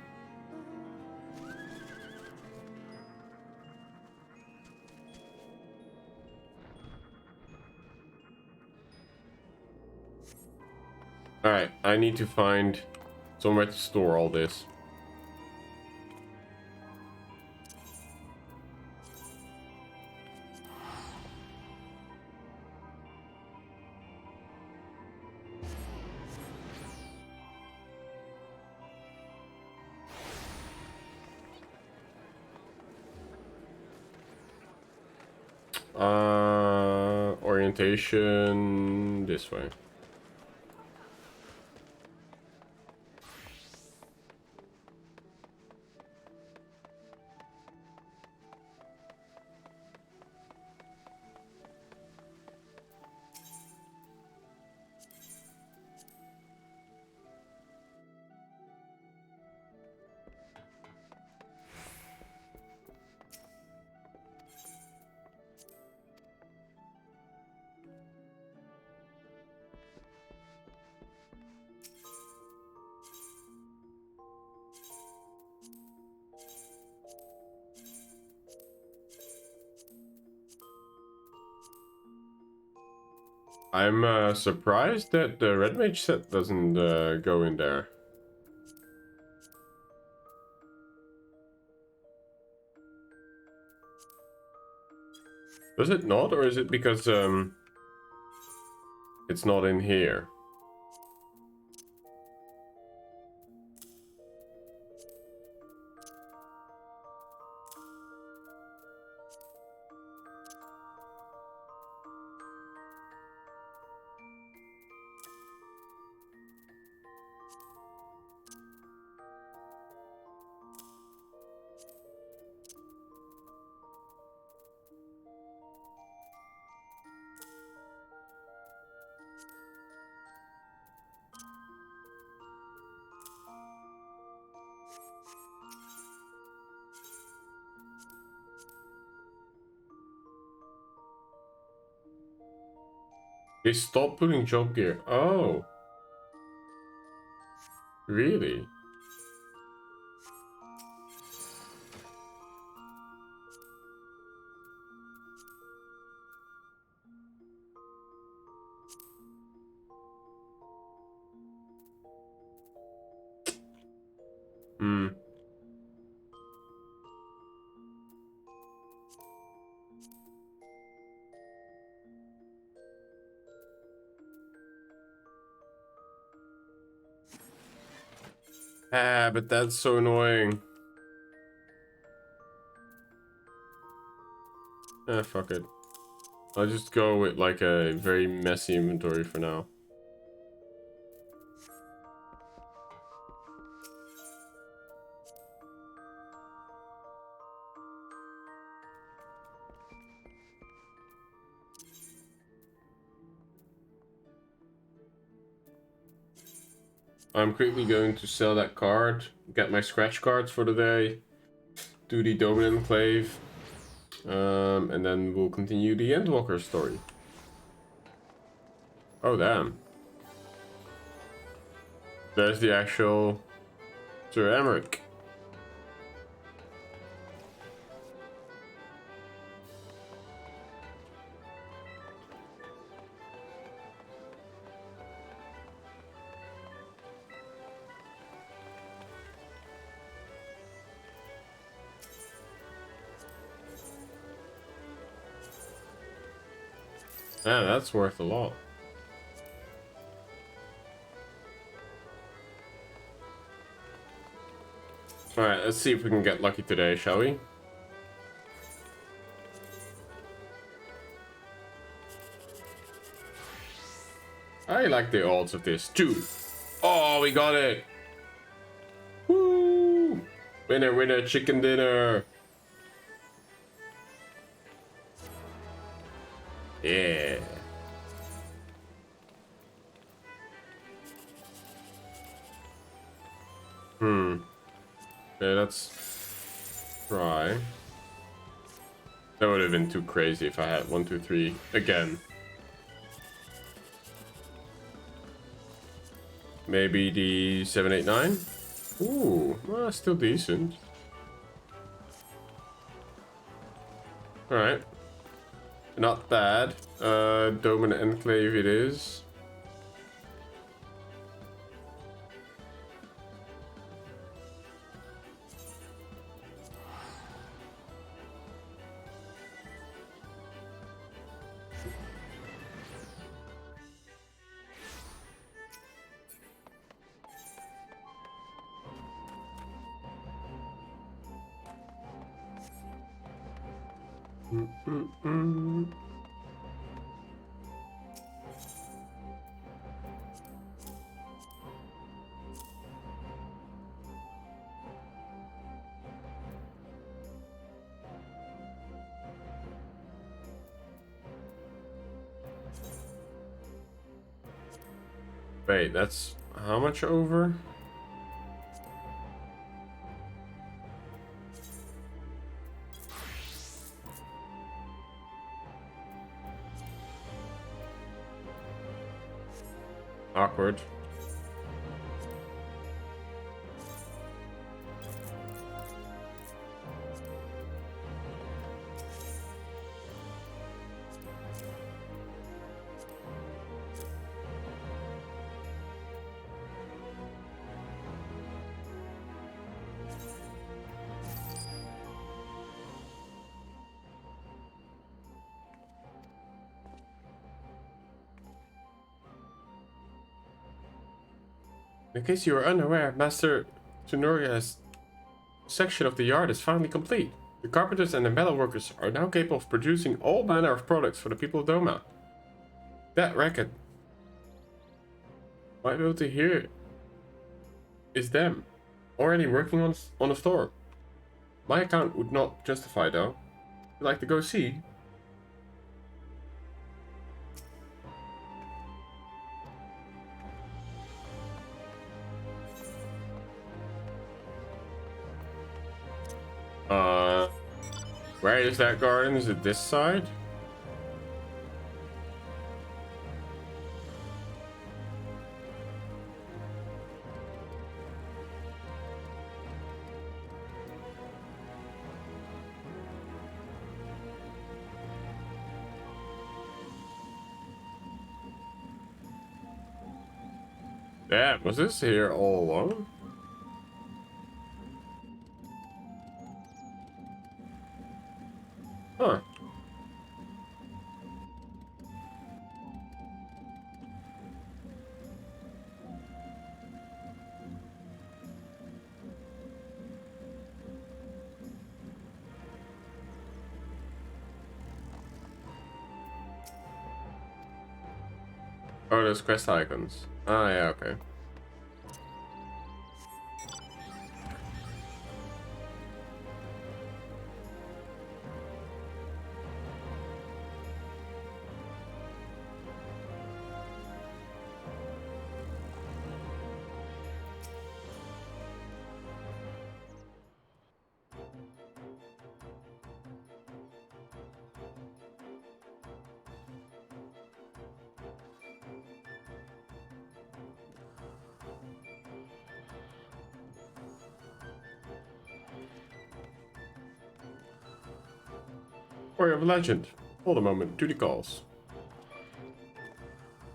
Alright, I need to find somewhere to store all this. Orientation this way. I'm surprised that the Redmage set doesn't go in there. Does it not, or is it because it's not in here? They stopped putting job gear. Oh, really? Hmm. Ah, but that's so annoying. Ah, fuck it. I'll just go with like a very messy inventory for now. I'm quickly going to sell that card, get my scratch cards for the day, do the Dominant Enclave, and then we'll continue the Endwalker story. Oh, damn. There's the actual Sir Emmerich. Yeah, that's worth a lot. Alright, let's see if we can get lucky today, shall we? I like the odds of this too. Oh, we got it! Woo! Winner, winner, chicken dinner! Yeah. Okay, let's try. That would have been too crazy if I had 1, 2, 3 again. Maybe the 7, 8, 9. Ooh, well, still decent. Alright. Not bad. Dome and Enclave it is. Wait, that's how much over? Awkward. In case you are unaware, Master Tsunoria's section of the yard is finally complete. The carpenters and the metal workers are now capable of producing all manner of products for the people of Doma. That record might be able to hear is them already working on the store. My account would not justify though. Would you like to go see? Where is that garden? Is it this side? Yeah, was this here all along? Huh. Oh, there's quest icons. Ah, yeah, okay. Warrior of Legend. Hold a moment, duty calls.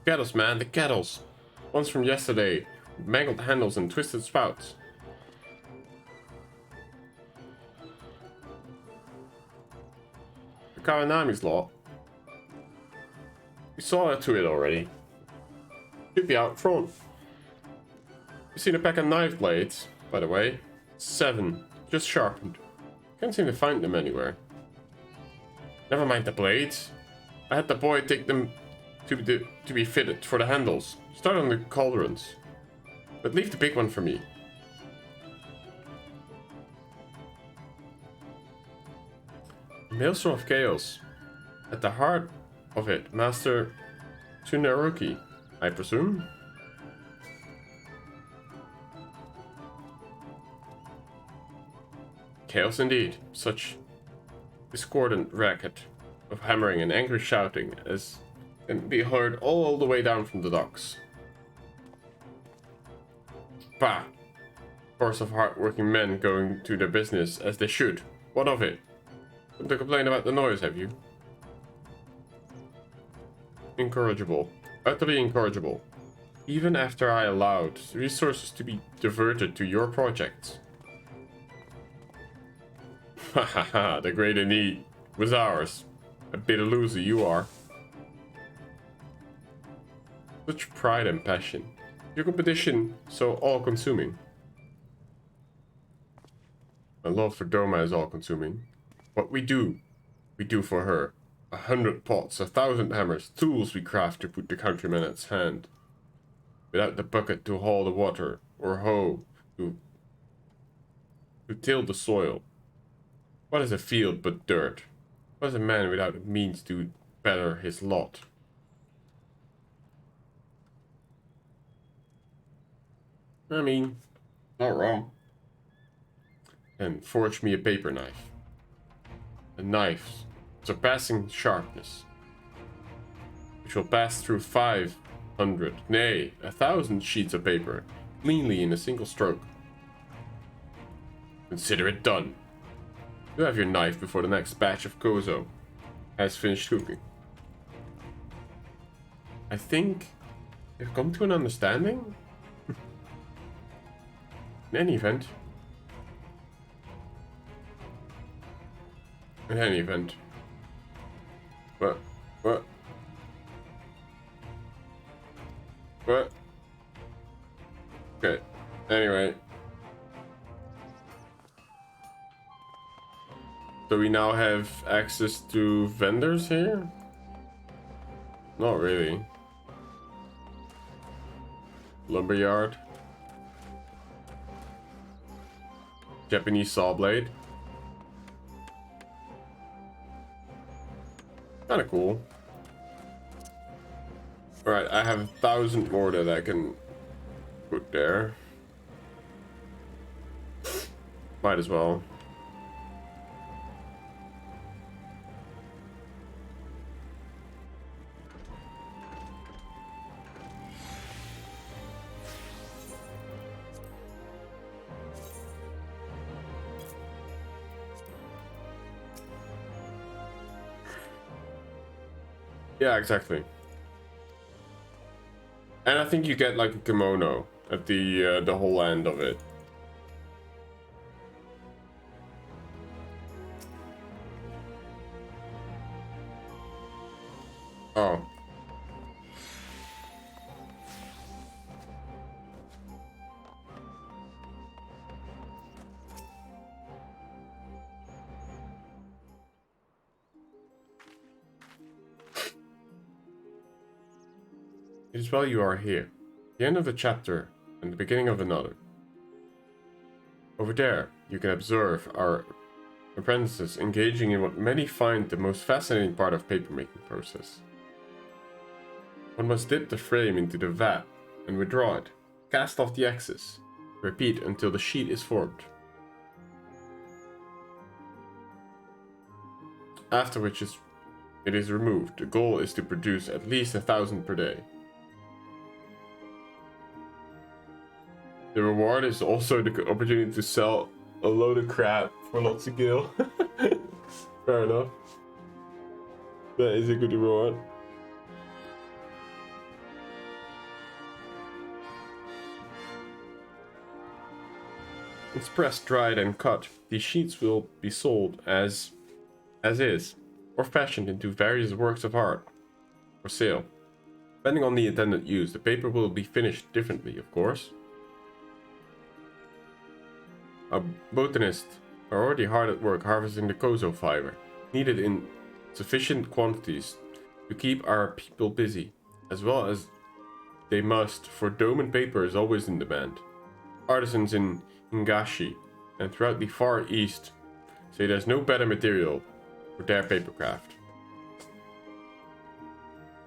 Kettles, man, the kettles. Ones from yesterday. Mangled handles and twisted spouts. The Kawanami's law. saw to it already. Should be out front. You seen a pack of knife blades, by the way? 7. Just sharpened. Can't seem to find them anywhere. Never mind the blades. I had the boy take them to be fitted for the handles. Start on the cauldrons. But leave the big one for me. Maelstrom of Chaos. At the heart of it, Master Tsunaruki, I presume? Chaos indeed. Such discordant racket of hammering and angry shouting as can be heard all the way down from the docks. Bah! Force of hard-working men going to their business as they should. What of it? Come to complain about the noise, have you? Incorrigible. Utterly incorrigible. Even after I allowed resources to be diverted to your projects. Hahaha, the greater need was ours. A bitter loser you are. Such pride and passion. Your competition so all-consuming. My love for Doma is all-consuming. What we do for her. 100 pots, 1,000 hammers, tools we craft to put the countryman at hand. Without the bucket to haul the water, or hoe to till the soil. What is a field but dirt? What is a man without the means to better his lot? I mean, not wrong. And forge me a paper knife. A knife surpassing sharpness, which will pass through 500, nay, 1,000 sheets of paper, cleanly in a single stroke. Consider it done. You have your knife before the next batch of Kozo has finished cooking. I think we've come to an understanding. In any event. What? Okay, anyway. So we now have access to vendors here? Not really. Lumberyard. Japanese saw blade. Kinda cool. Alright, I have 1,000 more that I can put there. Might as well. Yeah, exactly. And I think you get like a kimono at the whole end of it. Oh. It is well you are here. The end of a chapter and the beginning of another. Over there, you can observe our apprentices engaging in what many find the most fascinating part of papermaking process. One must dip the frame into the vat and withdraw it, cast off the excess, repeat until the sheet is formed. After which it is removed. The goal is to produce at least 1,000 per day. The reward is also the opportunity to sell a load of crap for lots of gil. Fair enough. That is a good reward. Once pressed, dried, and cut, these sheets will be sold as is, or fashioned into various works of art for sale. Depending on the intended use, the paper will be finished differently, of course. Our botanists are already hard at work harvesting the kozo fiber, needed in sufficient quantities to keep our people busy, as well as they must, for Doman paper is always in demand. Artisans in Hingashi and throughout the Far East say there's no better material for their papercraft.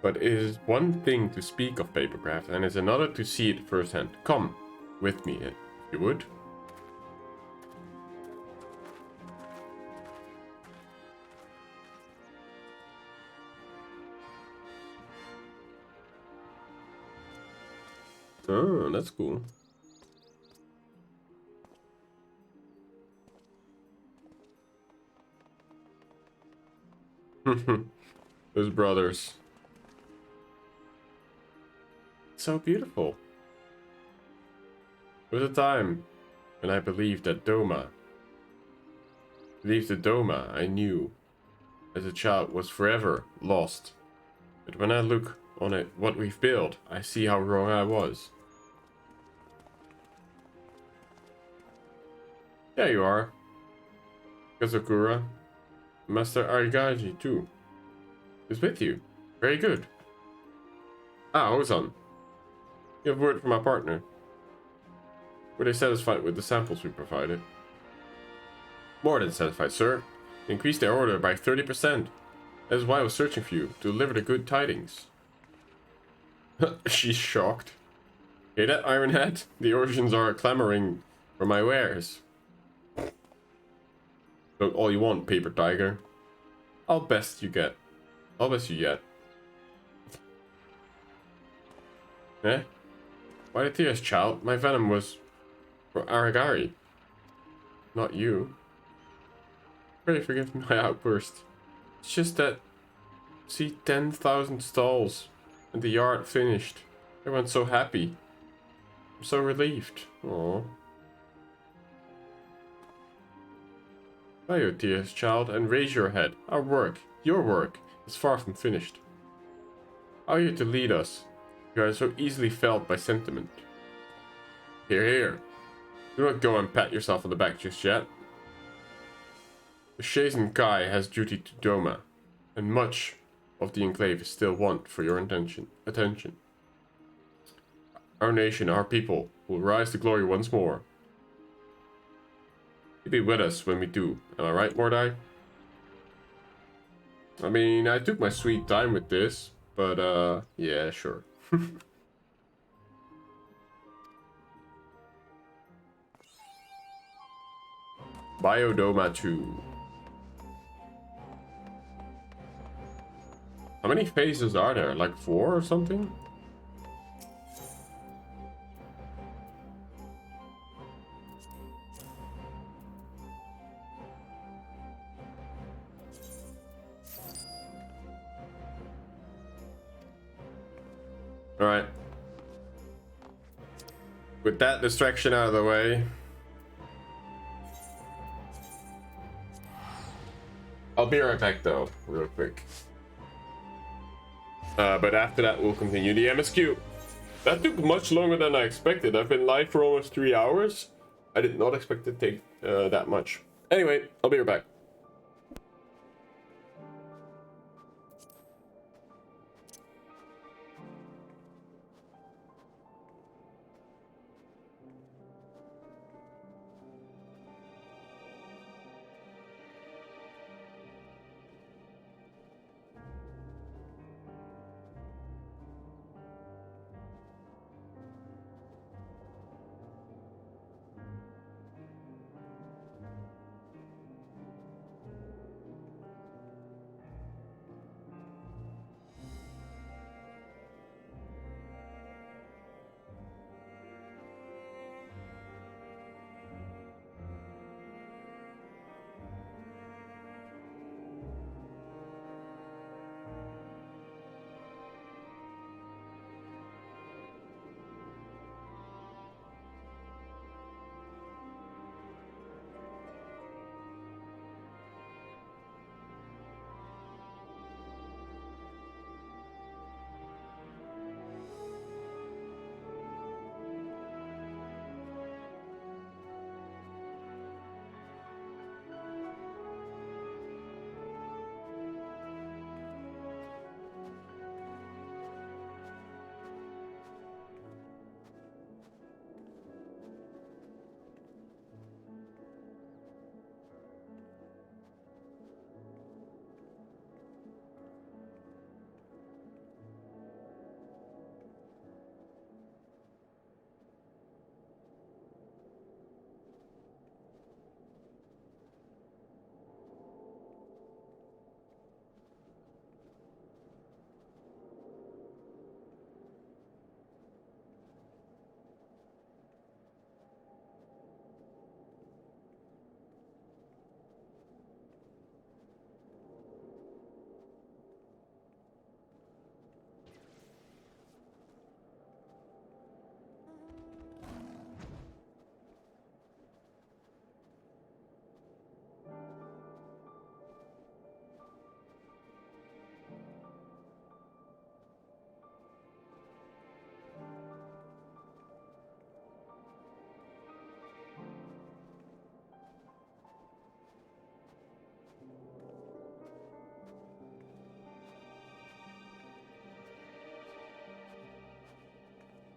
But it is one thing to speak of papercraft, and it's another to see it firsthand. Come with me, if you would. Oh, that's cool. Those brothers. So beautiful. There was a time when I believed that the Doma I knew as a child was forever lost. But when I look on it, what we've built, I see how wrong I was. There you are. Kazakura. Master Arigaji too is with you. Very good. Ah, Ozan. You have word from our partner. Were they satisfied with the samples we provided? More than satisfied, sir. They increased their order by 30%. That is why I was searching for you, to deliver the good tidings. She's shocked. Hear that, Ironhead? The Orcians are clamoring for my wares. Look all you want, Paper Tiger. I'll best you get. I'll best you yet. Eh? Why the tears, child? My venom was for Aragari. Not you. Pray forgive my outburst. It's just that... See 10,000 stalls and the yard finished. Everyone's so happy. I'm so relieved. Aww. Bow your tears, child, and raise your head. Our work, your work, is far from finished. How are you to lead us? You are so easily felled by sentiment. Here, here. Do not go and pat yourself on the back just yet. The Shazen Kai has duty to Doma, and much of the Enclave is still want for your attention. Our nation, our people, will rise to glory once more. You'll be with us when we do. Am I right, Mordai? I mean, I took my sweet time with this, but yeah, sure. Biodoma 2. How many phases are there? Like 4 or something? Alright. With that distraction out of the way, I'll be right back though, real quick. But after that, we'll continue the MSQ. That took much longer than I expected. I've been live for almost 3 hours. I did not expect it to take that much. Anyway, I'll be right back.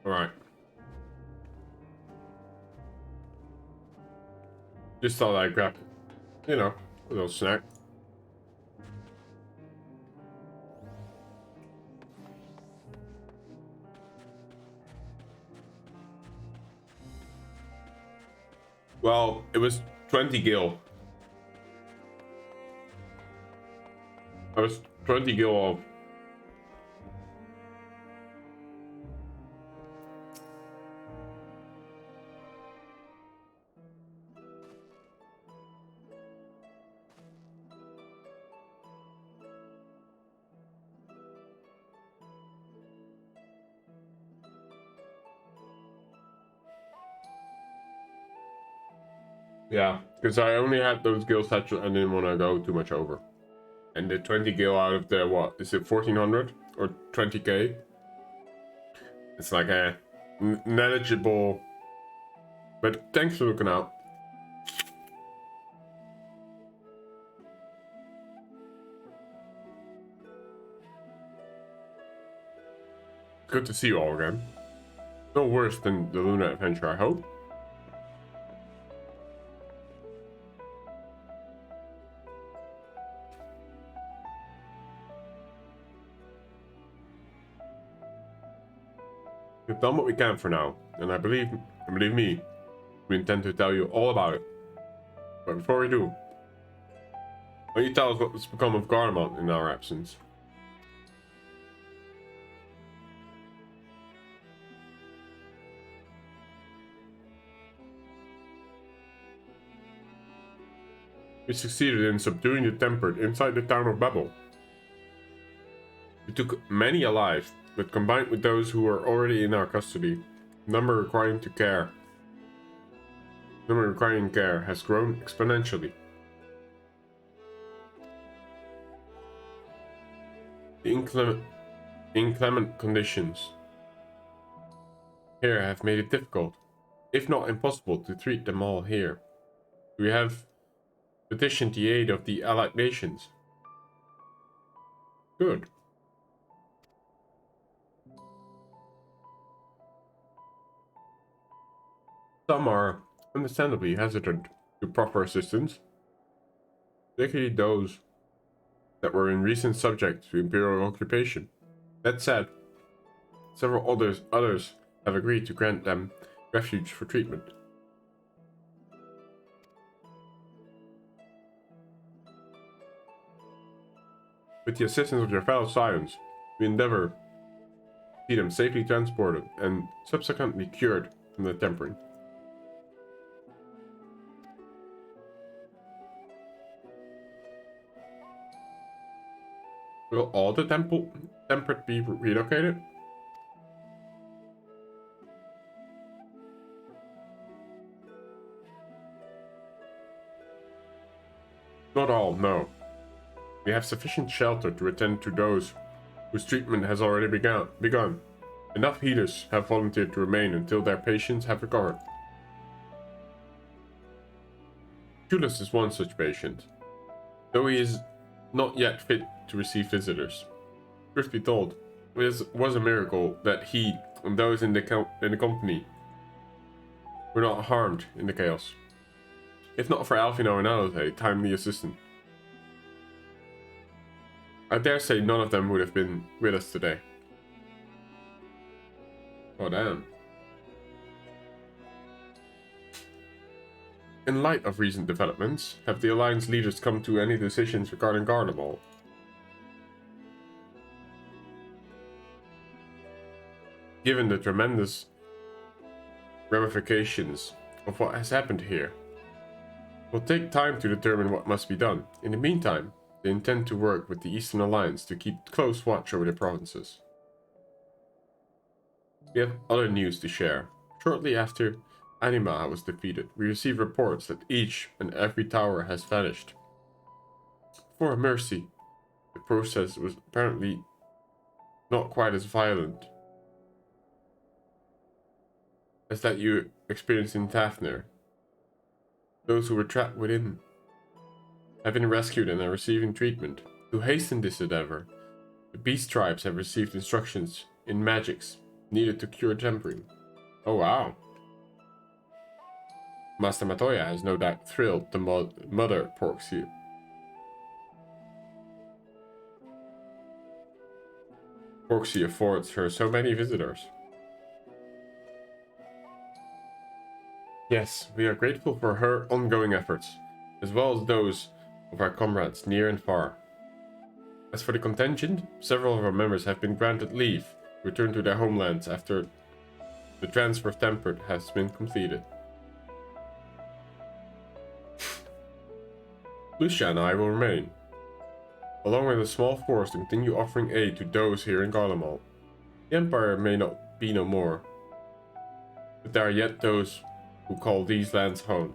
Alright. Just thought I'd grab, you know, a little snack. Well, it was 20 gil. I was 20 gil off. Yeah, because I only had those gil sets and didn't want to go too much over. And the 20 gil out of the, what, is it 1400 or 20k? It's like a negligible, but thanks for looking out. Good to see you all again. No worse than the Luna adventure, I hope. We've done what we can for now, and believe me, we intend to tell you all about it. But before we do, why don't you tell us what's become of Garlemald in our absence? We succeeded in subduing the Tempered inside the town of Babel. We took many alive, but combined with those who were already in our custody, the number requiring care has grown exponentially. The inclement conditions here have made it difficult, if not impossible, to treat them all here. We have petitioned the aid of the allied nations. Good. Some are understandably hesitant to proffer assistance, particularly those that were in recent subject to imperial occupation. That said, several others have agreed to grant them refuge for treatment. With the assistance of your fellow scions, we endeavor to see them safely transported and subsequently cured from the tempering. Will all the tempered be relocated? Not all, no. We have sufficient shelter to attend to those whose treatment has already begun. Enough healers have volunteered to remain until their patients have recovered. Tulis is one such patient, though he is not yet fit to receive visitors. Truth be told, it was a miracle that he and those in the company were not harmed in the chaos. If not for Alfino and Alate, timely assistant, I dare say none of them would have been with us today. Oh damn. In light of recent developments, have the Alliance leaders come to any decisions regarding Garlemald? Given the tremendous ramifications of what has happened here, it will take time to determine what must be done. In the meantime, they intend to work with the Eastern Alliance to keep close watch over the provinces. We have other news to share. Shortly after Anima was defeated, we received reports that each and every tower has vanished. For a mercy, the process was apparently not quite as violent as that you experienced in Tafnir. Those who were trapped within have been rescued and are receiving treatment. To hasten this endeavor, the beast tribes have received instructions in magics needed to cure tempering. Oh wow. Master Matoya has no doubt thrilled the mother Porksy. Porksy affords her so many visitors. Yes, we are grateful for her ongoing efforts, as well as those of our comrades near and far. As for the contingent, several of our members have been granted leave to return to their homelands after the transfer of Tempered has been completed. Lucia and I will remain, along with a small force, to continue offering aid to those here in Garlemald. The Empire may not be no more, but there are yet those who call these lands home.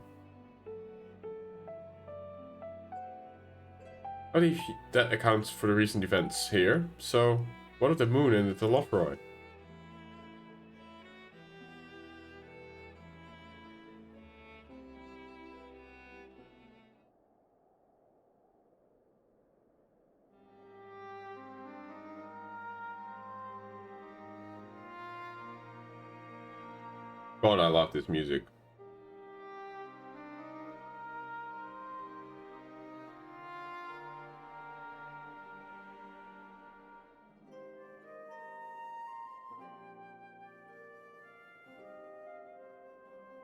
I believe that accounts for the recent events here, so what of the moon and the Telophroi? God, I love this music.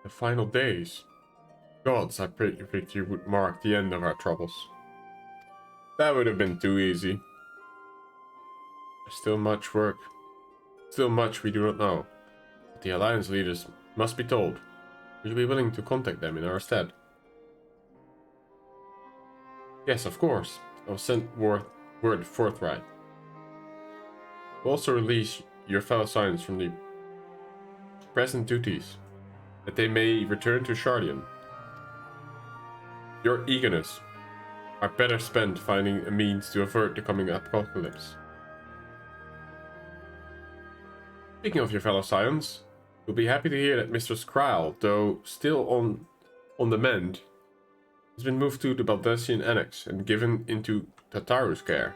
The final days. Gods, I prayed your victory would mark the end of our troubles. That would have been too easy. There's still much work. Still much we do not know. But the Alliance leaders must be told. Will you be willing to contact them in our stead? Yes, of course. I will send word forthright. We'll also release your fellow Scions from the present duties, that they may return to Shardian. Your eagerness are better spent finding a means to avert the coming apocalypse. Speaking of your fellow Scions, you'll be happy to hear that Mistress Kral, though still on the mend, has been moved to the Baldessian Annex and given into Tataru's care.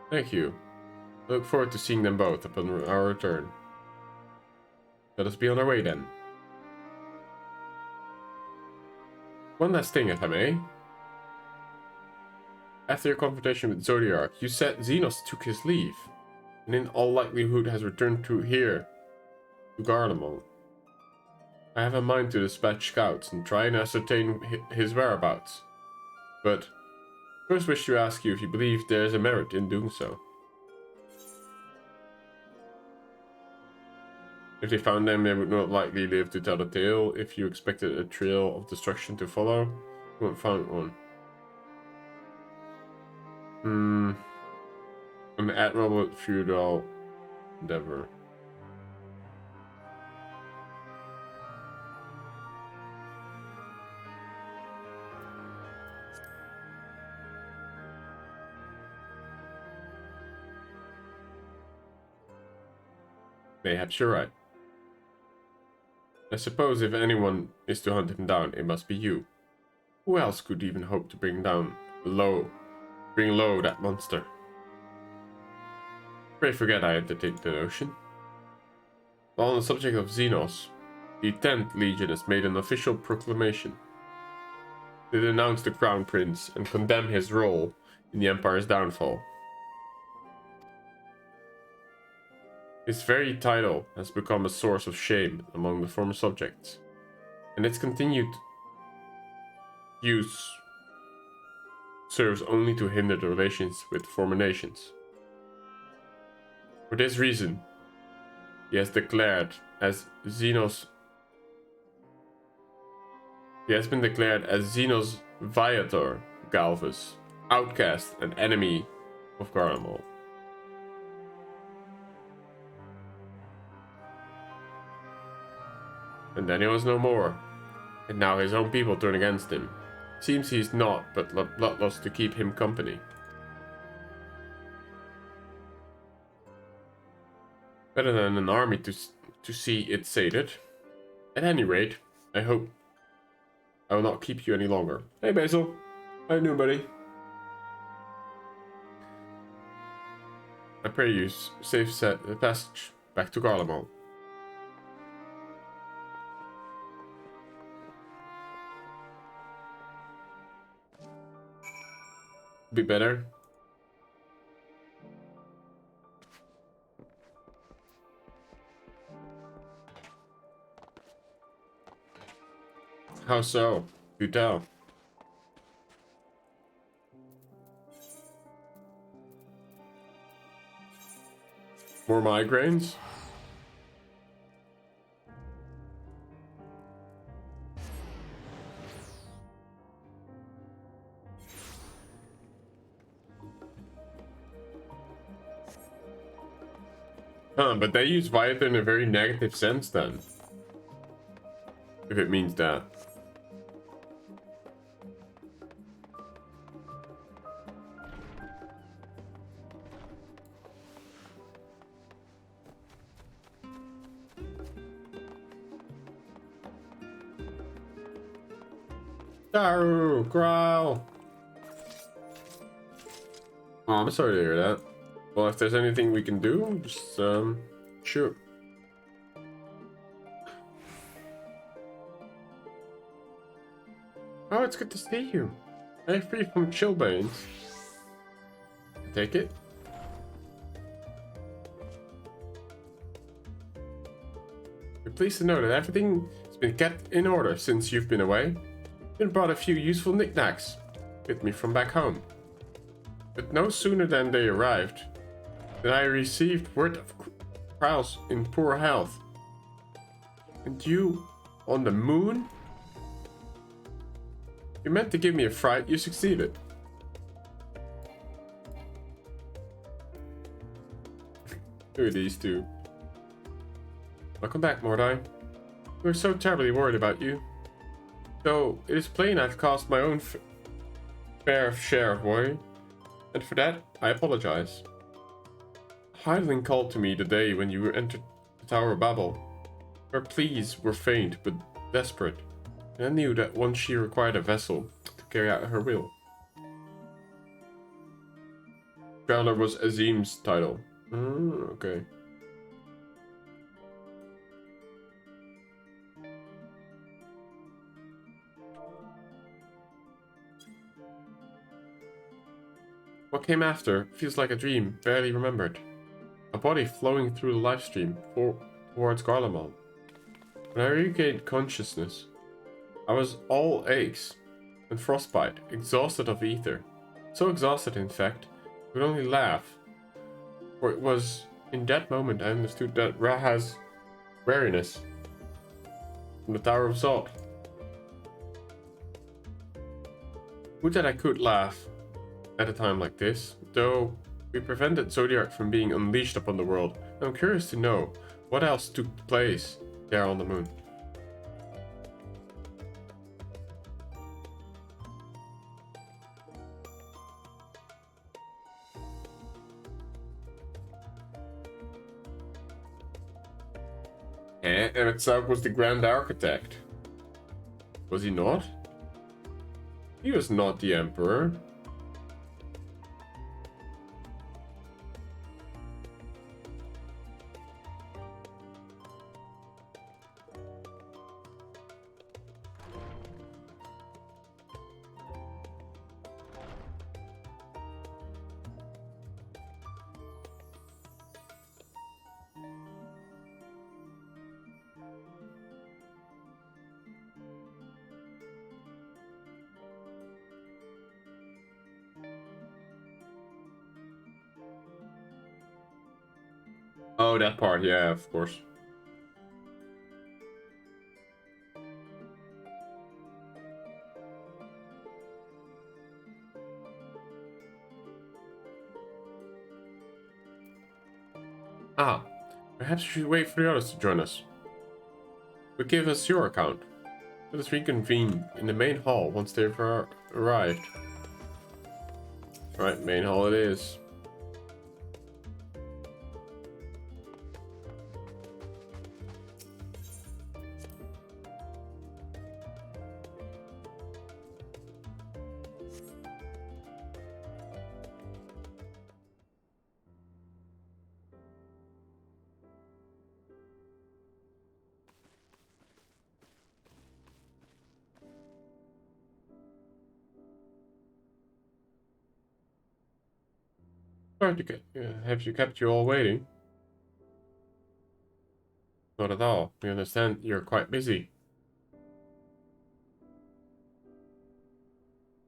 Thank you. I look forward to seeing them both upon our return. Let us be on our way then. One last thing, if I may. After your confrontation with Zodiark, you said Xenos took his leave, and in all likelihood has returned to Garlemald. I have a mind to dispatch scouts and try and ascertain his whereabouts, but first wish to ask you if you believe there is a merit in doing so. If they found them, they would not likely live to tell the tale. If you expected a trail of destruction to follow, you won't find one. An admirable feudal endeavor. Mayhaps you're right. I suppose if anyone is to hunt him down, it must be you. Who else could even hope to bring low that monster? Pray forget I entertained the notion. While on the subject of Xenos, the 10th Legion has made an official proclamation. They denounce the Crown Prince and condemn his role in the Empire's downfall. His very title has become a source of shame among the former subjects, and its continued use serves only to hinder the relations with former nations. For this reason, he has been declared as Xenos Viator Galvus, outcast and enemy of Garlemald. And then he was no more, and now his own people turn against him. Seems he's not but bloodlust to keep him company. Better than an army to see it sated. At any rate, I hope I will not keep you any longer. Hey Basil, how you doing, buddy? I pray you safe passage back to Garlemald. Be better. How so? You tell. More migraines? Huh, but they use Viator in a very negative sense then. If it means that. Daru, growl. Oh, I'm sorry to hear that. Well, if there's anything we can do, just shoot. Oh, it's good to see you. I'm free from chillbanes. Take it. We're pleased to know that everything has been kept in order since you've been away. And brought a few useful knickknacks with me from back home. But no sooner than they arrived than I received word of Krau's in poor health. And you on the moon? You meant to give me a fright, you succeeded. Who are these two? Welcome back, Mordai. We were so terribly worried about you. Though it is plain I've caused my own fair share of worry, and for that I apologize. Hydaelyn called to me the day when you entered the Tower of Babel. Her pleas were faint but desperate, and I knew that once she required a vessel to carry out her will. Traveler was Azim's title. Okay. What came after feels like a dream, barely remembered. A body flowing through the life stream towards Garlemald. When I regained consciousness, I was all aches and frostbite, exhausted of ether. So exhausted, in fact, I could only laugh. For it was in that moment I understood that Raha's wariness from the Tower of Salt. Would that I could laugh at a time like this, though we prevented Zodiac from being unleashed upon the world. I'm curious to know what else took place there on the moon. And Emet was the Grand Architect. Was he not? He was not the Emperor. Oh, that part, yeah, of course. Ah, perhaps we should wait for the others to join us. But give us your account. Let us reconvene in the main hall once they've arrived. Alright, main hall it is. Sorry to have you kept you all waiting. Not at all. We understand you're quite busy.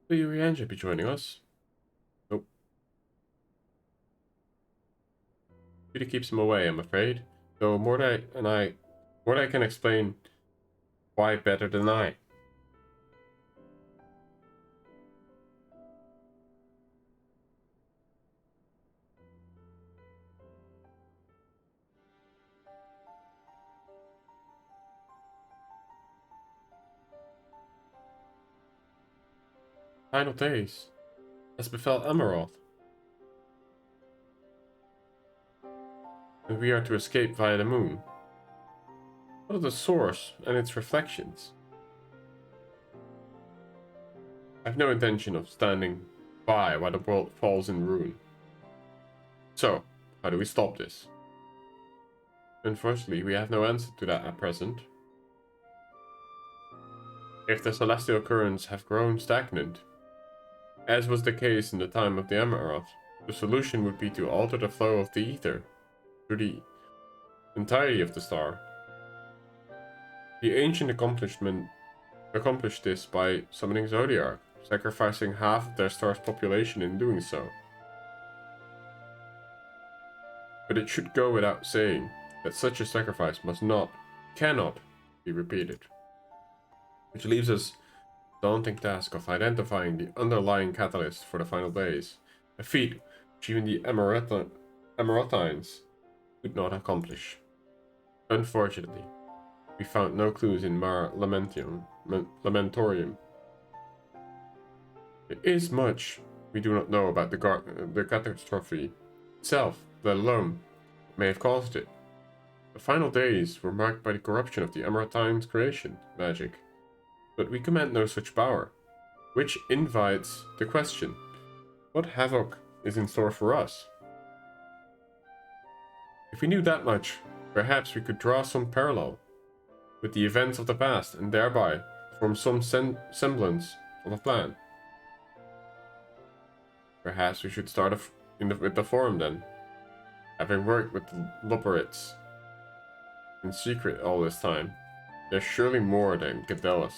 Will you Rianji be joining us? Nope. Peter keeps him away, I'm afraid. Though Mordai can explain why better than I. Final days. As befell Amaroth. And we are to escape via the moon. What are the source and its reflections? I have no intention of standing by while the world falls in ruin. So, how do we stop this? Unfortunately, we have no answer to that at present. If the celestial currents have grown stagnant, as was the case in the time of the Amaroth, the solution would be to alter the flow of the ether through the entirety of the star. The ancient accomplished this by summoning Zodiac, sacrificing half of their star's population in doing so. But it should go without saying that such a sacrifice cannot be repeated. Which leaves us the daunting task of identifying the underlying catalyst for the final days, a feat which even the Amarothines could not accomplish. Unfortunately, we found no clues in Mare Lamentorium. There is much we do not know about the catastrophe itself, let alone what may have caused it. The final days were marked by the corruption of the Amarothines' creation magic, but we command no such power, which invites the question, what havoc is in store for us? If we knew that much, perhaps we could draw some parallel with the events of the past and thereby form some semblance of a plan. Perhaps we should start with the forum then. Having worked with the Loperites in secret all this time, there's surely more than can tell us.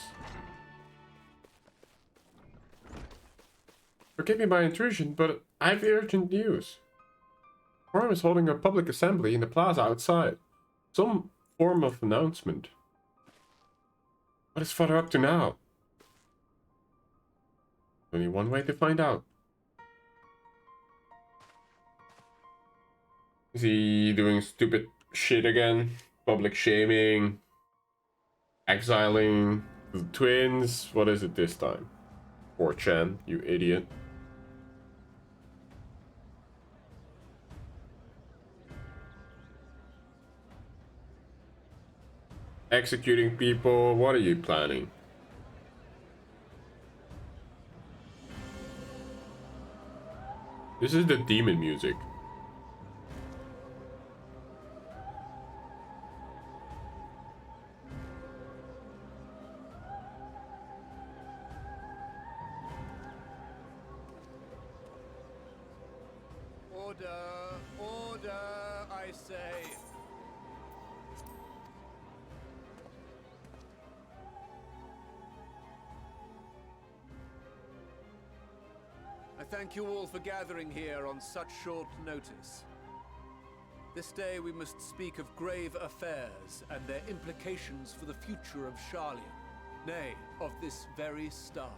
Forgive me my intrusion, but I have urgent news. The forum is holding a public assembly in the plaza outside. Some form of announcement. What is Father up to now? Only one way to find out. Is he doing stupid shit again? Public shaming? Exiling the twins? What is it this time? 4chan, you idiot. Executing people? What are you planning? This is the demon music. Order, I say. I thank you all for gathering here on such short notice. This day we must speak of grave affairs and their implications for the future of Sharlayan, nay, of this very star.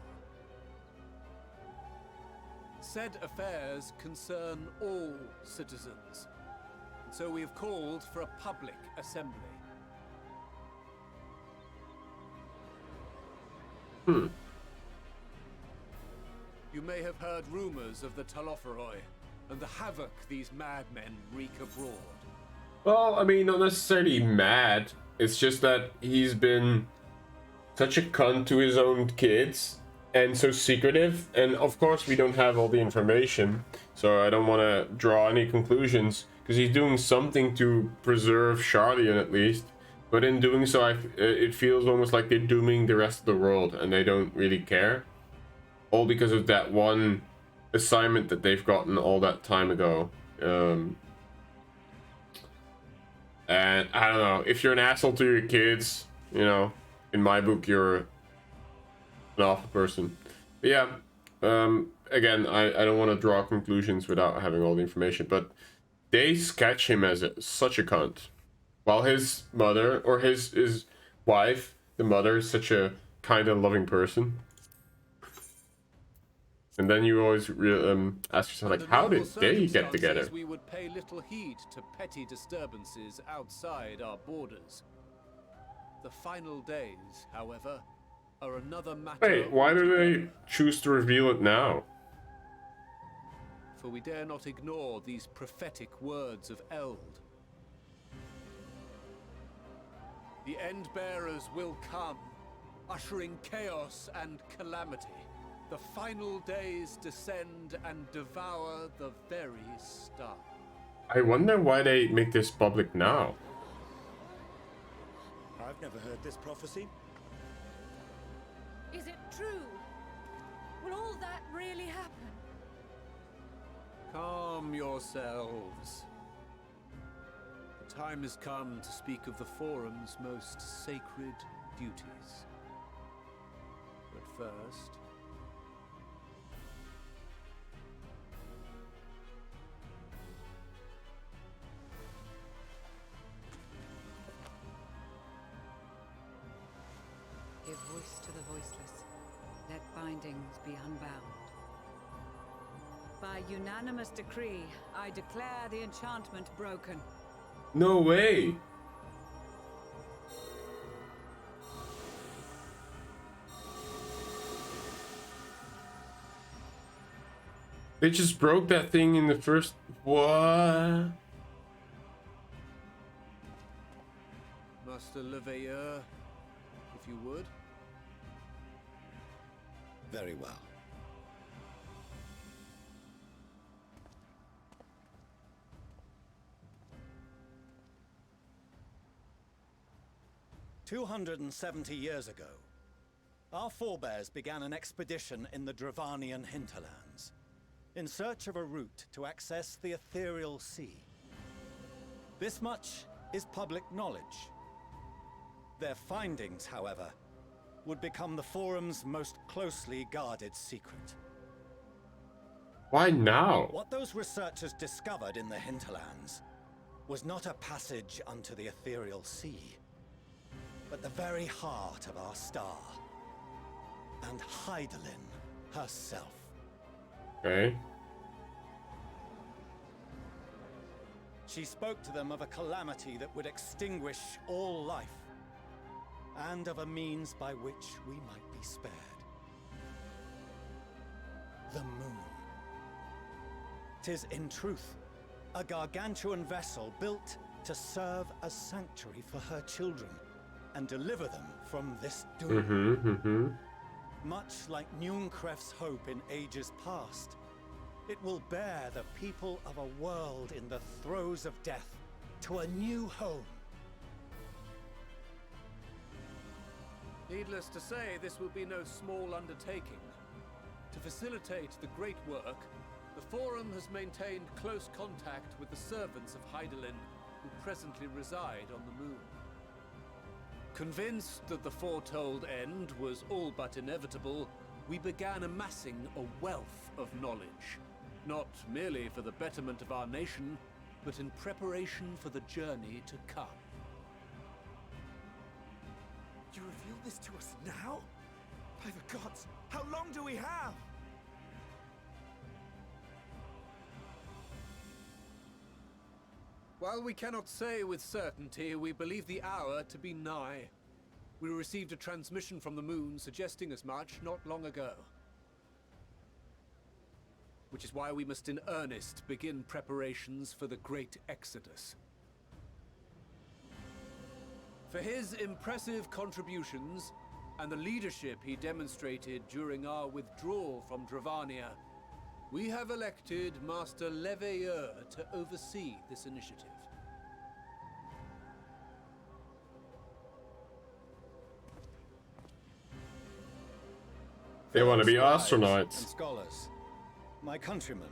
Said affairs concern all citizens, and so we have called for a public assembly. You may have heard rumors of the Talophoroi and the havoc these madmen wreak abroad. Well, I mean, not necessarily mad. It's just that he's been such a cunt to his own kids and so secretive. And of course, we don't have all the information, so I don't want to draw any conclusions because he's doing something to preserve Sharlayan at least. But in doing so, it feels almost like they're dooming the rest of the world and they don't really care. All because of that one assignment that they've gotten all that time ago. And I don't know, if you're an asshole to your kids, you know, in my book, you're an awful person. But yeah, again, I don't want to draw conclusions without having all the information, but they sketch him as such a cunt. While his mother, or his wife, the mother, is such a kind and loving person. And then you always ask yourself, like, how did they get together? We would pay little heed to petty disturbances outside our borders. The final days, however, are another matter. Wait, why do they choose to reveal it now? For we dare not ignore these prophetic words of Eld. The Endbearers will come, ushering chaos and calamity. The final days descend and devour the very star. I wonder why they make this public now. I've never heard this prophecy. Is it true? Will all that really happen? Calm yourselves. The time has come to speak of the Forum's most sacred duties. But first... Give voice to the voiceless. Let bindings be unbound. By unanimous decree, I declare the enchantment broken. No way! They just broke that thing in the first... What? Master Leveilleur, if you would. Very well. "270 years ago, our forebears began an expedition in the Dravanian hinterlands, in search of a route to access the ethereal sea. This much is public knowledge. Their findings, however, would become the Forum's most closely guarded secret. Why now? What those researchers discovered in the hinterlands was not a passage unto the ethereal sea, but the very heart of our star, and Hydaelyn herself. Okay. She spoke to them of a calamity that would extinguish all life, and of a means by which we might be spared. The moon. 'Tis in truth a gargantuan vessel built to serve as sanctuary for her children and deliver them from this doom. Much like Nunkref's hope in ages past, it will bear the people of a world in the throes of death to a new home. Needless to say, this will be no small undertaking. To facilitate the great work, the Forum has maintained close contact with the servants of Hydaelyn, who presently reside on the moon. Convinced that the foretold end was all but inevitable, we began amassing a wealth of knowledge, not merely for the betterment of our nation, but in preparation for the journey to come. You reveal this to us now? By the gods, how long do we have? While we cannot say with certainty, we believe the hour to be nigh. We received a transmission from the moon suggesting as much not long ago. Which is why we must in earnest begin preparations for the great exodus. For his impressive contributions and the leadership he demonstrated during our withdrawal from Dravania, we have elected Master Leveilleur to oversee this initiative. They want to be Scribes astronauts. and scholars. My countrymen,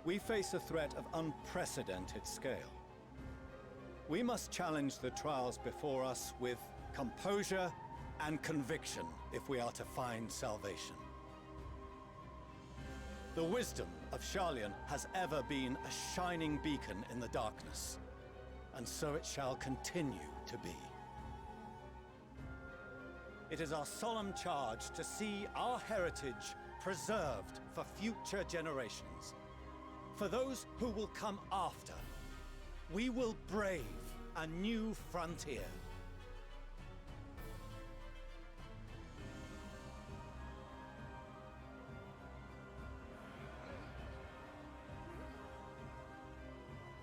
we face a threat of unprecedented scale. We must challenge the trials before us with composure and conviction if we are to find salvation. The wisdom of Sharlayan has ever been a shining beacon in the darkness, and so it shall continue to be. It is our solemn charge to see our heritage preserved for future generations. For those who will come after, we will brave a new frontier.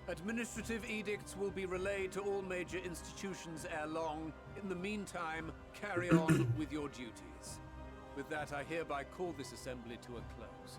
Administrative edicts will be relayed to all major institutions ere long. In the meantime, carry on with your duties. With that, I hereby call this assembly to a close.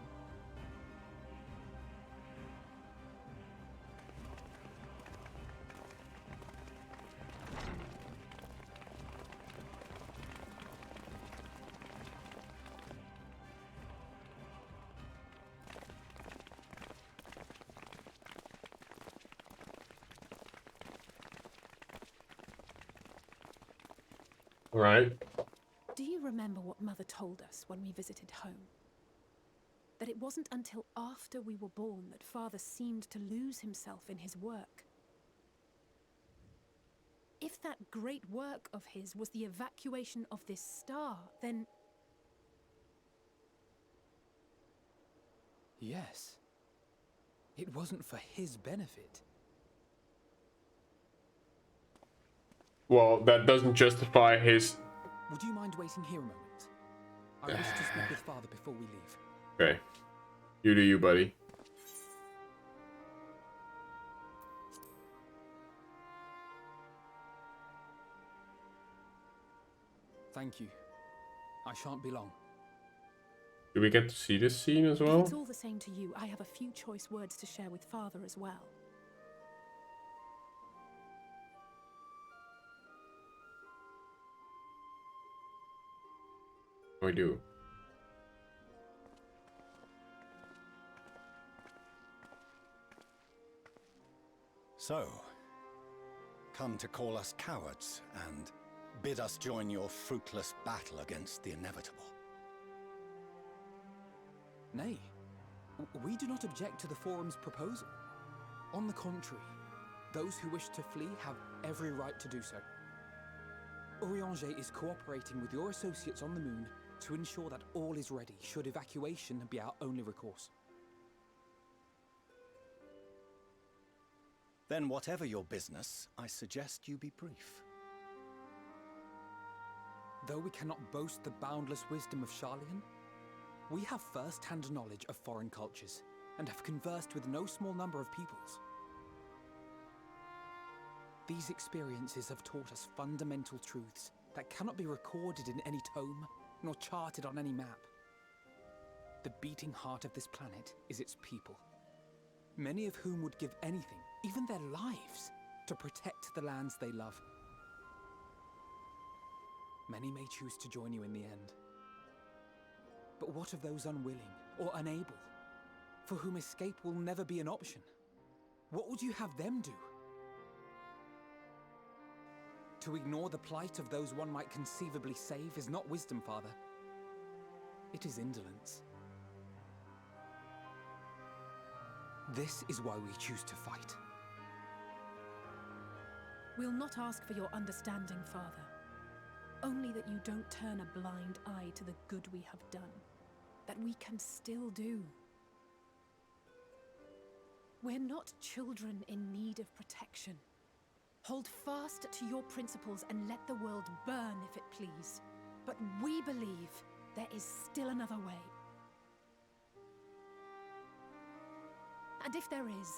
Right. Do you remember what Mother told us when we visited home? That it wasn't until after we were born that Father seemed to lose himself in his work. If that great work of his was the evacuation of this star, then... Yes. It wasn't for his benefit. Well, that doesn't justify his... Would you mind waiting here a moment? I wish to speak with Father before we leave. Okay. You do you, buddy. Thank you. I shan't be long. Do we get to see this scene as If well? it's all the same to you, I have a few choice words to share with Father as well. We do. So, come to call us cowards and bid us join your fruitless battle against the inevitable. Nay, we do not object to the Forum's proposal. On the contrary, those who wish to flee have every right to do so. Urianger is cooperating with your associates on the moon to ensure that all is ready should evacuation be our only recourse. Then whatever your business, I suggest you be brief. Though we cannot boast the boundless wisdom of Sharlayan, we have first-hand knowledge of foreign cultures and have conversed with no small number of peoples. These experiences have taught us fundamental truths that cannot be recorded in any tome, nor charted on any map. The beating heart of this planet is its people, many of whom would give anything, even their lives, to protect the lands they love. Many may choose to join you in the end. But what of those unwilling or unable, for whom escape will never be an option? What would you have them do? To ignore the plight of those one might conceivably save is not wisdom, Father. It is indolence. This is why we choose to fight. We'll not ask for your understanding, Father. Only that you don't turn a blind eye to the good we have done. That we can still do. We're not children in need of protection. Hold fast to your principles and let the world burn if it please. But we believe there is still another way. And if there is,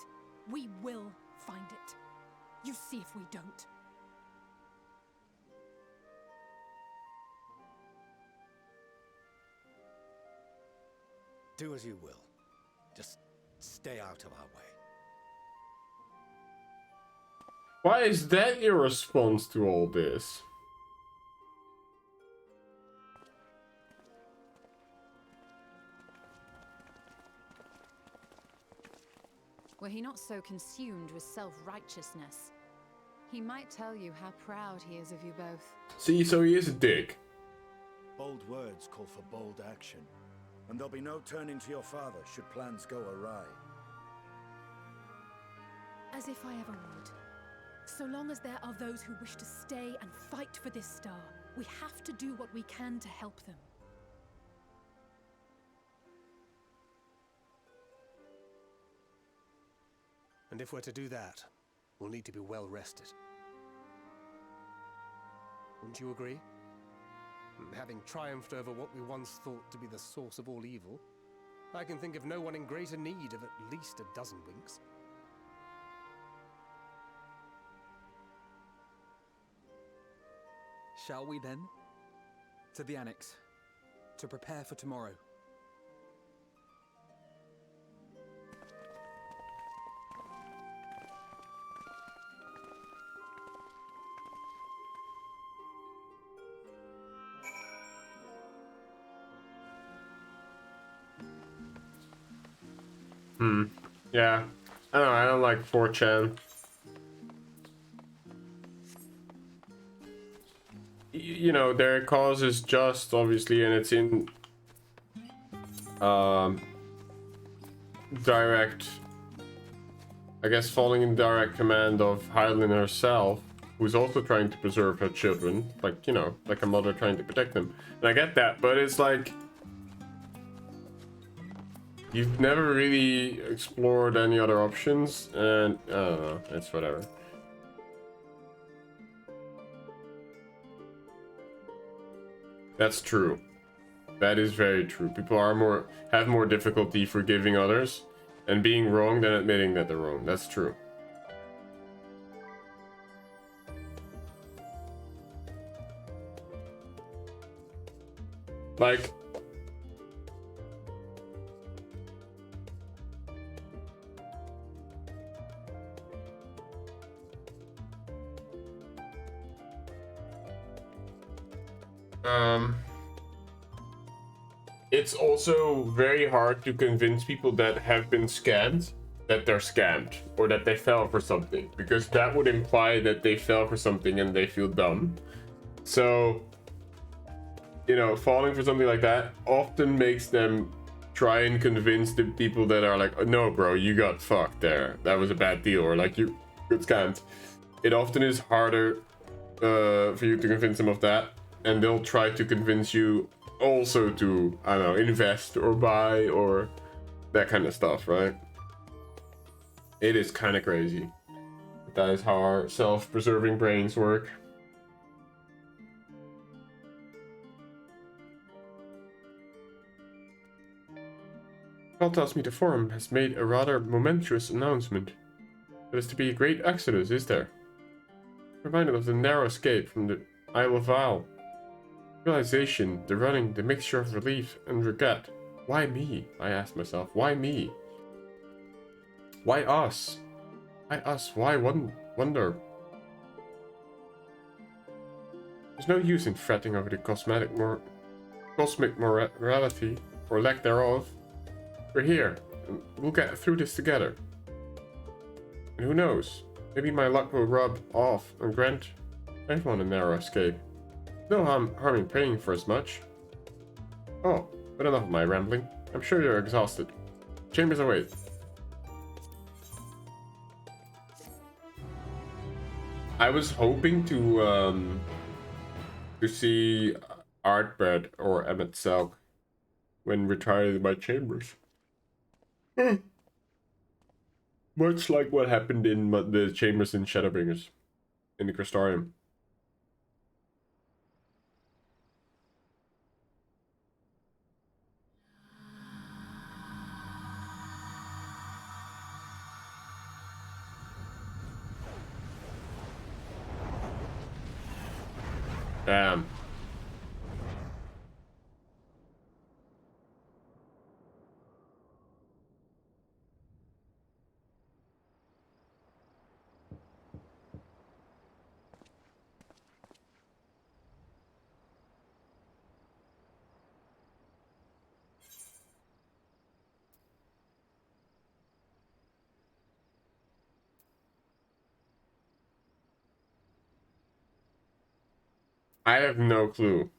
we will find it. You see if we don't. Do as you will. Just stay out of our way. Why is that your response to all this? were he not so consumed with self-righteousness. He might tell you how proud he is of you both. See, so he is a dick. Bold words call for bold action. And there'll be no turning to your father should plans go awry. As if I ever would. So long as there are those who wish to stay and fight for this star, we have to do what we can to help them. And if we're to do that, we'll need to be well rested. Wouldn't you agree? Having triumphed over what we once thought to be the source of all evil, I can think of no one in greater need of at least a dozen winks. Shall we then? To the Annex. To prepare for tomorrow. Yeah. I don't know, I don't like 4chan. You know, their cause is just, obviously, and it's in direct, I guess, falling in direct command of Hyland herself, who's also trying to preserve her children, like, you know, like a mother trying to protect them. And I get that, but it's like, you've never really explored any other options, and I don't know, it's whatever. That's true. That is very true. People are have more difficulty forgiving others and being wrong than admitting that they're wrong. That's true. Like, it's also very hard to convince people that have been scammed that they're scammed or that they fell for something, because that would imply that they fell for something and they feel dumb. So, you know, falling for something like that often makes them try and convince the people that are like, oh, no, bro, you got fucked there. That was a bad deal, or like you got scammed. It often is harder for you to convince them of that, and they'll try to convince you also to, I don't know, invest or buy or that kind of stuff, right? It is kind of crazy. That is how our self-preserving brains work. Paul tells me the forum has made a rather momentous announcement. There is to be a great exodus, is there? Reminded of the narrow escape from the Isle of Isle. Realization, the running, the mixture of relief and regret. Why me? I asked myself. Why me? Why us? Why us? Why wonder? There's no use in fretting over the cosmic morality, or lack thereof. We're here, and we'll get through this together. And who knows? Maybe my luck will rub off and grant everyone a narrow escape. No harm in praying for as much. Oh, but enough of my rambling. I'm sure you're exhausted. Chambers await. I was hoping to see Artbred or Emmett Selk when retired by Chambers. Much like what happened in the Chambers in Shadowbringers, in the Crystarium. Damn. I have no clue.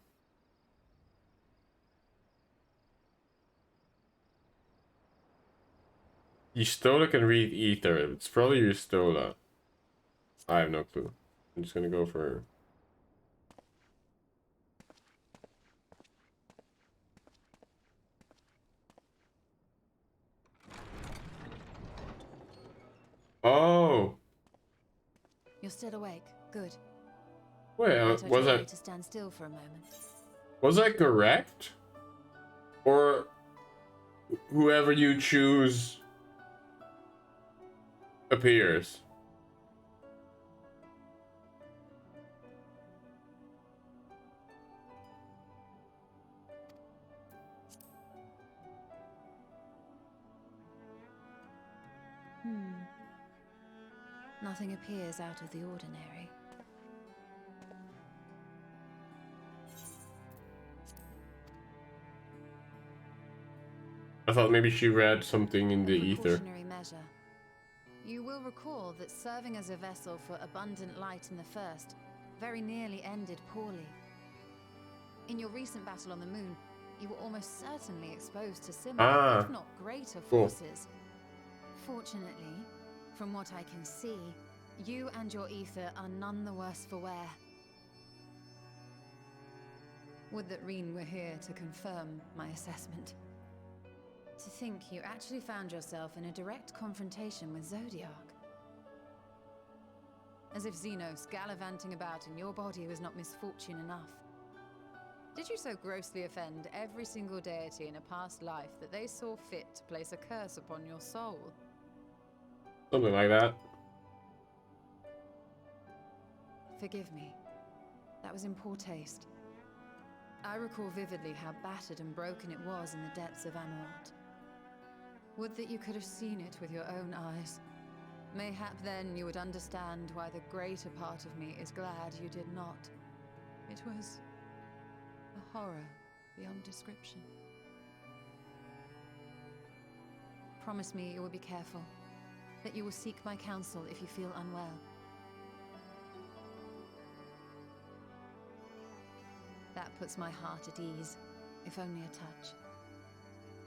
Yustola can read ether. It's probably Yustola. I have no clue. I'm just gonna go for... Oh! You're still awake. Good. Wait, Might I was tell I... you to stand still for a moment? Was I correct? Or... whoever you choose... appears? Nothing appears out of the ordinary. I thought maybe she read something in the ether. Precautionary measure. You will recall that serving as a vessel for abundant light in the First very nearly ended poorly. In your recent battle on the moon, you were almost certainly exposed to similar, if not greater, forces. Fortunately, from what I can see, you and your ether are none the worse for wear. Would that Reen were here to confirm my assessment. To think you actually found yourself in a direct confrontation with Zodiac. As if Xenos gallivanting about in your body was not misfortune enough. Did you so grossly offend every single deity in a past life that they saw fit to place a curse upon your soul? Something like that. Forgive me. That was in poor taste. I recall vividly how battered and broken it was in the depths of Amarant. Would that you could have seen it with your own eyes. Mayhap then you would understand why the greater part of me is glad you did not. It was a horror beyond description. Promise me you will be careful, that you will seek my counsel if you feel unwell. That puts my heart at ease, if only a touch.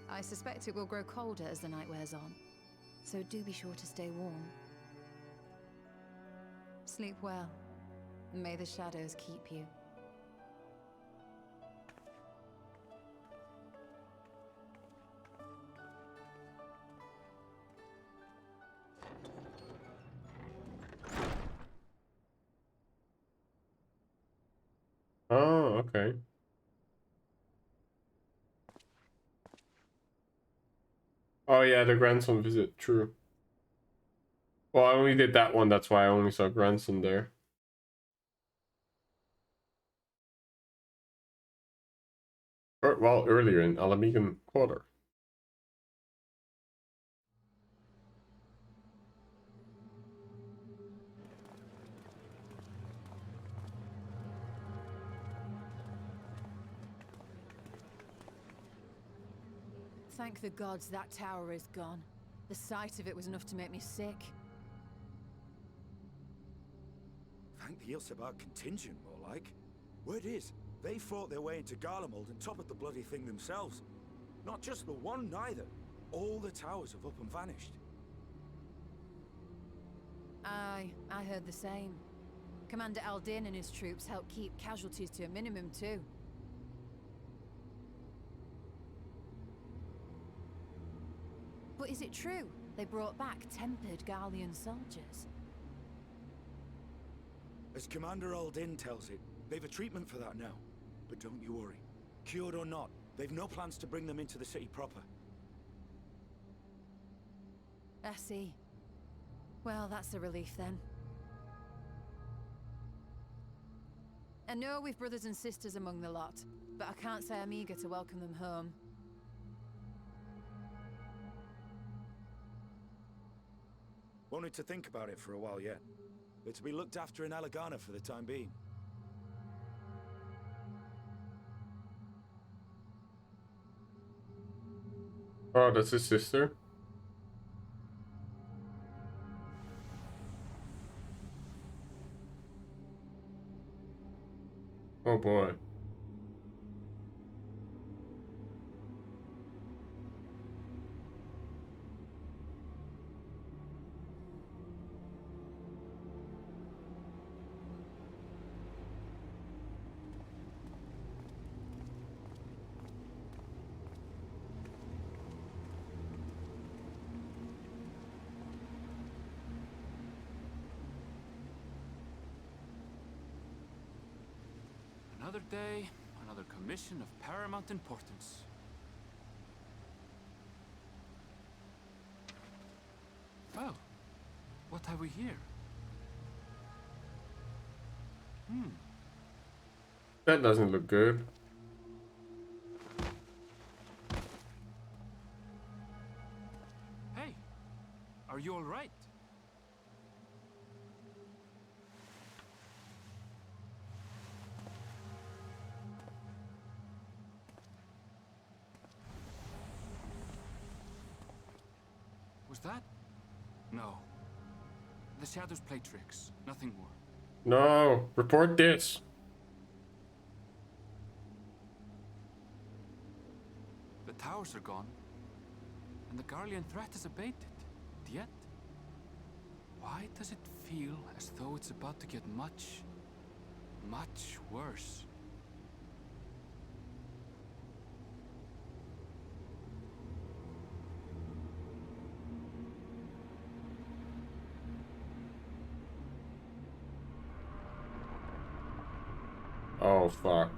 I suspect it will grow colder as the night wears on, so do be sure to stay warm. Sleep well, and may the shadows keep you. Oh, okay. Oh yeah, the grandson visit, true. Well, I only did that one, that's why I only saw grandson there. Well, earlier in Alamigan Quarter. Thank the gods that tower is gone. The sight of it was enough to make me sick. Thank the Ilsebar contingent, more like. Word is, they fought their way into Garlemald and toppled the bloody thing themselves. Not just the one, neither. All the towers have up and vanished. Aye, I heard the same. Commander Aldin and his troops helped keep casualties to a minimum too. But is it true they brought back tempered Garlean soldiers? As Commander Aldin tells it, they've a treatment for that now. But don't you worry. Cured or not, they've no plans to bring them into the city proper. I see. Well, that's a relief then. I know we've brothers and sisters among the lot, but I can't say I'm eager to welcome them home. Wanted to think about it for a while yet. They're to be looked after in Alagana for the time being. Oh, that's his sister? Oh boy. Another day, another commission of paramount importance. Oh, what have we here? That doesn't look good. Hey, are you all right? Was that? No. The shadows play tricks, nothing more. No, report this. The towers are gone, and the Garlean threat is abated. Yet, why does it feel as though it's about to get much, much worse? Oh fuck.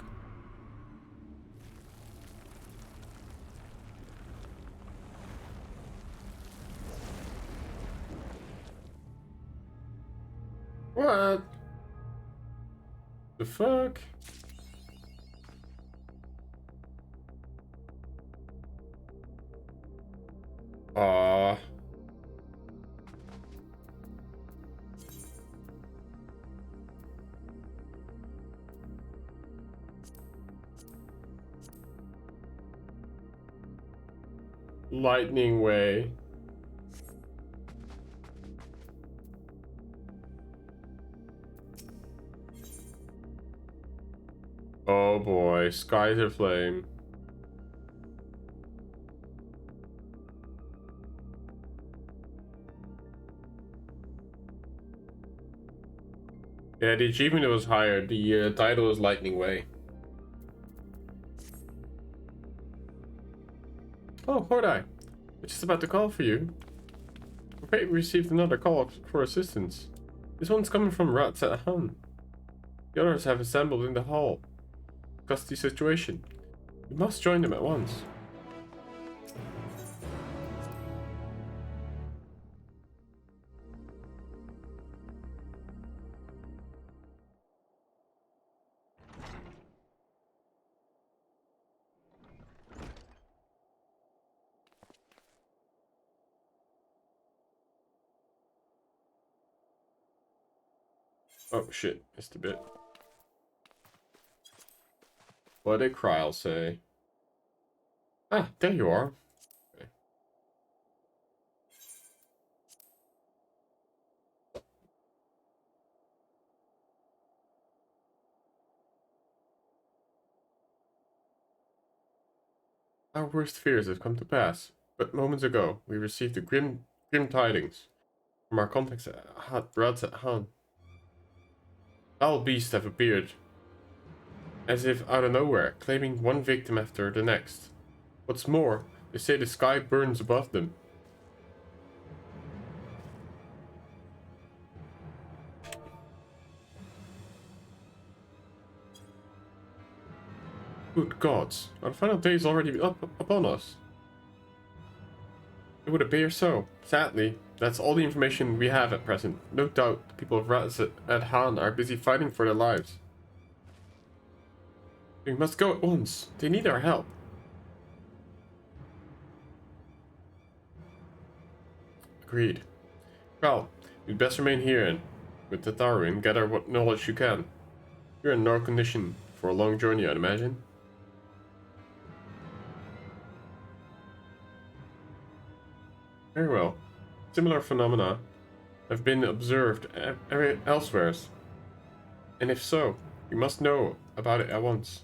What? The fuck? Aww. Lightning way. Oh boy, skies aflame. Yeah, the achievement was higher. The title was Lightning Way. Oh, Hordai. I'm just about to call for you. We received another call for assistance. This one's coming from Radz-at-Han. The others have assembled in the hall. Discuss the situation. We must join them at once. Oh shit, missed a bit. What did Kryl say? Ah, there you are. Okay. Our worst fears have come to pass, but moments ago we received the grim tidings from our contacts at Radz-at-Han. Foul beasts have appeared, as if out of nowhere, claiming one victim after the next. What's more, they say the sky burns above them. Good gods, our final day is already up upon us. It would appear so. Sadly, that's all the information we have at present. No doubt the people of Radz-at-Han are busy fighting for their lives. We must go at once. They need our help. Agreed. Well, you'd best remain here and with the Taru and gather what knowledge you can. You're in no condition for a long journey, I'd imagine. Very well. Similar phenomena have been observed elsewhere. And if so, You must know about it at once.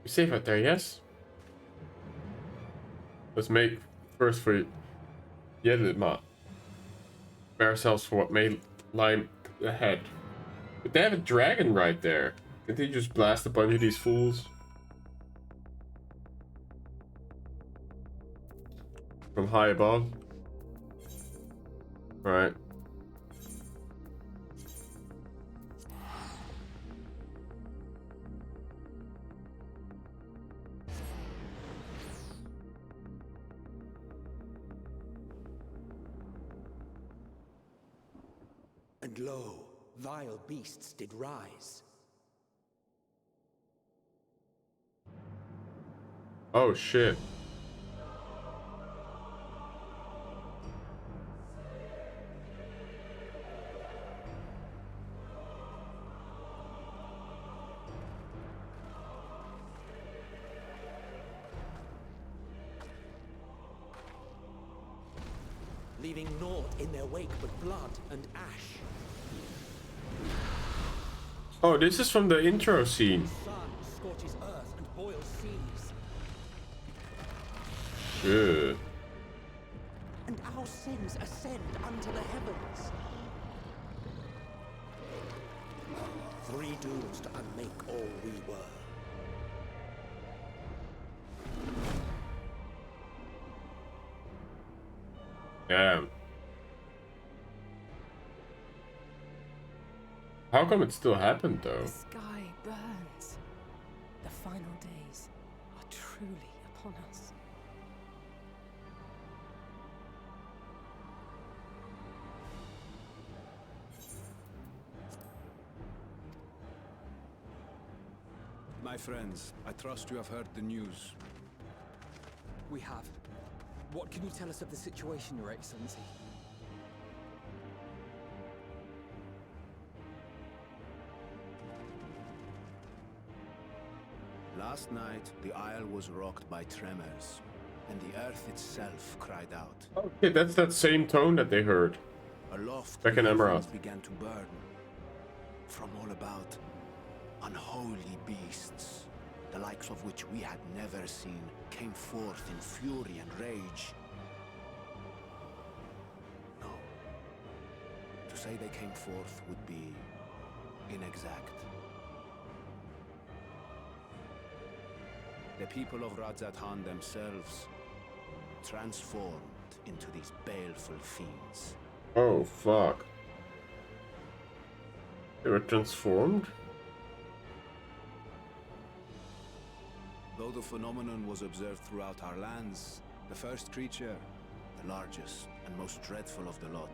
You're safe out there, yes? Let's make first for Yedlima. Prepare ourselves for what may lie ahead. But they have a dragon right there. Can't they just blast a bunch of these fools? From high above? Alright. And lo, vile beasts did rise. Oh shit. Leaving naught in their wake but blood and ash. Oh, this is from the intro scene. Sun scorches earth and boils seas. Good. And our sins ascend unto the heavens. Three dooms to unmake all we were. Damn. How come it still happened though? The sky burns. The final days are truly upon us. My friends, I trust you have heard the news. We have. What can you tell us of the situation, Your Excellency? Last night, the isle was rocked by tremors, and the earth itself cried out. Okay, that's that same tone that they heard. Aloft, Back in the Emerald. heavens began to burn. From all about, unholy beasts, the likes of which we had never seen, came forth in fury and rage. No. To say they came forth would be inexact. The people of Radz-at-Han themselves transformed into these baleful fiends. Oh fuck. They were transformed? Though the phenomenon was observed throughout our lands, the first creature, the largest and most dreadful of the lot,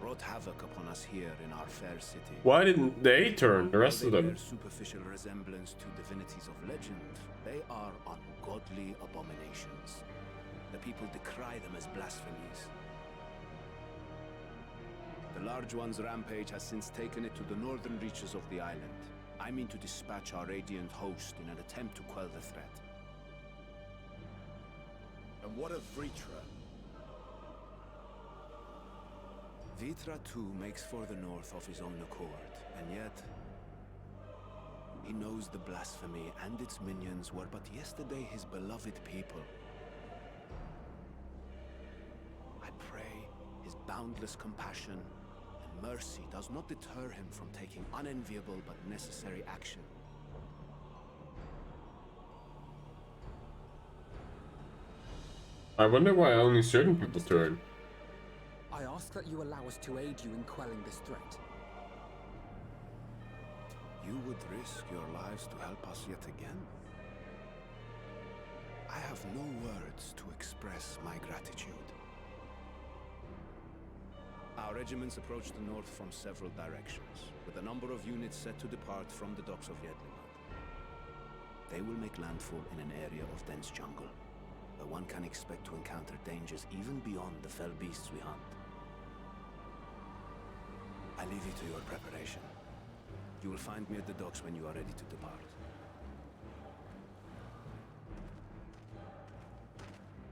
wrought havoc upon us here in our fair city. Why didn't they turn, the rest of Though they them? bear superficial resemblance to divinities of legend, they are ungodly abominations. The people decry them as blasphemies. The large one's rampage has since taken it to the northern reaches of the island. I mean to dispatch our radiant host in an attempt to quell the threat. And what of Vritra? Vitra too makes for the north of his own accord, and yet he knows the blasphemy and its minions were but yesterday his beloved people. I pray his boundless compassion and mercy does not deter him from taking unenviable but necessary action. I wonder why only certain people turn. I ask that you allow us to aid you in quelling this threat. You would risk your lives to help us yet again? I have no words to express my gratitude. Our regiments approach the north from several directions, with a number of units set to depart from the docks of Yedlima. They will make landfall in an area of dense jungle, where one can expect to encounter dangers even beyond the fell beasts we hunt. I leave you to your preparation. You will find me at the docks when you are ready to depart.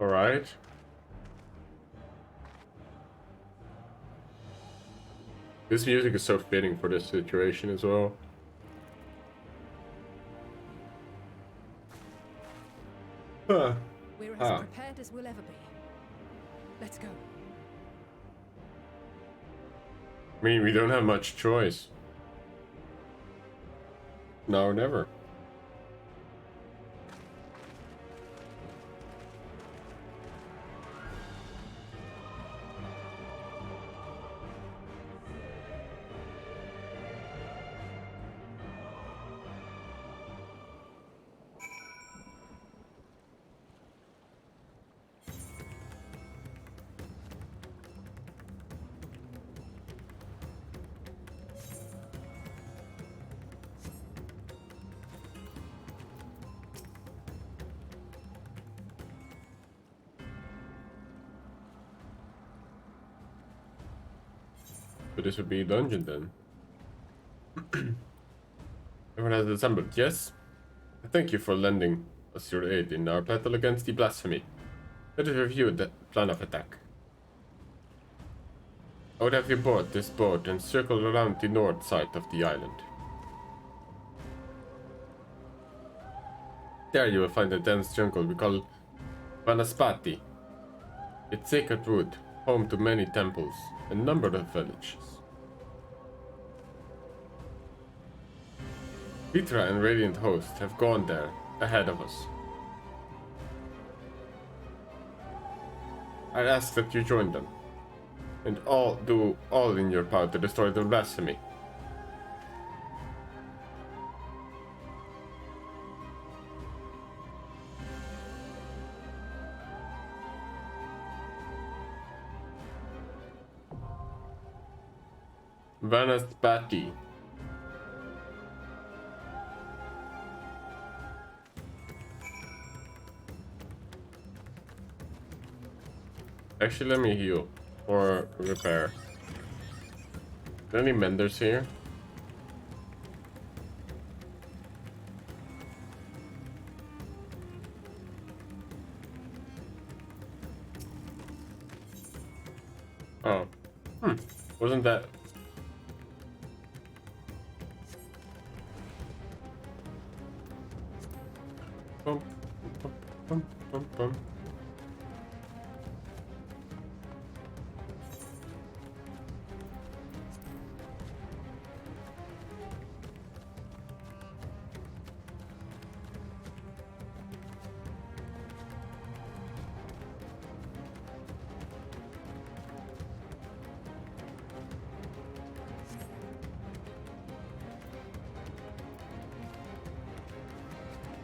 Alright. This music is so fitting for this situation as well. Huh. We're as prepared as we'll ever be. Let's go. I mean, we don't have much choice. Now or never. But this would be a dungeon then. Everyone has assembled, yes? Thank you for lending us your aid in our battle against the blasphemy. Let us review the plan of attack. I would have you board this boat and circle around the north side of the island. There you will find a dense jungle we call Venaspati. It's sacred wood, home to many temples and a number of villages. Petra and Radiant Host have gone there ahead of us. I ask that you join them, and do all in your power to destroy the blasphemy. Venaspati. Actually, let me heal or repair. Are there any menders here? Oh. Wasn't that... Bum, bum, bum, bum, bum.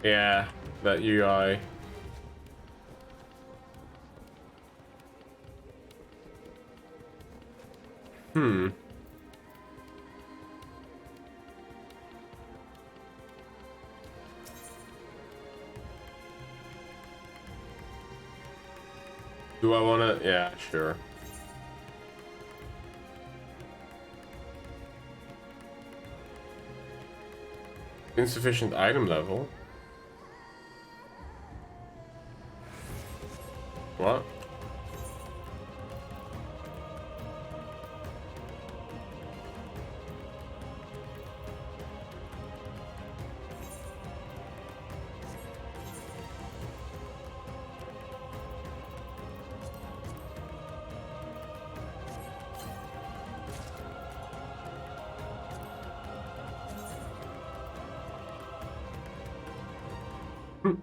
Yeah, that UI. Do I wanna? Yeah, sure. Insufficient item level. What?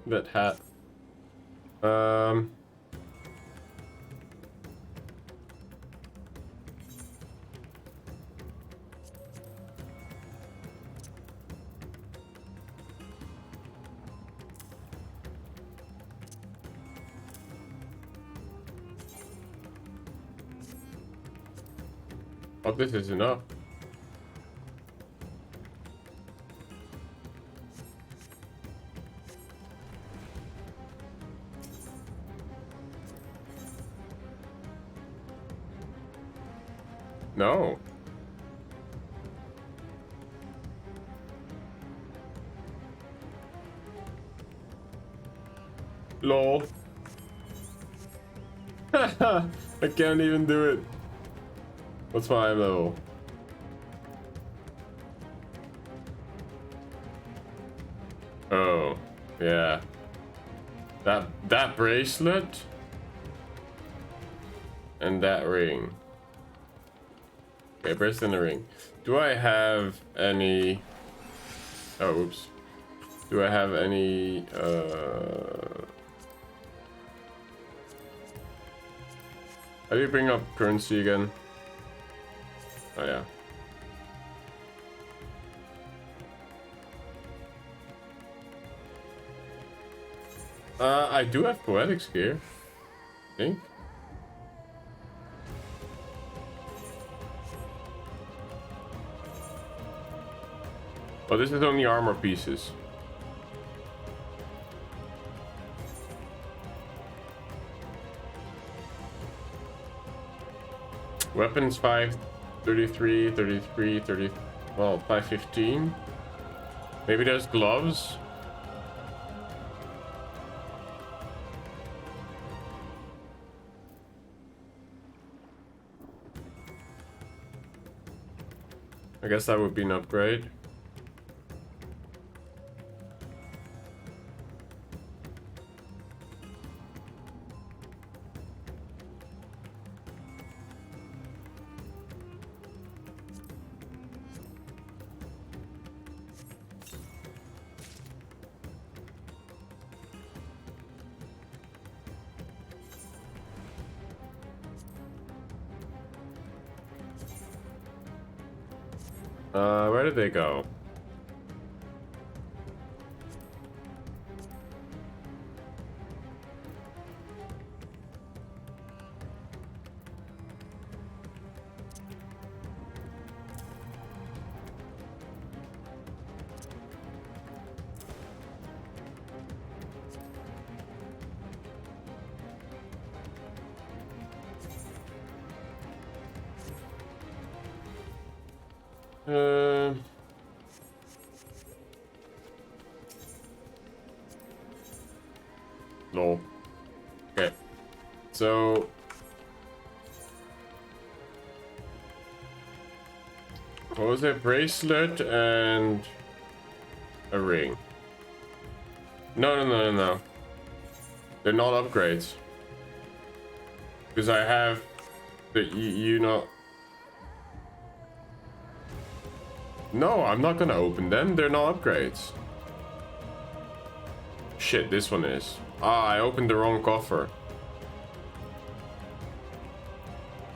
That hat. Oh, this is enough. No. Lol. I can't even do it. What's my level? Oh, yeah. That bracelet and that ring. Okay, bracelet and the ring. Do I have any? Oh, oops. Do I have any? How do you bring up currency again? Oh yeah. I do have poetics here, I think. Oh, this is only armor pieces. Weapons 533, 33, 30. Well, 515. Maybe there's gloves. I guess that would be an upgrade. Where did they go? No. Okay. So what was it? Bracelet and a ring. No. They're not upgrades. Because I have the you know. No, I'm not gonna open them. They're not upgrades. Shit, this one is. Ah, I opened the wrong coffer.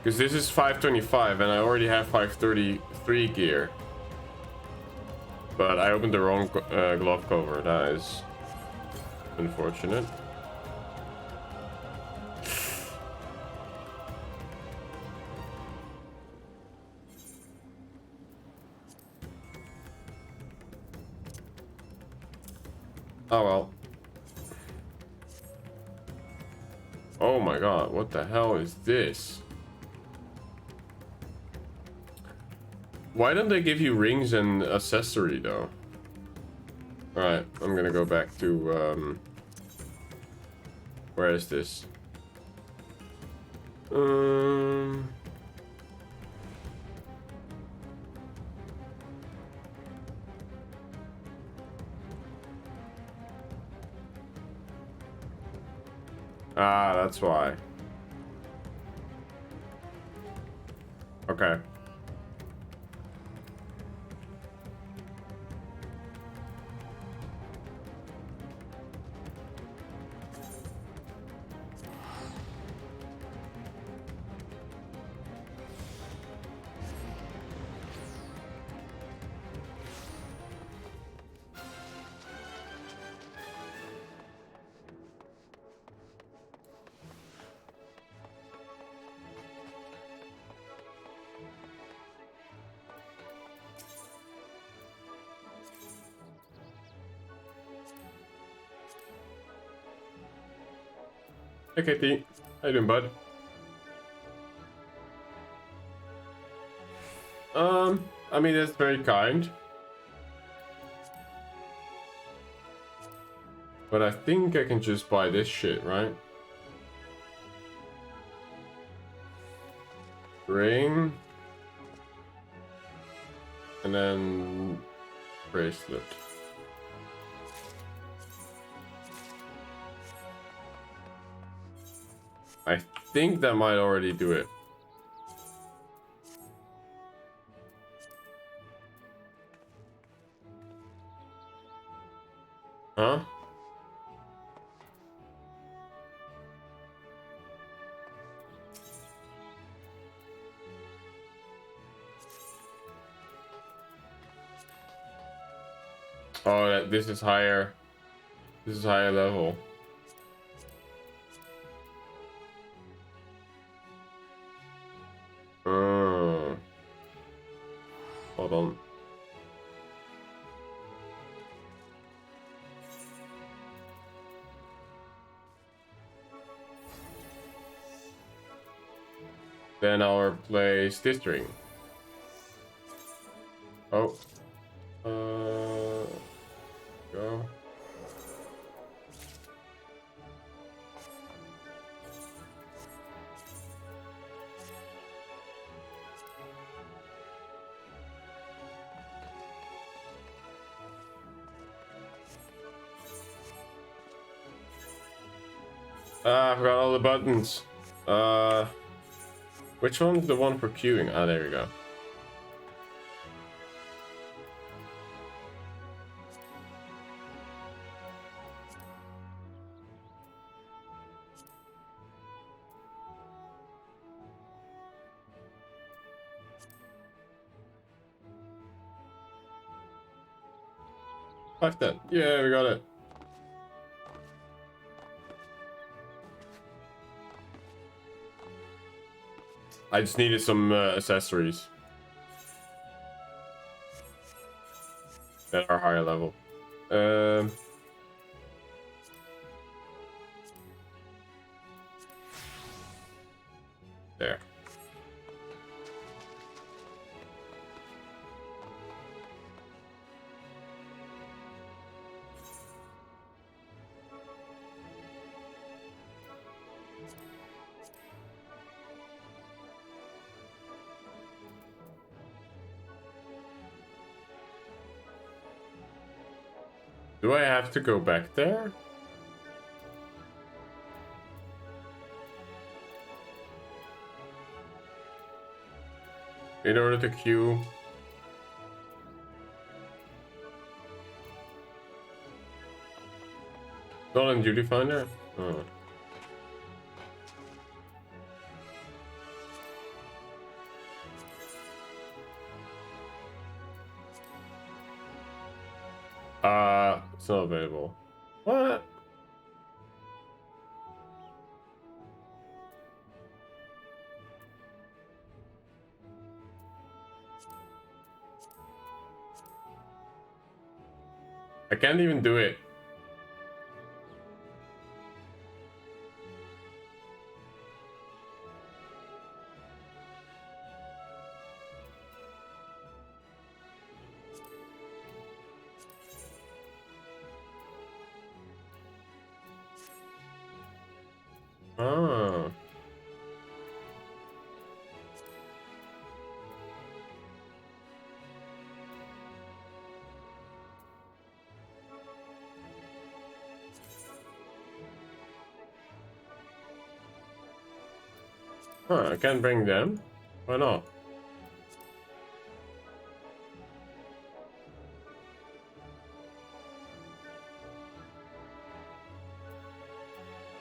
Because this is 525 and I already have 533 gear. But I opened the wrong glove cover. That is unfortunate. Oh well. Oh my god, what the hell is this? Why don't they give you rings and accessory though? Alright, I'm gonna go back to where is this? Ah, that's why. Okay. Hey Katie, how you doing, bud? I mean, that's very kind. But I think I can just buy this shit, right? Ring. And then bracelet. I think that might already do it. Huh? Oh, this is higher. This is higher level. Hold on. Then I'll replace this string. Oh. Go. Ah, I forgot all the buttons. Which one's the one for queuing? Ah, there we go. Like that. Yeah, we got it. I just needed some accessories that are higher level. There. Do I have to go back there? In order to queue? Not in Duty Finder? Oh. It's not available. What? I can't even do it. Oh. Huh, I can't bring them? Why not?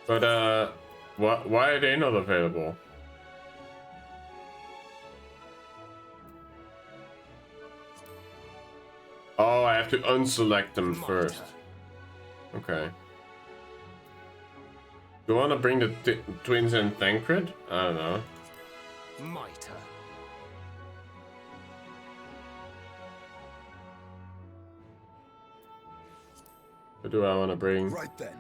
But, why are they not available? Oh, I have to unselect them first. Okay. Do you want to bring the twins and Thancred? I don't know. Mitre. What do I want to bring? Right then.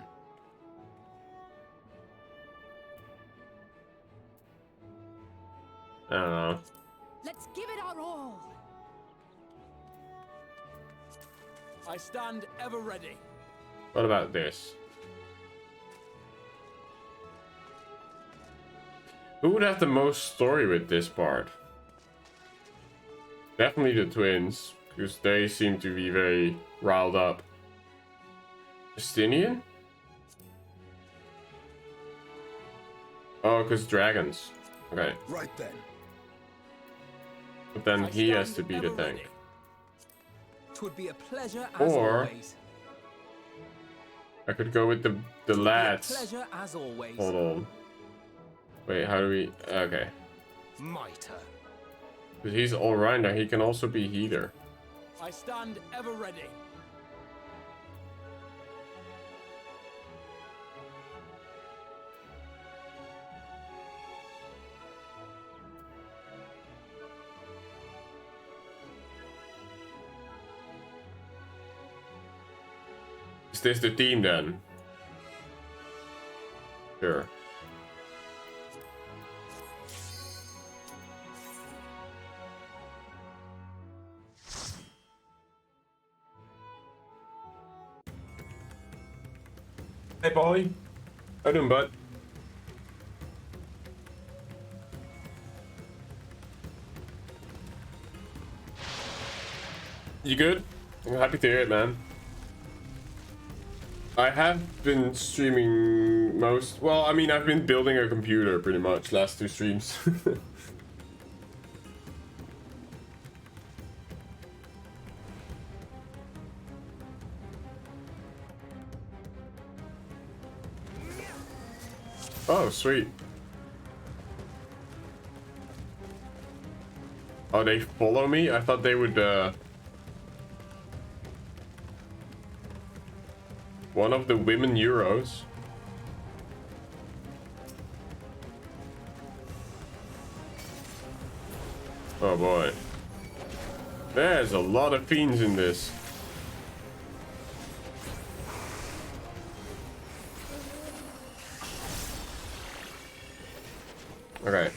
I don't know. Let's give it our all. I stand ever ready. What about this? Who would have the most story with this part? Definitely the twins, because they seem to be very riled up. Justinian? Oh, because dragons. Okay. Right then. But then he has to be the tank. 'Twould be a pleasure as Or always. I could go with the lads. Pleasure as always. Hold on. Wait, how do we? Okay. My turn. Because he's all-rounder, he can also be healer. I stand ever ready. Is this the team then? Sure. Hey, Polly. How you doing, bud? You good? I'm happy to hear it, man. I have been streaming well, I mean, I've been building a computer pretty much last 2 streams. Oh, sweet. Oh, they follow me? I thought they would, one of the women Euros. Oh boy. There's a lot of fiends in this. Okay.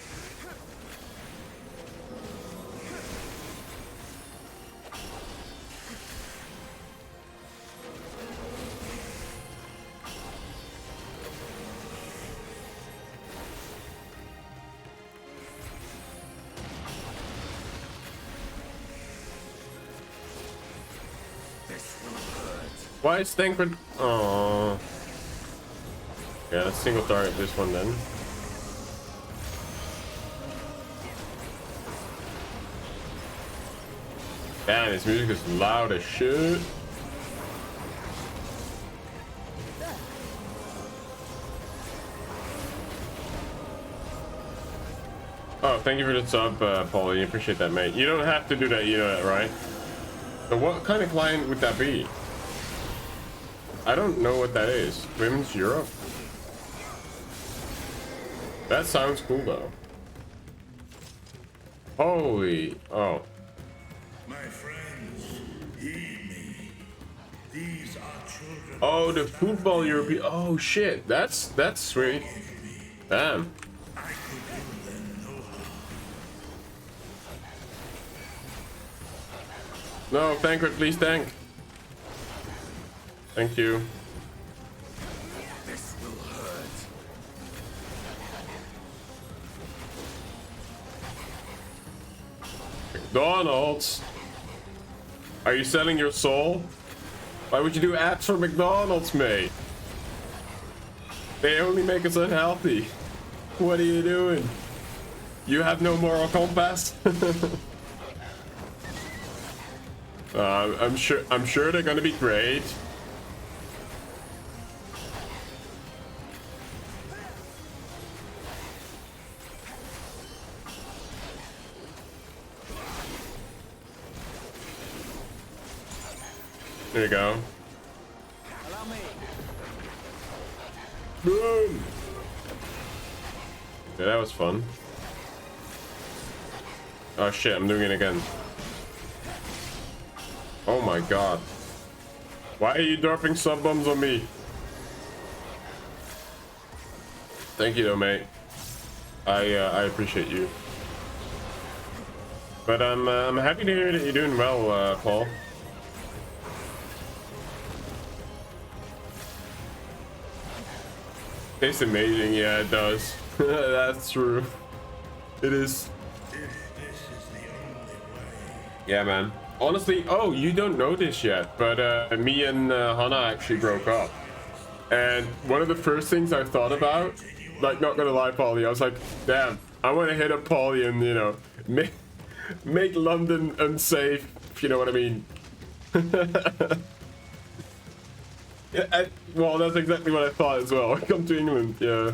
Why is Stanford? Oh. Yeah, let's single target this one then. Damn, this music is loud as shit. Oh, thank you for the sub, Paulie. Appreciate that, mate. You don't have to do that, you know that, right? So what kind of client would that be? I don't know what that is. Women's Europe? That sounds cool, though. Holy... Oh. My friends, heed me. These are children. Oh, the football European... Oh, shit. That's sweet. Damn. I could do them no harm. No, Tancred, please tank. Thank you. This will hurt. McDonald's? Are you selling your soul? Why would you do ads for McDonald's, mate? They only make us unhealthy. What are you doing? You have no moral compass? I'm sure they're gonna be great. There you go. Allow me. Boom! Yeah, that was fun. Oh shit, I'm doing it again. Oh my god. Why are you dropping sub bombs on me? Thank you though, mate. I appreciate you. But I'm happy to hear that you're doing well, Paul. Tastes amazing, yeah, it does. That's true. It is. Yeah, man. Honestly, oh, you don't know this yet, but me and Hannah actually broke up. And one of the first things I thought about like, not gonna lie, Polly. I was like, damn, I want to hit up Polly and, you know, make London unsafe, if you know what I mean. Yeah, well, that's exactly what I thought as well. Come to England, yeah.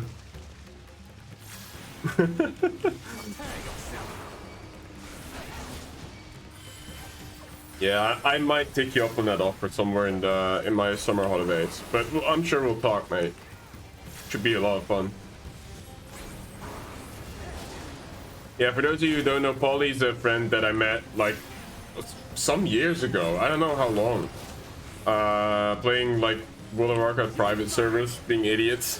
Yeah, I might take you up on that offer somewhere in my summer holidays, but I'm sure we'll talk, mate. Should be a lot of fun. Yeah, for those of you who don't know, Polly's a friend that I met like some years ago. I don't know how long. Playing like World of Warcraft private servers, being idiots.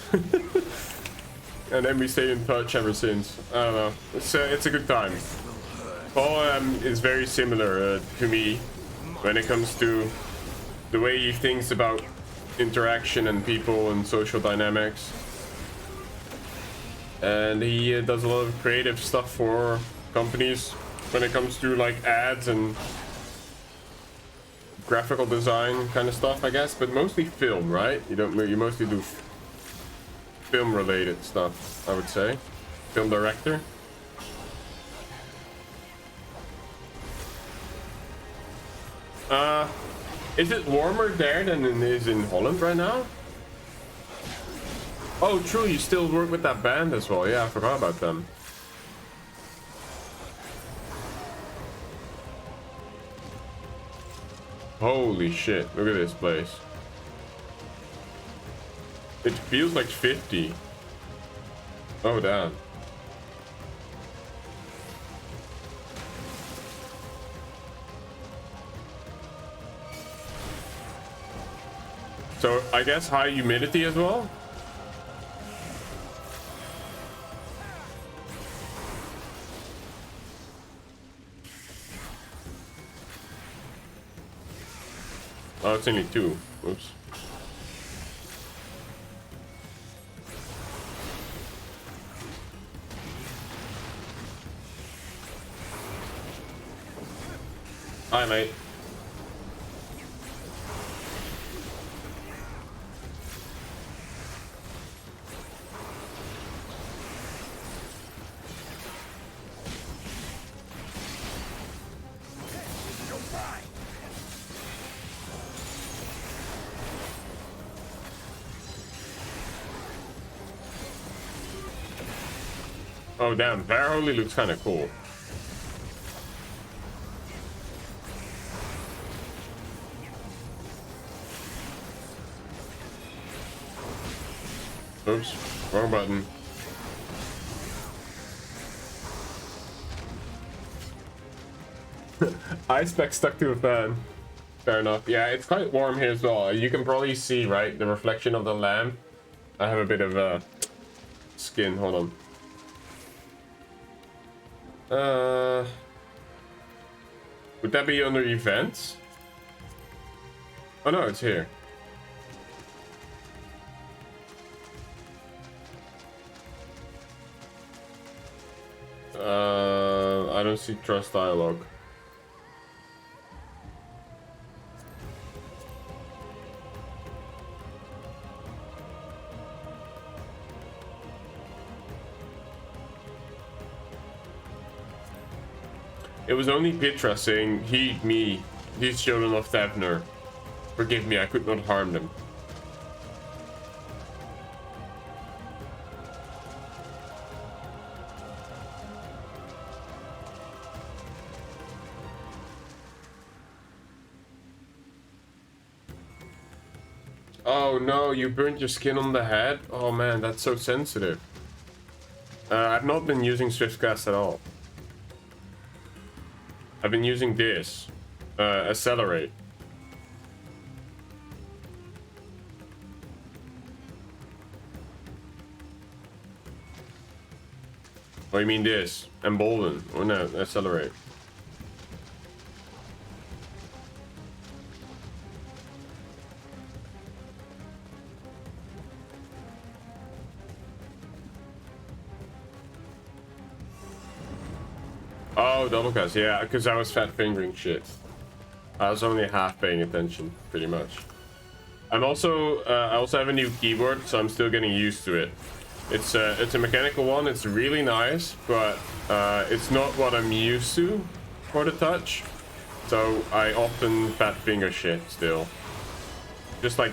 And then we stayed in touch ever since. I don't know. It's a good time. Paul is very similar to me when it comes to the way he thinks about interaction and people and social dynamics. And he does a lot of creative stuff for companies when it comes to like ads and graphical design kind of stuff, I guess, but mostly film, right? You mostly do film related stuff, I would say. Film director. Is it warmer there than it is in Holland right now? Oh, true, you still work with that band as well. Yeah, I forgot about them. Holy shit, look at this place. It feels like 50. Oh, damn. So, I guess high humidity as well? Oh, it's only 2. Oops. Hi, mate. Oh damn, Barholy looks kind of cool. Oops, wrong button. Ice spec stuck to a fan. Fair enough. Yeah, it's quite warm here as well. You can probably see, right, the reflection of the lamp. I have a bit of skin. Hold on. Would that be under events? Oh no, it's here. I don't see trust dialogue. It was only Petra saying, heed me, these children of Tavner. Forgive me, I could not harm them. Oh no, you burnt your skin on the head? Oh man, that's so sensitive. I've not been using Swiftcast at all. I've been using this, Accelerate. Oh, you mean this? Embolden. Oh no, Accelerate. Oh, double cast, yeah, because I was fat fingering shit. I was only half paying attention, pretty much. I also have a new keyboard, so I'm still getting used to it. It's a mechanical one. It's really nice, but it's not what I'm used to for the touch. So I often fat finger shit still. Just like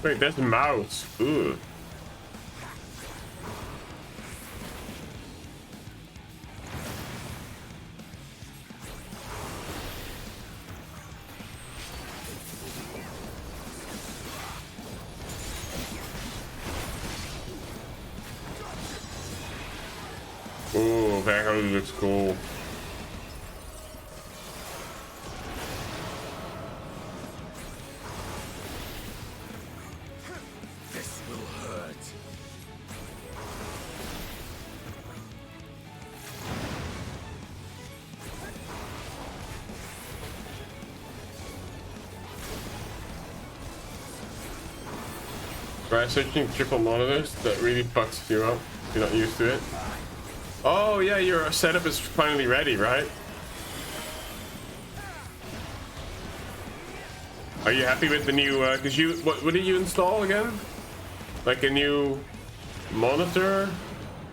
wait, there's a mouse. Ooh. Ooh, that really looks cool. This will hurt. Try switching triple monitors. That really fucks you up if you're not used to it. Oh yeah, your setup is finally ready, right? Are you happy with the new? Cause you what did you install again? Like a new monitor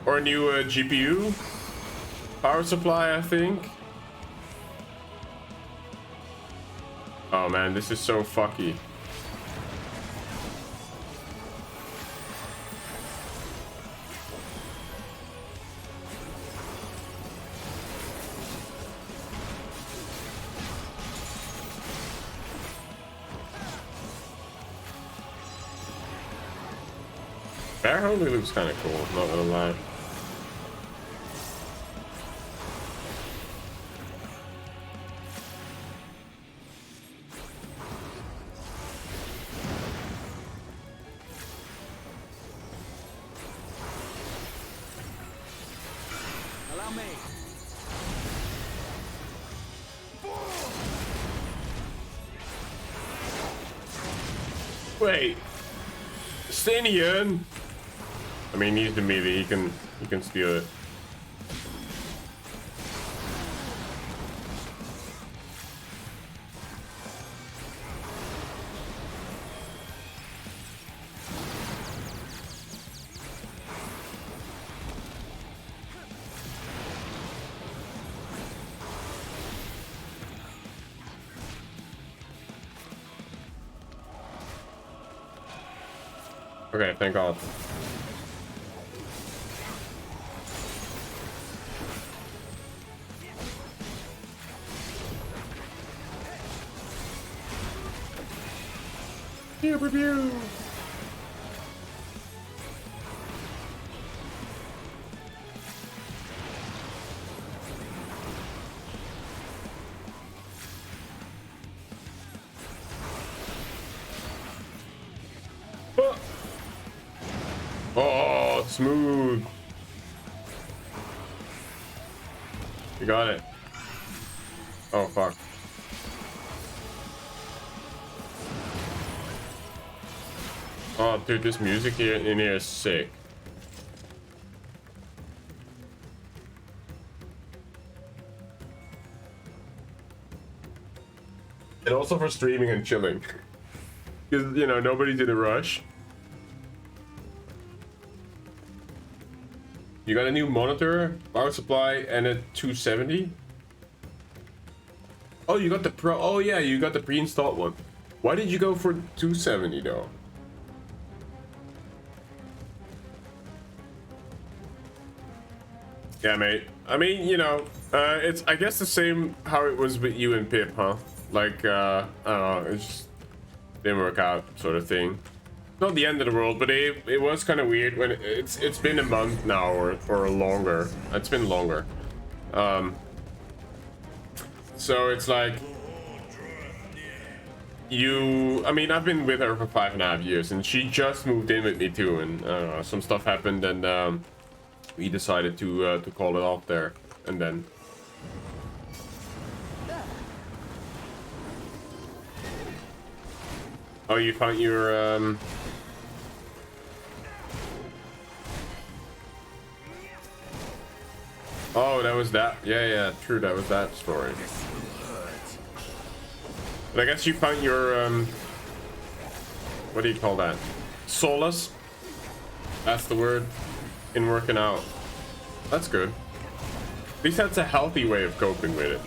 or a new GPU power supply, I think. Oh man, this is so fucky. That hardly looks kind of cool, not gonna lie. Allow me. Wait, Stanian. I mean, he's the melee. He can steal it. Okay, thank God. Pew, pew, pew. Oh, smooth. You got it. Oh, fuck. Oh, dude, this music here in here is sick. And also for streaming and chilling. Because, you know, nobody's in a rush. You got a new monitor, power supply, and a 270. Oh, you got the pro. Oh, yeah, you got the pre-installed one. Why did you go for 270 though? Yeah, mate. I mean, you know, it's I guess the same how it was with you and Pip, huh? Like, I don't know, it just didn't work out, sort of thing. Not the end of the world, but it was kind of weird when it's been a month now or longer. It's been longer. So it's like I mean, I've been with her for 5.5 years, and she just moved in with me too, and I don't know, some stuff happened, and we decided to call it off there, and then. Oh, you found your Oh, that was that. Yeah, true. That was that story. But I guess you found your what do you call that? Solace. That's the word in working out. That's good. At least that's a healthy way of coping with it.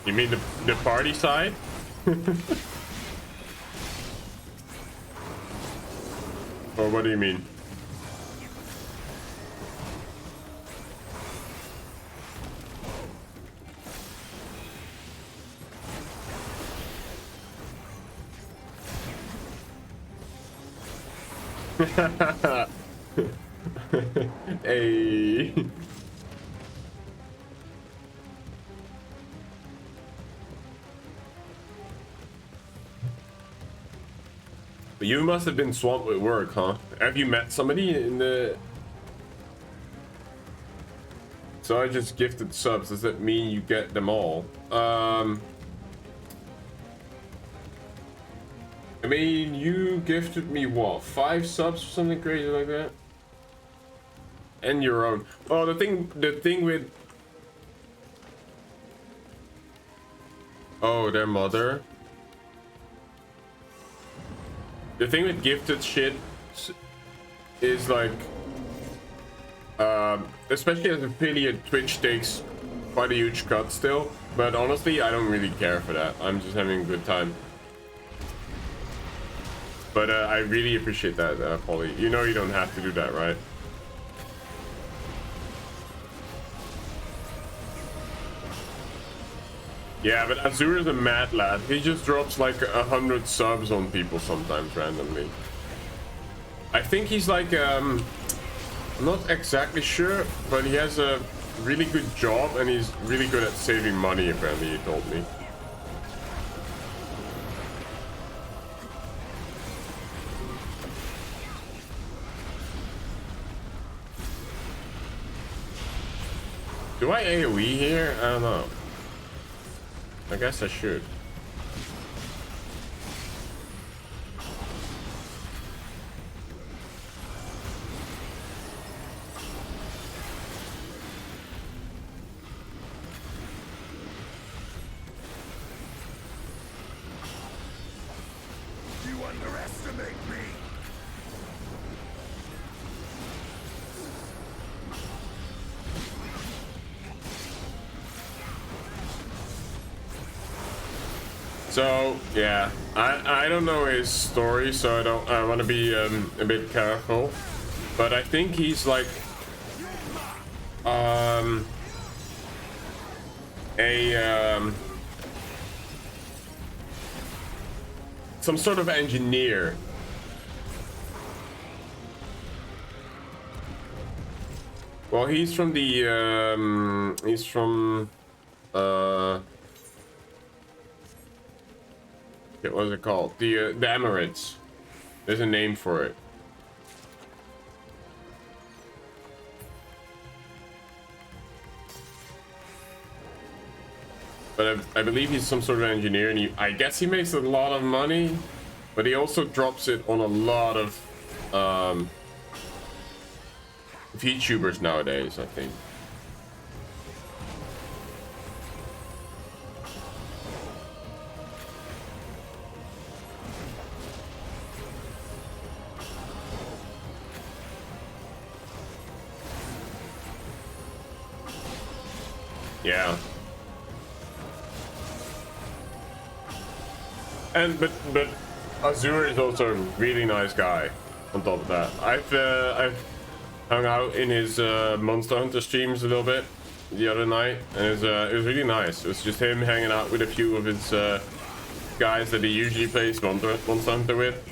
You mean the party side? Or what do you mean? Hey. But you must have been swamped with work, huh? Have you met somebody in the... So I just gifted subs. Does that mean you get them all? I mean, you gifted me what? 5 subs or something crazy like that? And your own. Oh, the thing with... Oh, their mother. The thing with gifted shit is like, especially as affiliate, Twitch takes quite a huge cut still. But honestly, I don't really care for that. I'm just having a good time. But I really appreciate that, Polly. You know you don't have to do that, right? Yeah, but Azure is a mad lad. He just drops like 100 subs on people sometimes randomly. I think he's like, I'm not exactly sure, but he has a really good job and he's really good at saving money, apparently, he told me. Do I AoE here? I don't know. I guess I should. You underestimate me. So yeah, I don't know his story, so I want to be a bit careful, but I think he's like some sort of engineer. Well, he's from the what is it called? The Emirates. There's a name for it. But I believe he's some sort of engineer, and I guess he makes a lot of money, but he also drops it on a lot of VTubers nowadays, I think. Yeah. And but Azure is also a really nice guy. On top of that, I've hung out in his Monster Hunter streams a little bit the other night, and it was really nice. It was just him hanging out with a few of his guys that he usually plays Monster Hunter with.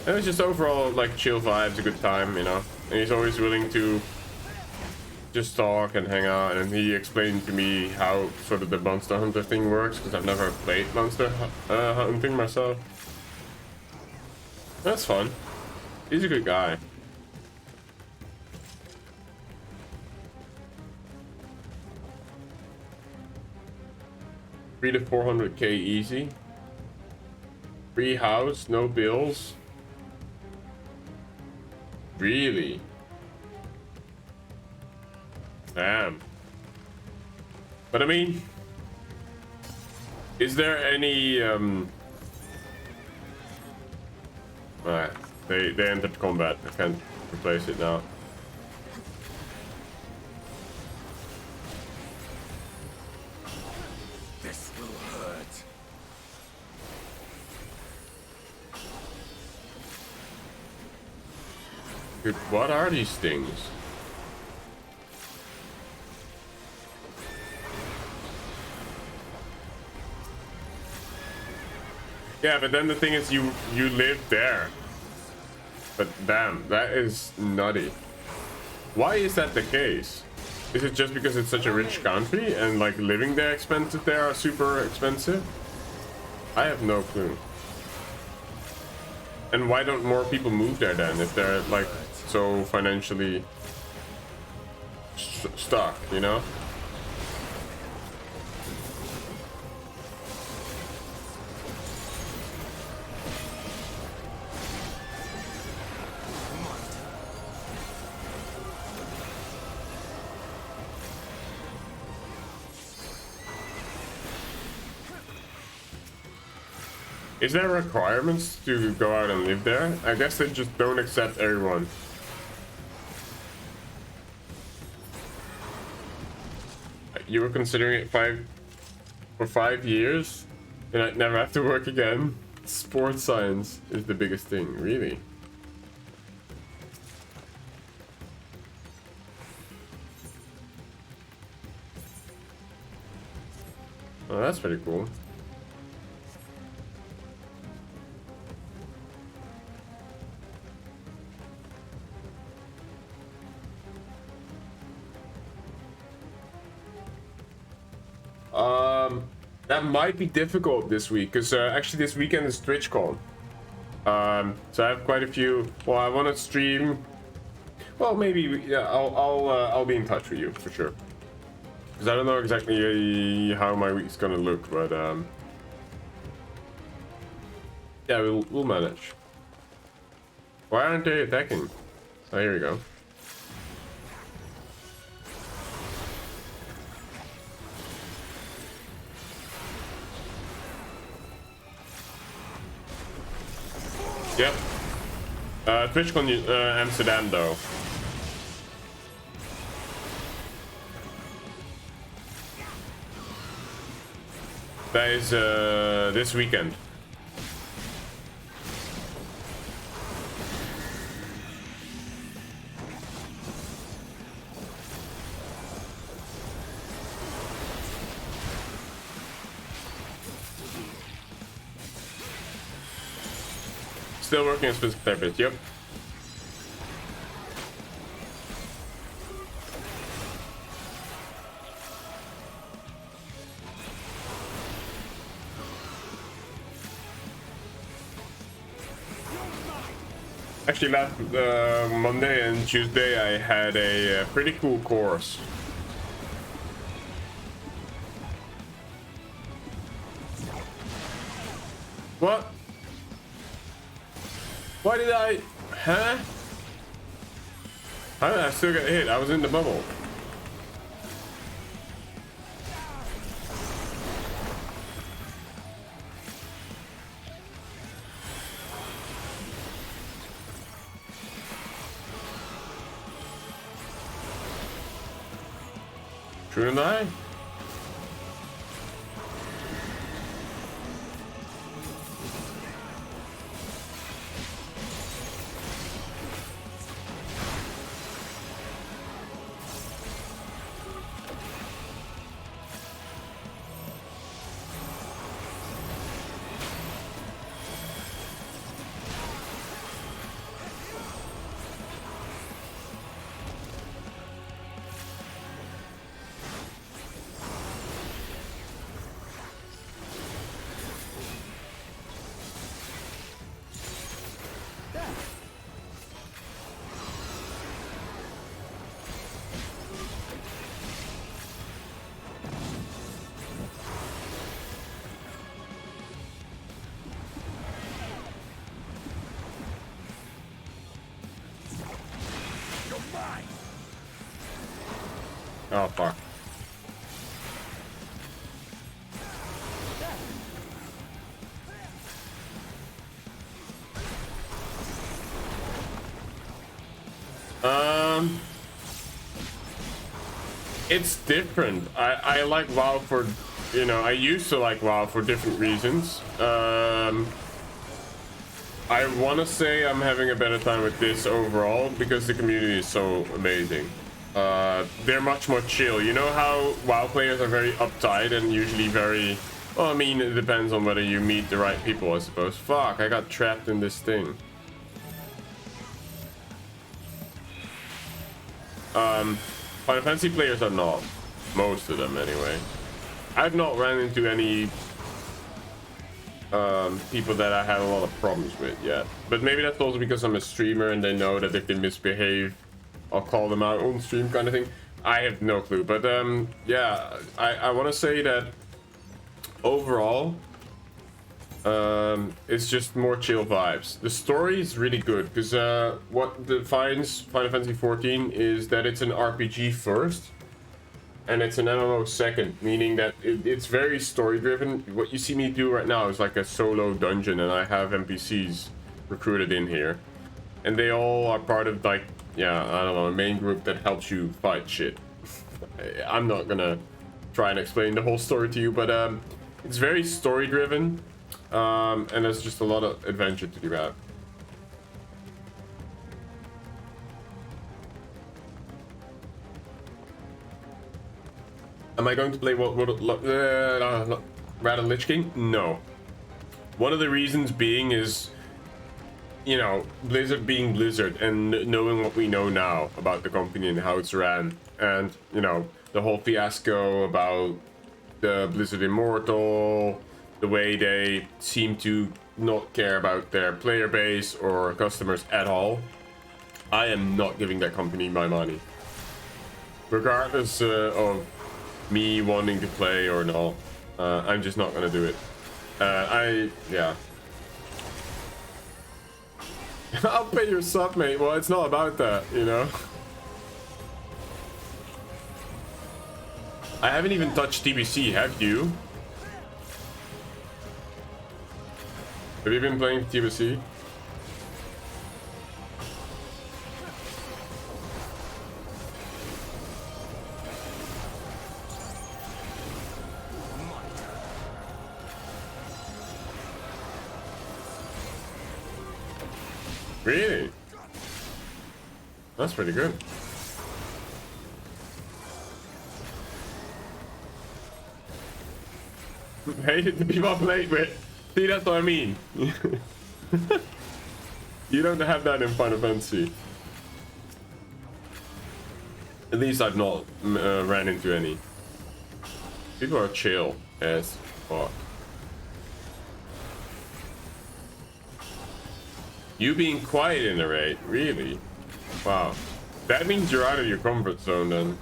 And it was just overall like chill vibes, a good time, you know. And he's always willing to just talk and hang out, and he explained to me how sort of the monster hunter thing works, because I've never played monster hunting myself. That's fun. He's a good guy. $300 to $400K easy. Free house, no bills. Really? Damn. But I mean, is there any they entered combat. I can't replace it now. This will hurt. Dude, what are these things? Yeah, but then the thing is, you live there. But damn, that is nutty. Why is that the case? Is it just because it's such a rich country and like living there expensive there are super expensive? I have no clue. And why don't more people move there then if they're like so financially stuck, you know? Is there requirements to go out and live there? I guess they just don't accept everyone. You were considering it for 5 years? And I'd never have to work again? Sports science is the biggest thing, really. Oh, that's pretty cool. That might be difficult this week, because actually this weekend is TwitchCon. So I have quite a few. Well, I want to stream. Well, maybe yeah, I'll be in touch with you for sure. Because I don't know exactly how my week's gonna look, but yeah, we'll manage. Why aren't they attacking? Oh, here we go. Yep. TwitchCon Amsterdam though. That is this weekend. Still working on specific types, yep. Actually, last Monday and Tuesday I had a pretty cool course. What? Why did I? Huh? I still got hit. I was in the bubble. Shouldn't I? It's different. I like WoW for, you know, I used to like WoW for different reasons. I want to say I'm having a better time with this overall because the community is so amazing. They're much more chill. You know how WoW players are very uptight and usually very, well, I mean, it depends on whether you meet the right people, I suppose. Fuck, I got trapped in this thing. Final Fantasy players are not. Most of them, anyway. I've not ran into any people that I had a lot of problems with yet. But maybe that's also because I'm a streamer and they know that if they misbehave, I'll call them out on stream kind of thing. I have no clue. But yeah, I want to say that overall, it's just more chill vibes. The story is really good because what defines Final Fantasy XIV is that it's an RPG first and it's an MMO second, meaning that it's very story driven. What you see me do right now is like a solo dungeon and I have NPCs recruited in here and they all are part of, like, yeah, I don't know, a main group that helps you fight shit. I'm not gonna try and explain the whole story to you, but it's very story driven. And there's just a lot of adventure to do out. Am I going to play Rattle Lich King? No. One of the reasons being is, you know, Blizzard being Blizzard and knowing what we know now about the company and how it's ran, and, you know, the whole fiasco about the Blizzard Immortal, the way they seem to not care about their player base or customers at all. I am not giving that company my money, regardless of me wanting to play or not. I'm just not gonna do it. Yeah. I'll pay your sub, mate. Well, it's not about that, you know. I haven't even touched TBC, have you? Have you been playing TBC? Really? That's pretty good. Hated to be up late with. See, that's what I mean. You don't have that in Final Fantasy. At least I've not ran into any. People are chill as fuck. You being quiet in the raid? Really? Wow. That means you're out of your comfort zone then.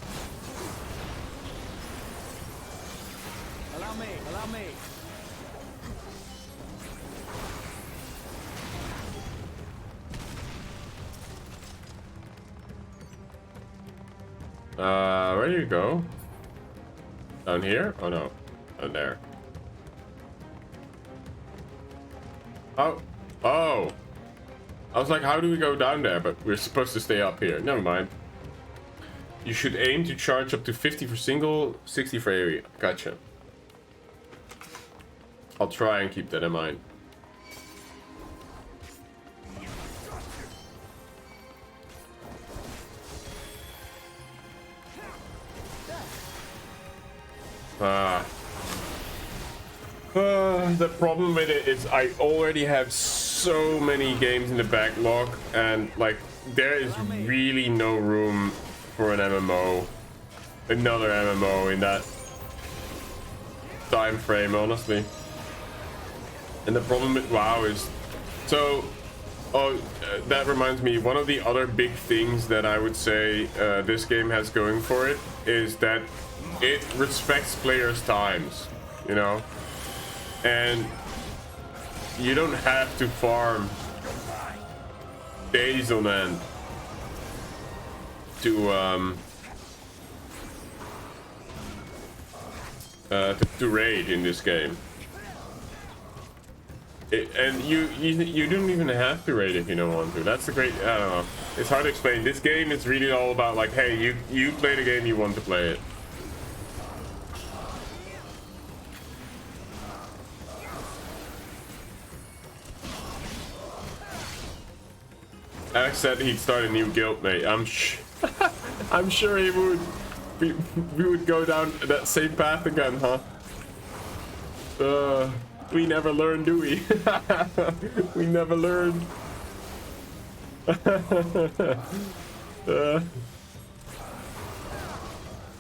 Allow me, allow me. Where do you go? Down here? Oh no. Down there. Oh. Oh. I was like, how do we go down there? But we're supposed to stay up here. Never mind. You should aim to charge up to 50 for single, 60 for area. Gotcha. I'll try and keep that in mind. The problem with it is I already have so many games in the backlog, and like there is really no room for an MMO, another MMO in that time frame, honestly. And the problem with WoW is, so that reminds me, one of the other big things that I would say this game has going for it is that it respects players' times, you know, and you don't have to farm days on end to raid in this game. And you don't even have to raid if you don't want to. That's the great, I don't know, it's hard to explain. This game is really all about like, hey, you play the game, you want to play it. Alex said he'd start a new guild, mate. I'm sure he would. We would go down that same path again, huh? We never learn, do we? We never learn.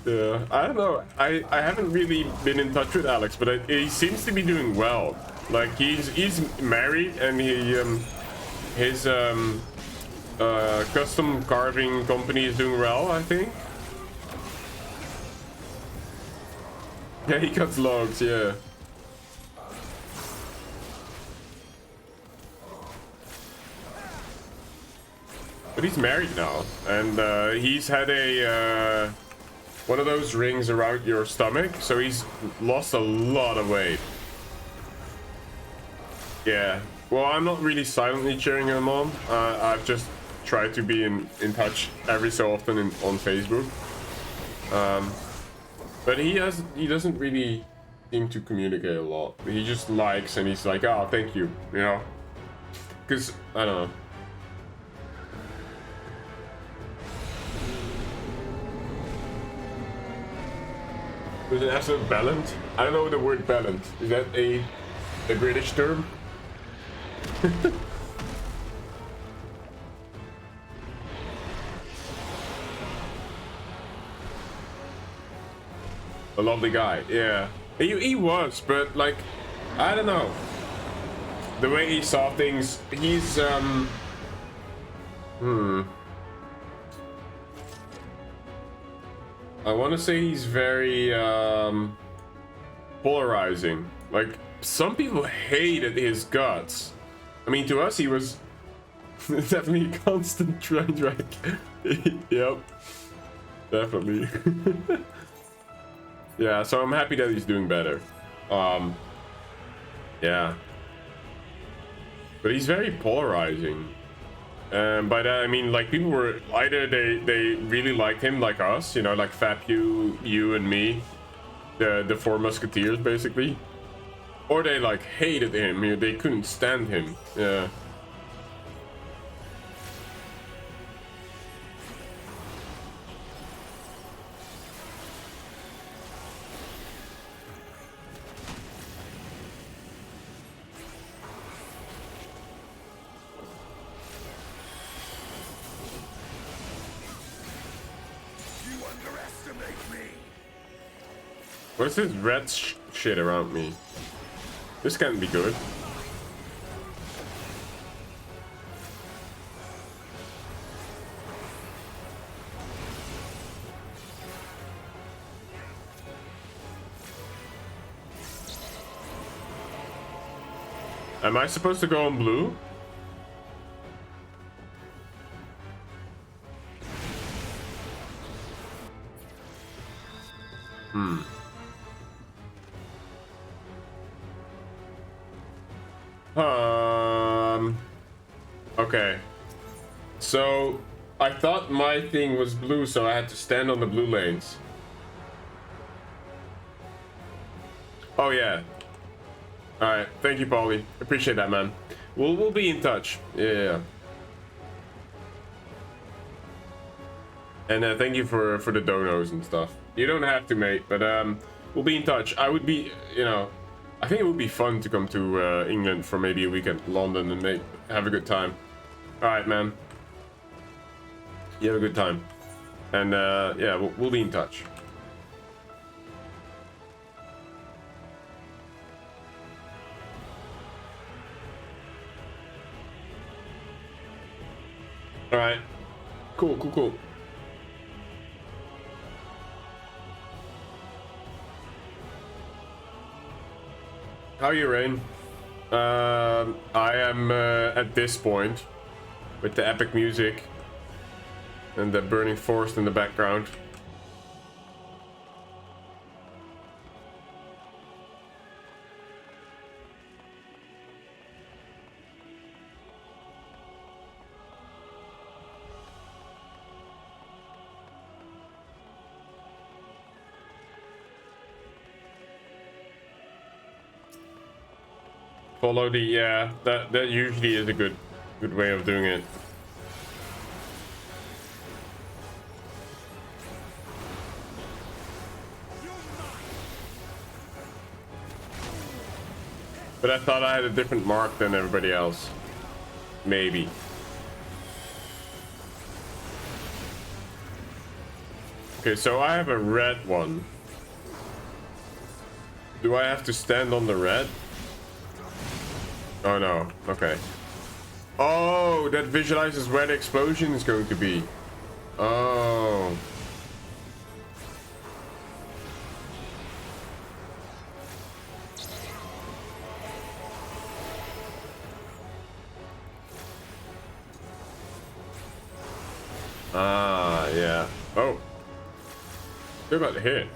Yeah, I don't know. I haven't really been in touch with Alex, but he seems to be doing well. Like he's married and his custom carving company is doing well, I think. Yeah, he cuts logs, yeah. But he's married now, and he's had a one of those rings around your stomach, so he's lost a lot of weight. Yeah. Well, I'm not really silently cheering him on. I've just tried to be in touch every so often on Facebook. But he doesn't really seem to communicate a lot. He just likes and he's like, oh, thank you, you know? Because, I don't know. There's an absolute balance. I don't know the word balance. Is that a British term? A lovely guy, yeah. He was, but like, I don't know. The way he saw things, he's I want to say he's very polarizing. Like, some people hated his guts. I mean, to us, he was definitely a constant train wreck. Yep, definitely. Yeah, so I'm happy that he's doing better. Yeah. But he's very polarizing. And by that I mean, like, people were either they really liked him, like us, you know, like Fap, you and me, the four musketeers basically, or they like hated him. You know, they couldn't stand him. Yeah. What's this red shit around me? This can't be good. Am I supposed to go on blue? Okay. So I thought my thing was blue, so I had to stand on the blue lanes. Oh yeah. All right. Thank you, Paulie. Appreciate that, man. We'll be in touch. Yeah. And thank you for the donos and stuff. You don't have to, mate, but we'll be in touch. I would be, you know, I think it would be fun to come to England for maybe a weekend, London, and have a good time. All right, man. You have a good time, and yeah, we'll be in touch. All right. Cool. How are you, Rain? I am at this point with the epic music and the burning forest in the background. Follow the, yeah, that usually is a good way of doing it. But I thought I had a different mark than everybody else. Maybe. Okay, so I have a red one. Do I have to stand on the red? Oh no, okay. Oh, that visualizes where the explosion is going to be. Oh. Ah, yeah. Oh. Still got hit.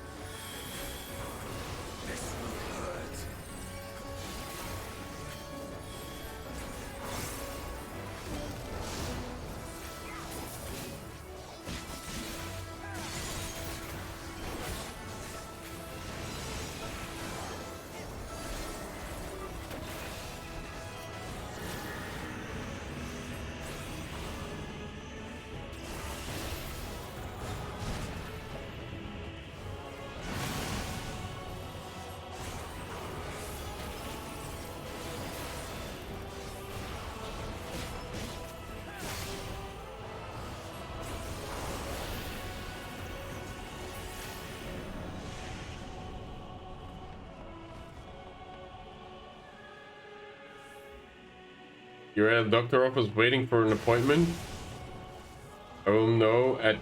You're at a doctor office waiting for an appointment. I will know at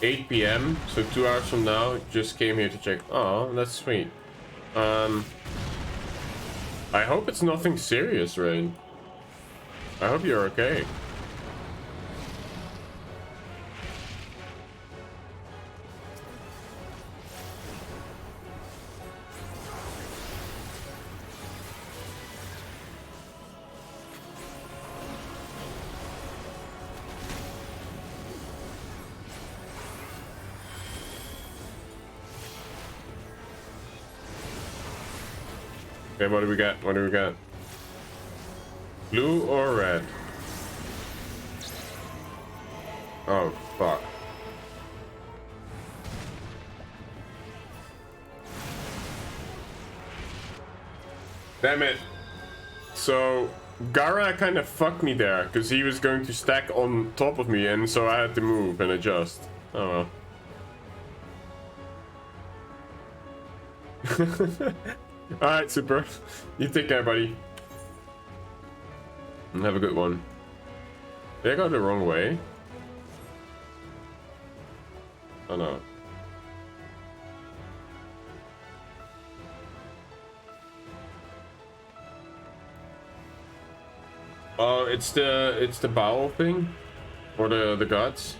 8 p.m. So 2 hours from now. Just came here to check. Oh, that's sweet. I hope it's nothing serious, Rain. I hope you're okay. Okay, what do we got? What do we got? Blue or red? Oh, fuck. Damn it. So, Gara kind of fucked me there, because he was going to stack on top of me, and so I had to move and adjust. Oh well. Alright, super. You take care, buddy. And have a good one. Did I go the wrong way? Oh no. Oh, it's the bowel thing? Or the guts?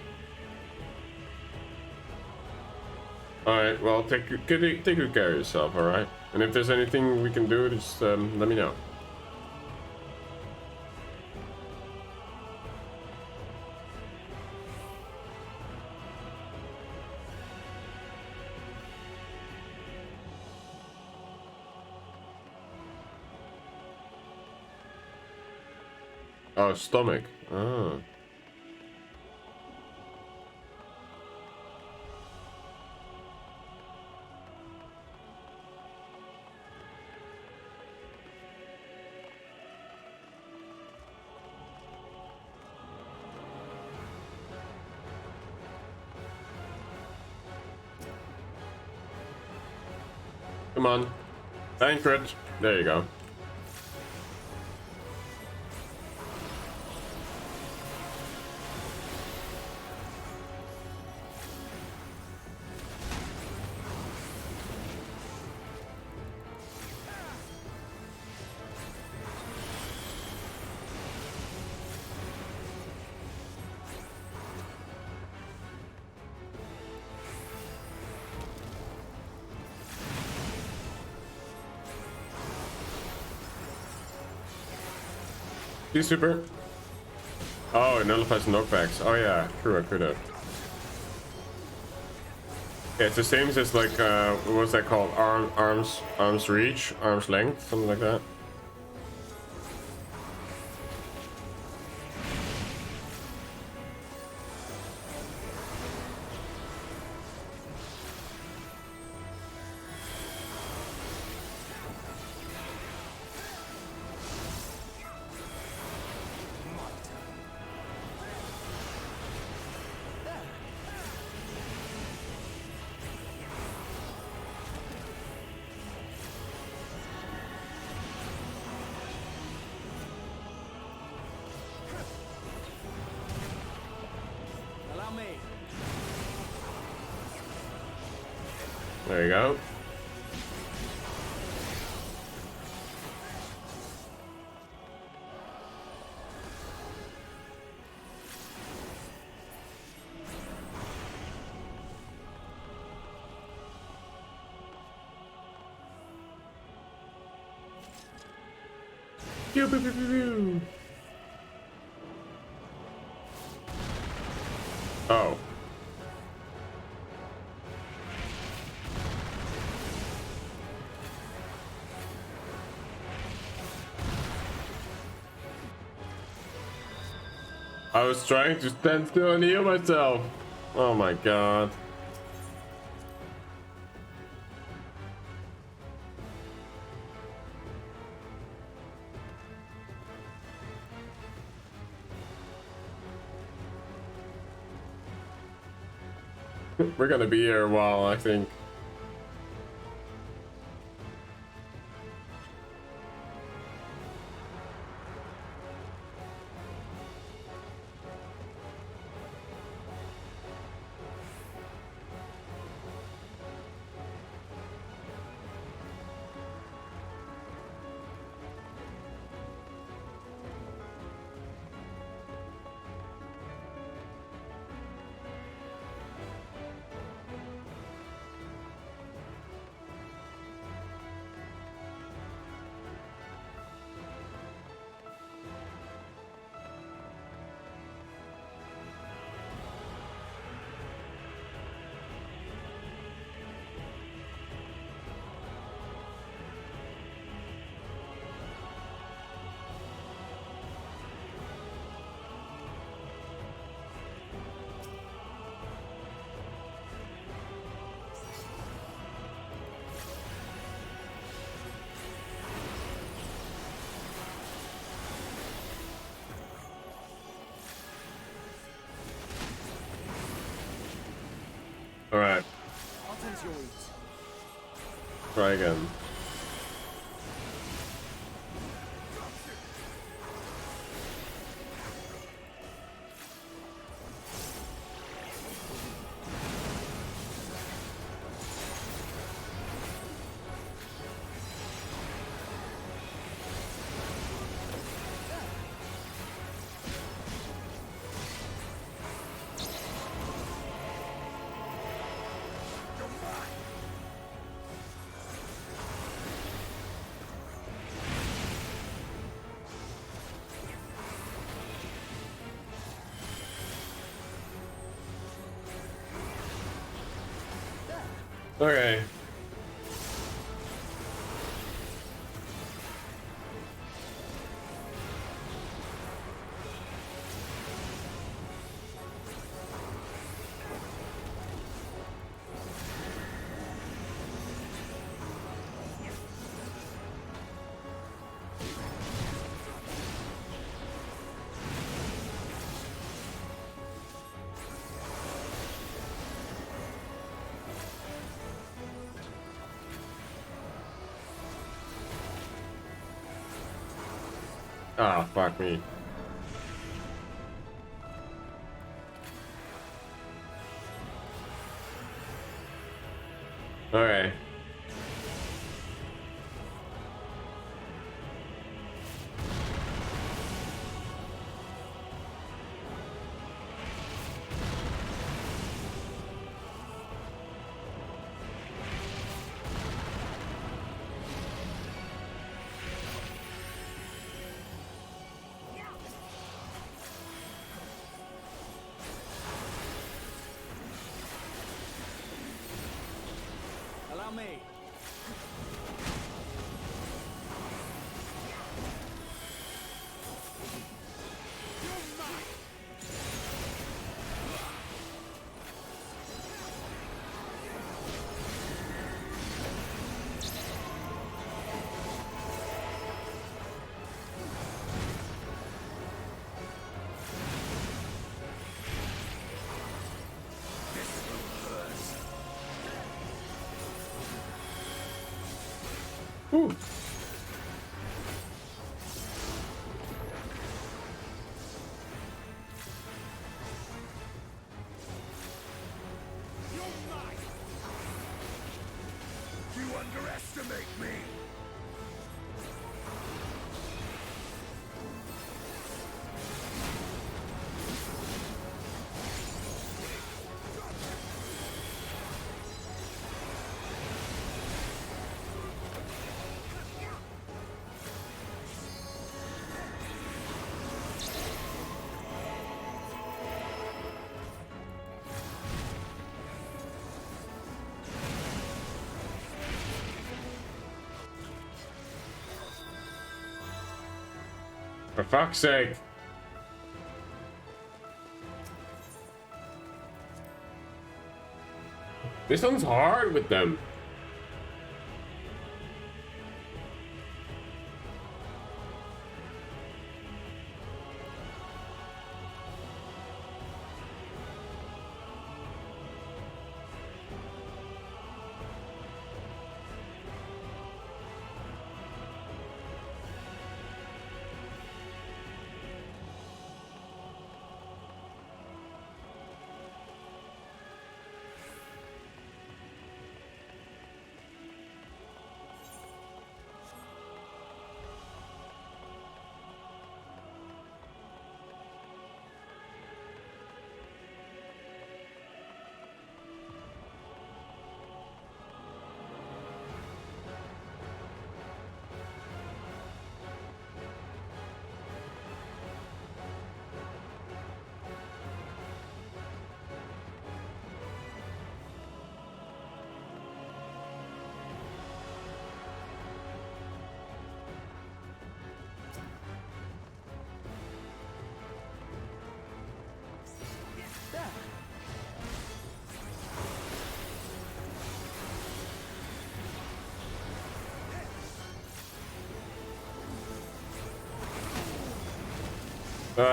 Alright, well, take good care of yourself, alright? And if there's anything we can do, just let me know. Oh, stomach. Oh. Come on. Anchor it. There you go. You super. Oh, it nullifies knockbacks. Oh yeah, true, I could have. Yeah, it's the same as like what was that called? Arms reach, arm's length, something like that. There you go. Pew, pew, pew, pew, pew. Oh. I was trying to stand still and heal myself. Oh my god. We're gonna be here a while, I think. Alright. Try again. Okay. Ah, fuck me. Okay. Allow me. Whew. underestimate me? For fuck's sake. This one's hard with them.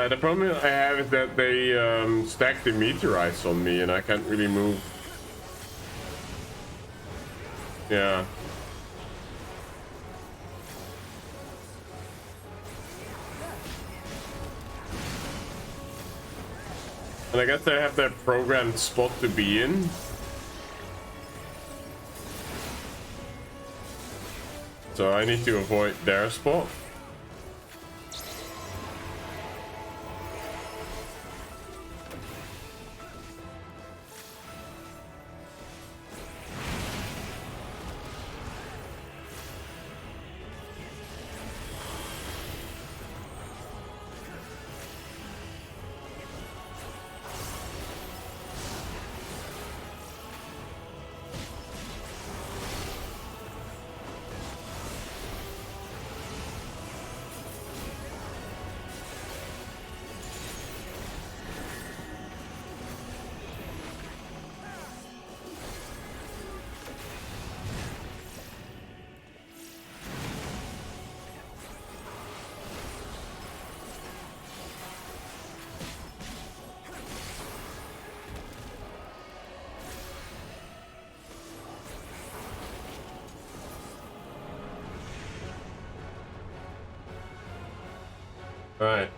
The problem I have is that they stack the meteorites on me and I can't really move. Yeah. And I guess they have their programmed spot to be in. So I need to avoid their spot. Right.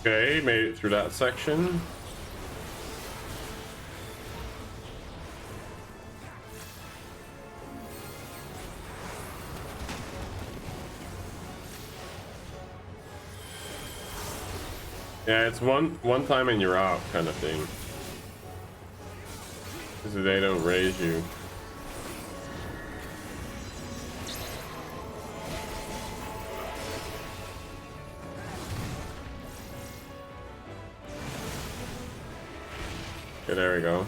Okay, made it through that section. Yeah, it's one time and you're out kind of thing. Because they don't raise you. Okay, there we go.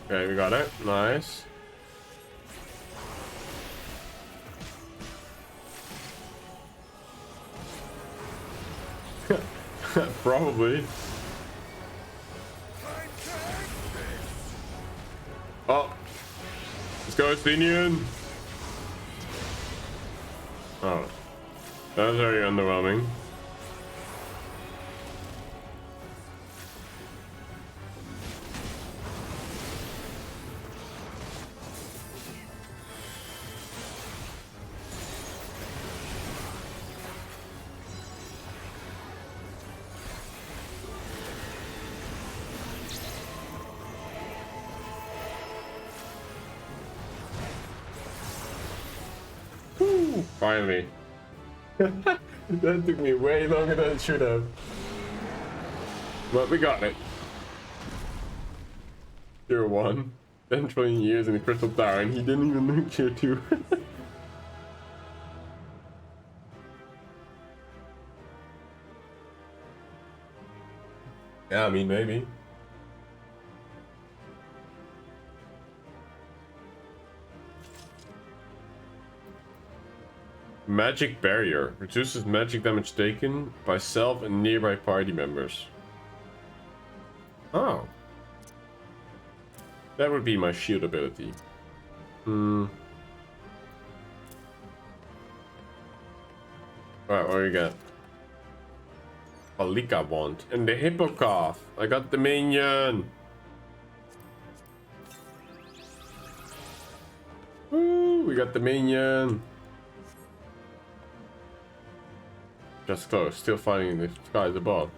Okay, we got it. Nice. Probably. Oh. Let's go, Athenian. Oh. That was very underwhelming. Woo, finally. That took me way longer than it should have. But we got it. 0-1. 10 trillion years in the Crystal Tower, and he didn't even nuke Tier 2. Yeah, I mean, maybe. Magic Barrier. Reduces magic damage taken by self and nearby party members. Oh. That would be my shield ability. Alright, what do you got? Palika wand. And the Hippocalf. I got the minion. Woo, we got the minion. Just close. Still fighting in the skies above.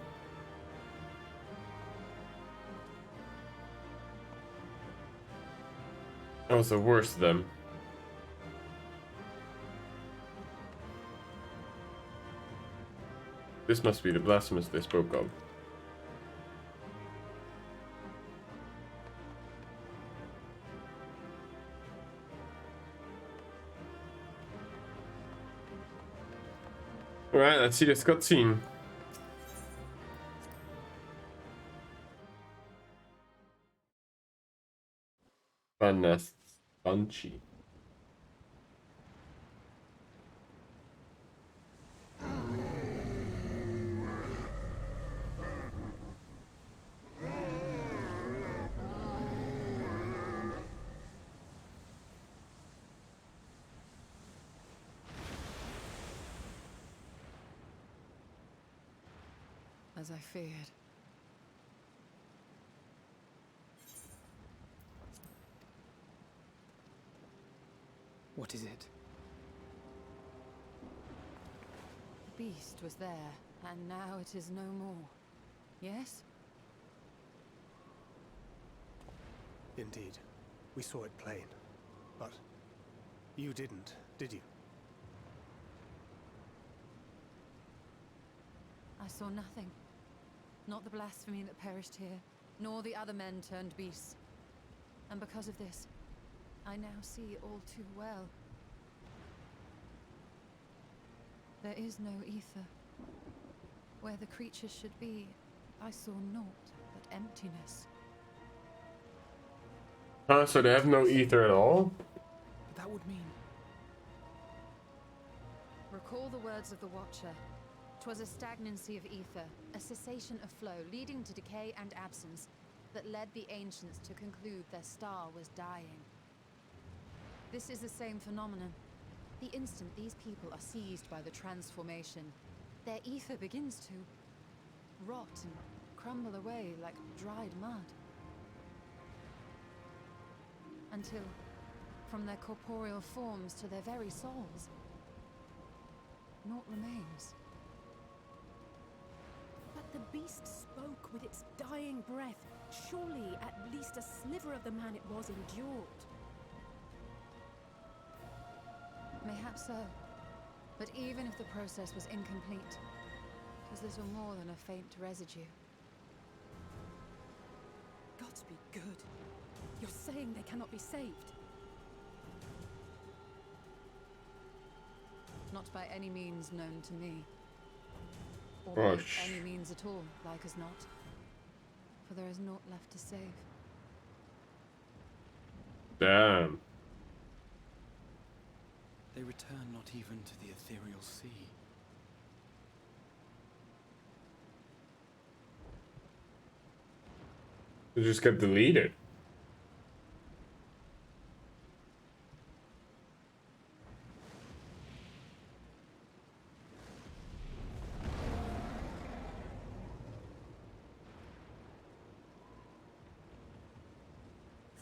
That was the worst of them. This must be the blasphemous they spoke of. Alright, let's see this cutscene. Venaspati. As I feared. What is it? The beast was there, and now it is no more. Yes? Indeed. We saw it plain. But you didn't, did you? I saw nothing. Not the blasphemy that perished here, nor the other men turned beasts. And because of this, I now see all too well. There is no ether. Where the creatures should be, I saw naught but emptiness. Huh, so they have no ether at all? But that would mean... Recall the words of the Watcher. 'Twas a stagnancy of ether, a cessation of flow, leading to decay and absence, that led the ancients to conclude their star was dying. This is the same phenomenon. The instant these people are seized by the transformation, their ether begins to rot and crumble away like dried mud. Until, from their corporeal forms to their very souls, naught remains. But the beast spoke with its dying breath. Surely at least a sliver of the man it was endured. Mayhaps so. But even if the process was incomplete, it was little more than a faint residue. Gods be good. You're saying they cannot be saved? Not by any means known to me. Or by Gosh. any means at all, like as not. For there is naught left to save. Damn. They return not even to the ethereal sea. It just got deleted.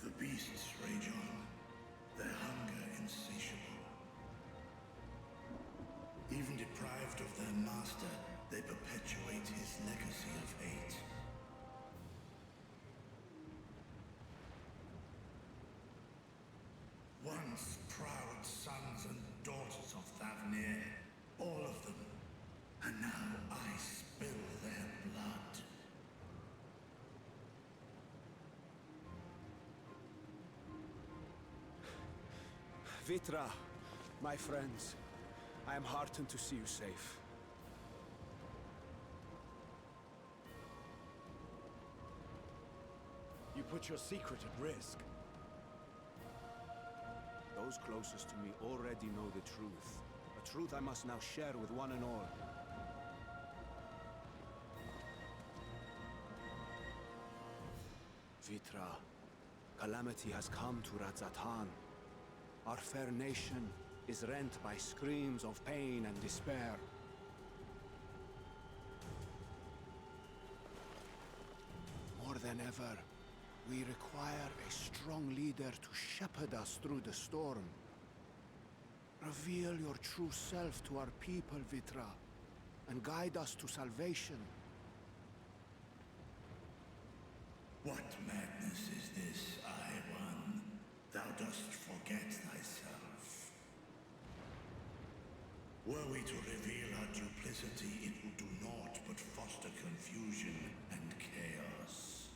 The beasts rage on, their hunger insatiable. Even deprived of their master, they perpetuate his legacy of hate. Once proud sons and daughters of Thavnir, all of them, and now I spill their blood. Vitra, my friends, I am heartened to see you safe. You put your secret at risk. Those closest to me already know the truth. A truth I must now share with one and all. Vitra, calamity has come to Radz-at-Han. Our fair nation is rent by screams of pain and despair. More than ever, we require a strong leader to shepherd us through the storm. Reveal your true self to our people, Vitra, and guide us to salvation. What madness is this, I-One? Thou dost forget thyself. Were we to reveal our duplicity, it would do naught but foster confusion and chaos.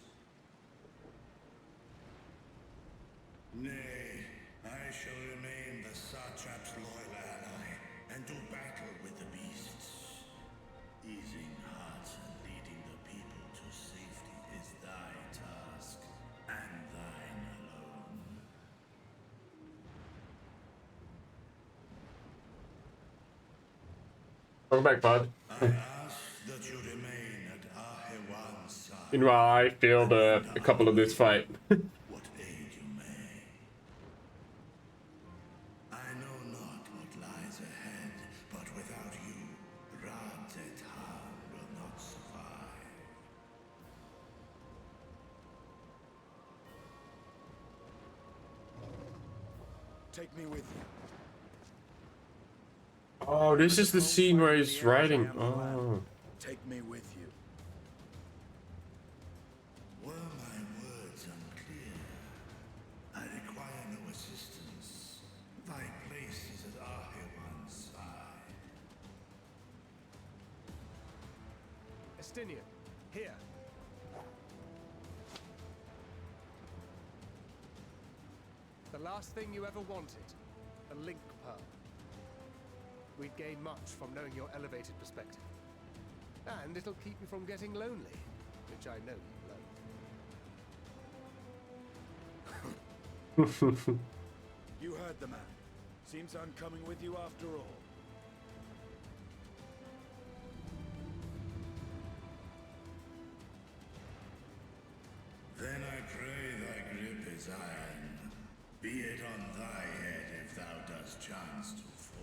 Nay, I shall remain the Satrap's loyal ally, and do battle with the beasts. Easing hearts and leading the people to safety is thy task, and thine alone. Welcome back, bud. I ask that you remain at Ahewan's side. Meanwhile, I failed a couple of this fight. What aid you may. I know not what lies ahead, but without you, Radz-at-Han will not survive. Take me with you. Oh, this is the scene where he's riding. Oh. Take me with you. Were my words unclear? I require no assistance. Thy place is at Ahewan's side. Estinian, here. The last thing you ever wanted, a link pearl. We'd gain much from knowing your elevated perspective. And it'll keep you from getting lonely, which I know you love. You heard the man. Seems I'm coming with you after all. Then I pray thy grip is iron. Be it on thy head if thou dost chance to fall.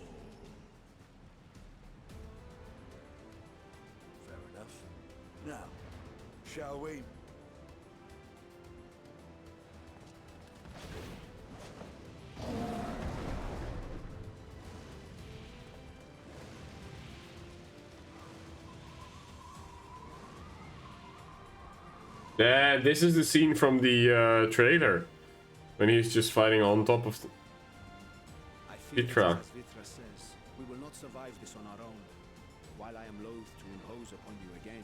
Fair enough. Now, shall we? Yeah, this is the scene from the trailer when he's just fighting on top of I feel Vitra. As Vitra says, we will not survive this on our own. While I am loath to impose upon you again.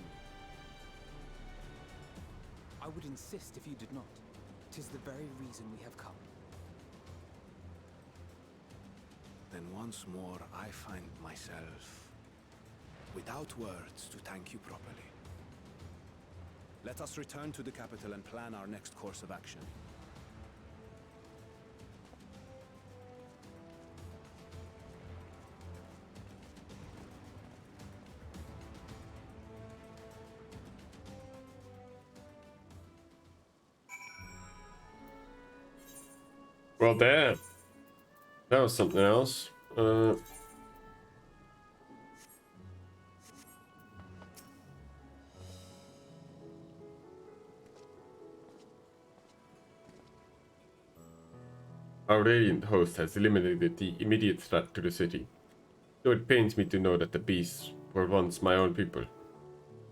I would insist if you did not. 'Tis the very reason we have come. Then once more I find myself without words to thank you properly. Let us return to the capital and plan our next course of action. Well, damn. That was something else. Our radiant host has eliminated the immediate threat to the city. Though it pains me to know that the beasts were once my own people.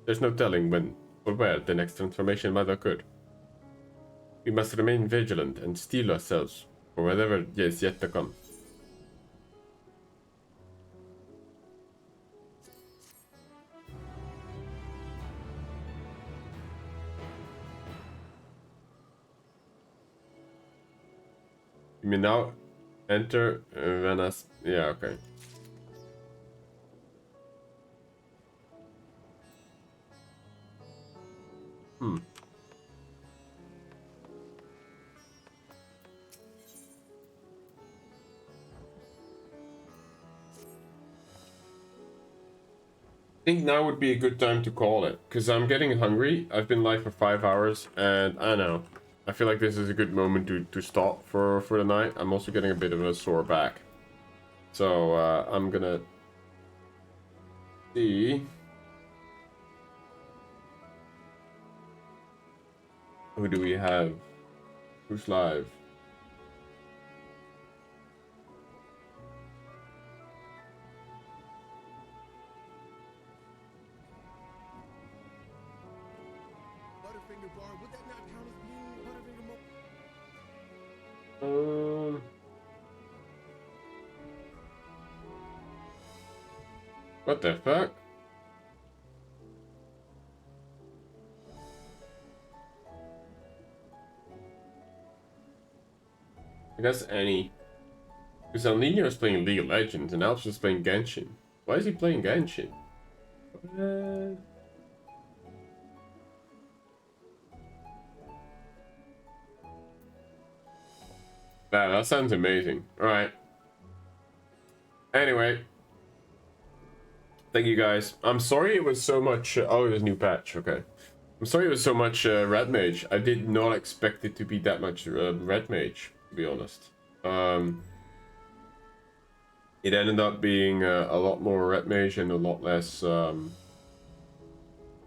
There's no telling when or where the next transformation might occur. We must remain vigilant and steel ourselves for whatever is yet to come. You mean now enter Venaspati? Yeah, okay. I think now would be a good time to call it, because I'm getting hungry. I've been live for 5 hours, and I know. I feel like this is a good moment to stop for the night. I'm also getting a bit of a sore back. So, I'm gonna see. Who do we have? Who's live? What the fuck? I guess any. Because El Nino is playing League of Legends and Alps is playing Genshin. Why is he playing Genshin? What? That sounds amazing. Alright. Anyway. Thank you guys. I'm sorry it was so much... oh, there's a new patch. Okay. I'm sorry it was so much Redmage. I did not expect it to be that much Redmage, to be honest. It ended up being a lot more Redmage and a lot less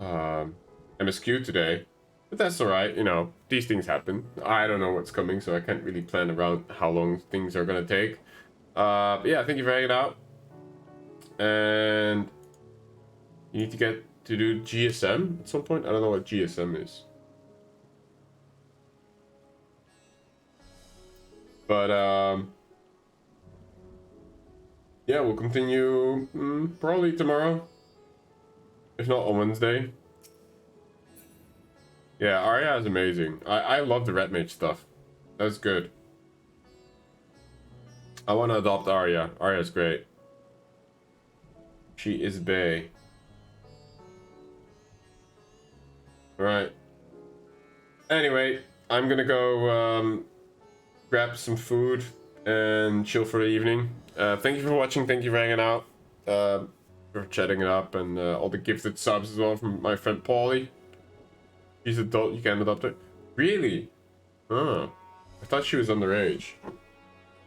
MSQ today. But that's alright, you know, these things happen. I don't know what's coming, so I can't really plan around how long things are gonna take. But yeah, thank you for hanging out. And you need to get to do GSM at some point. I don't know what GSM is. But yeah, we'll continue probably tomorrow. If not on Wednesday. Yeah, Arya is amazing. I love the Redmage stuff. That's good. I want to adopt Arya. Arya's great. She is bae. Right. Anyway, I'm gonna go grab some food and chill for the evening. Thank you for watching. Thank you for hanging out. For chatting it up, and all the gifted subs as well from my friend Paulie. She's adult, you can adopt her. Really? Oh. I thought she was underage.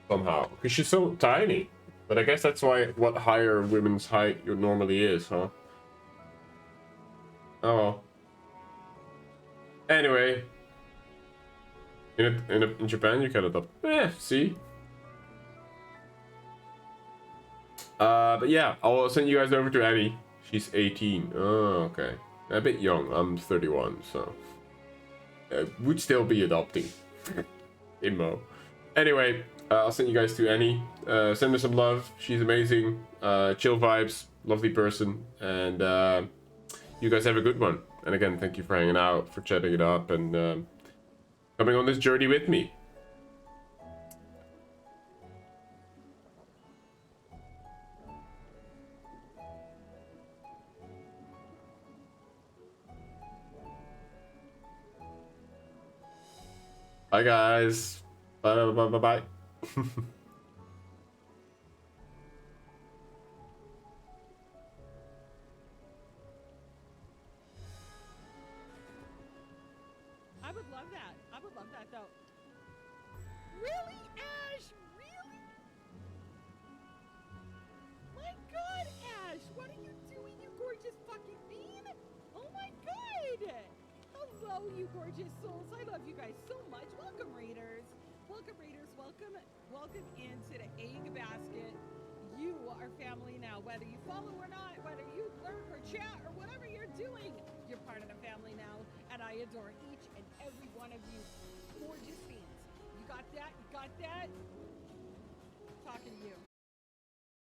Somehow. Because she's so tiny. But I guess that's why what higher women's height normally is, huh? Oh well. Anyway. In Japan you can adopt. See? But yeah, I'll send you guys over to Annie. She's 18. Oh, okay. A bit young. I'm 31, so would still be adopting. Immo. Anyway, I'll send you guys to Annie. Send her some love. She's amazing. Chill vibes. Lovely person. And you guys have a good one. And again, thank you for hanging out, for chatting it up, and coming on this journey with me. Bye guys. Bye bye bye bye bye. I would love that. I would love that though. Really, Ash? Really? My God, Ash, what are you doing, you gorgeous fucking bean? Oh my God! Hello, you gorgeous souls. I love you guys so much. Welcome, Raiders. Welcome, Raiders. Welcome into the egg basket. You are family now. Whether you follow or not, whether you lurk or chat or whatever you're doing, you're part of the family now. And I adore each and every one of you gorgeous beans. You got that? You got that?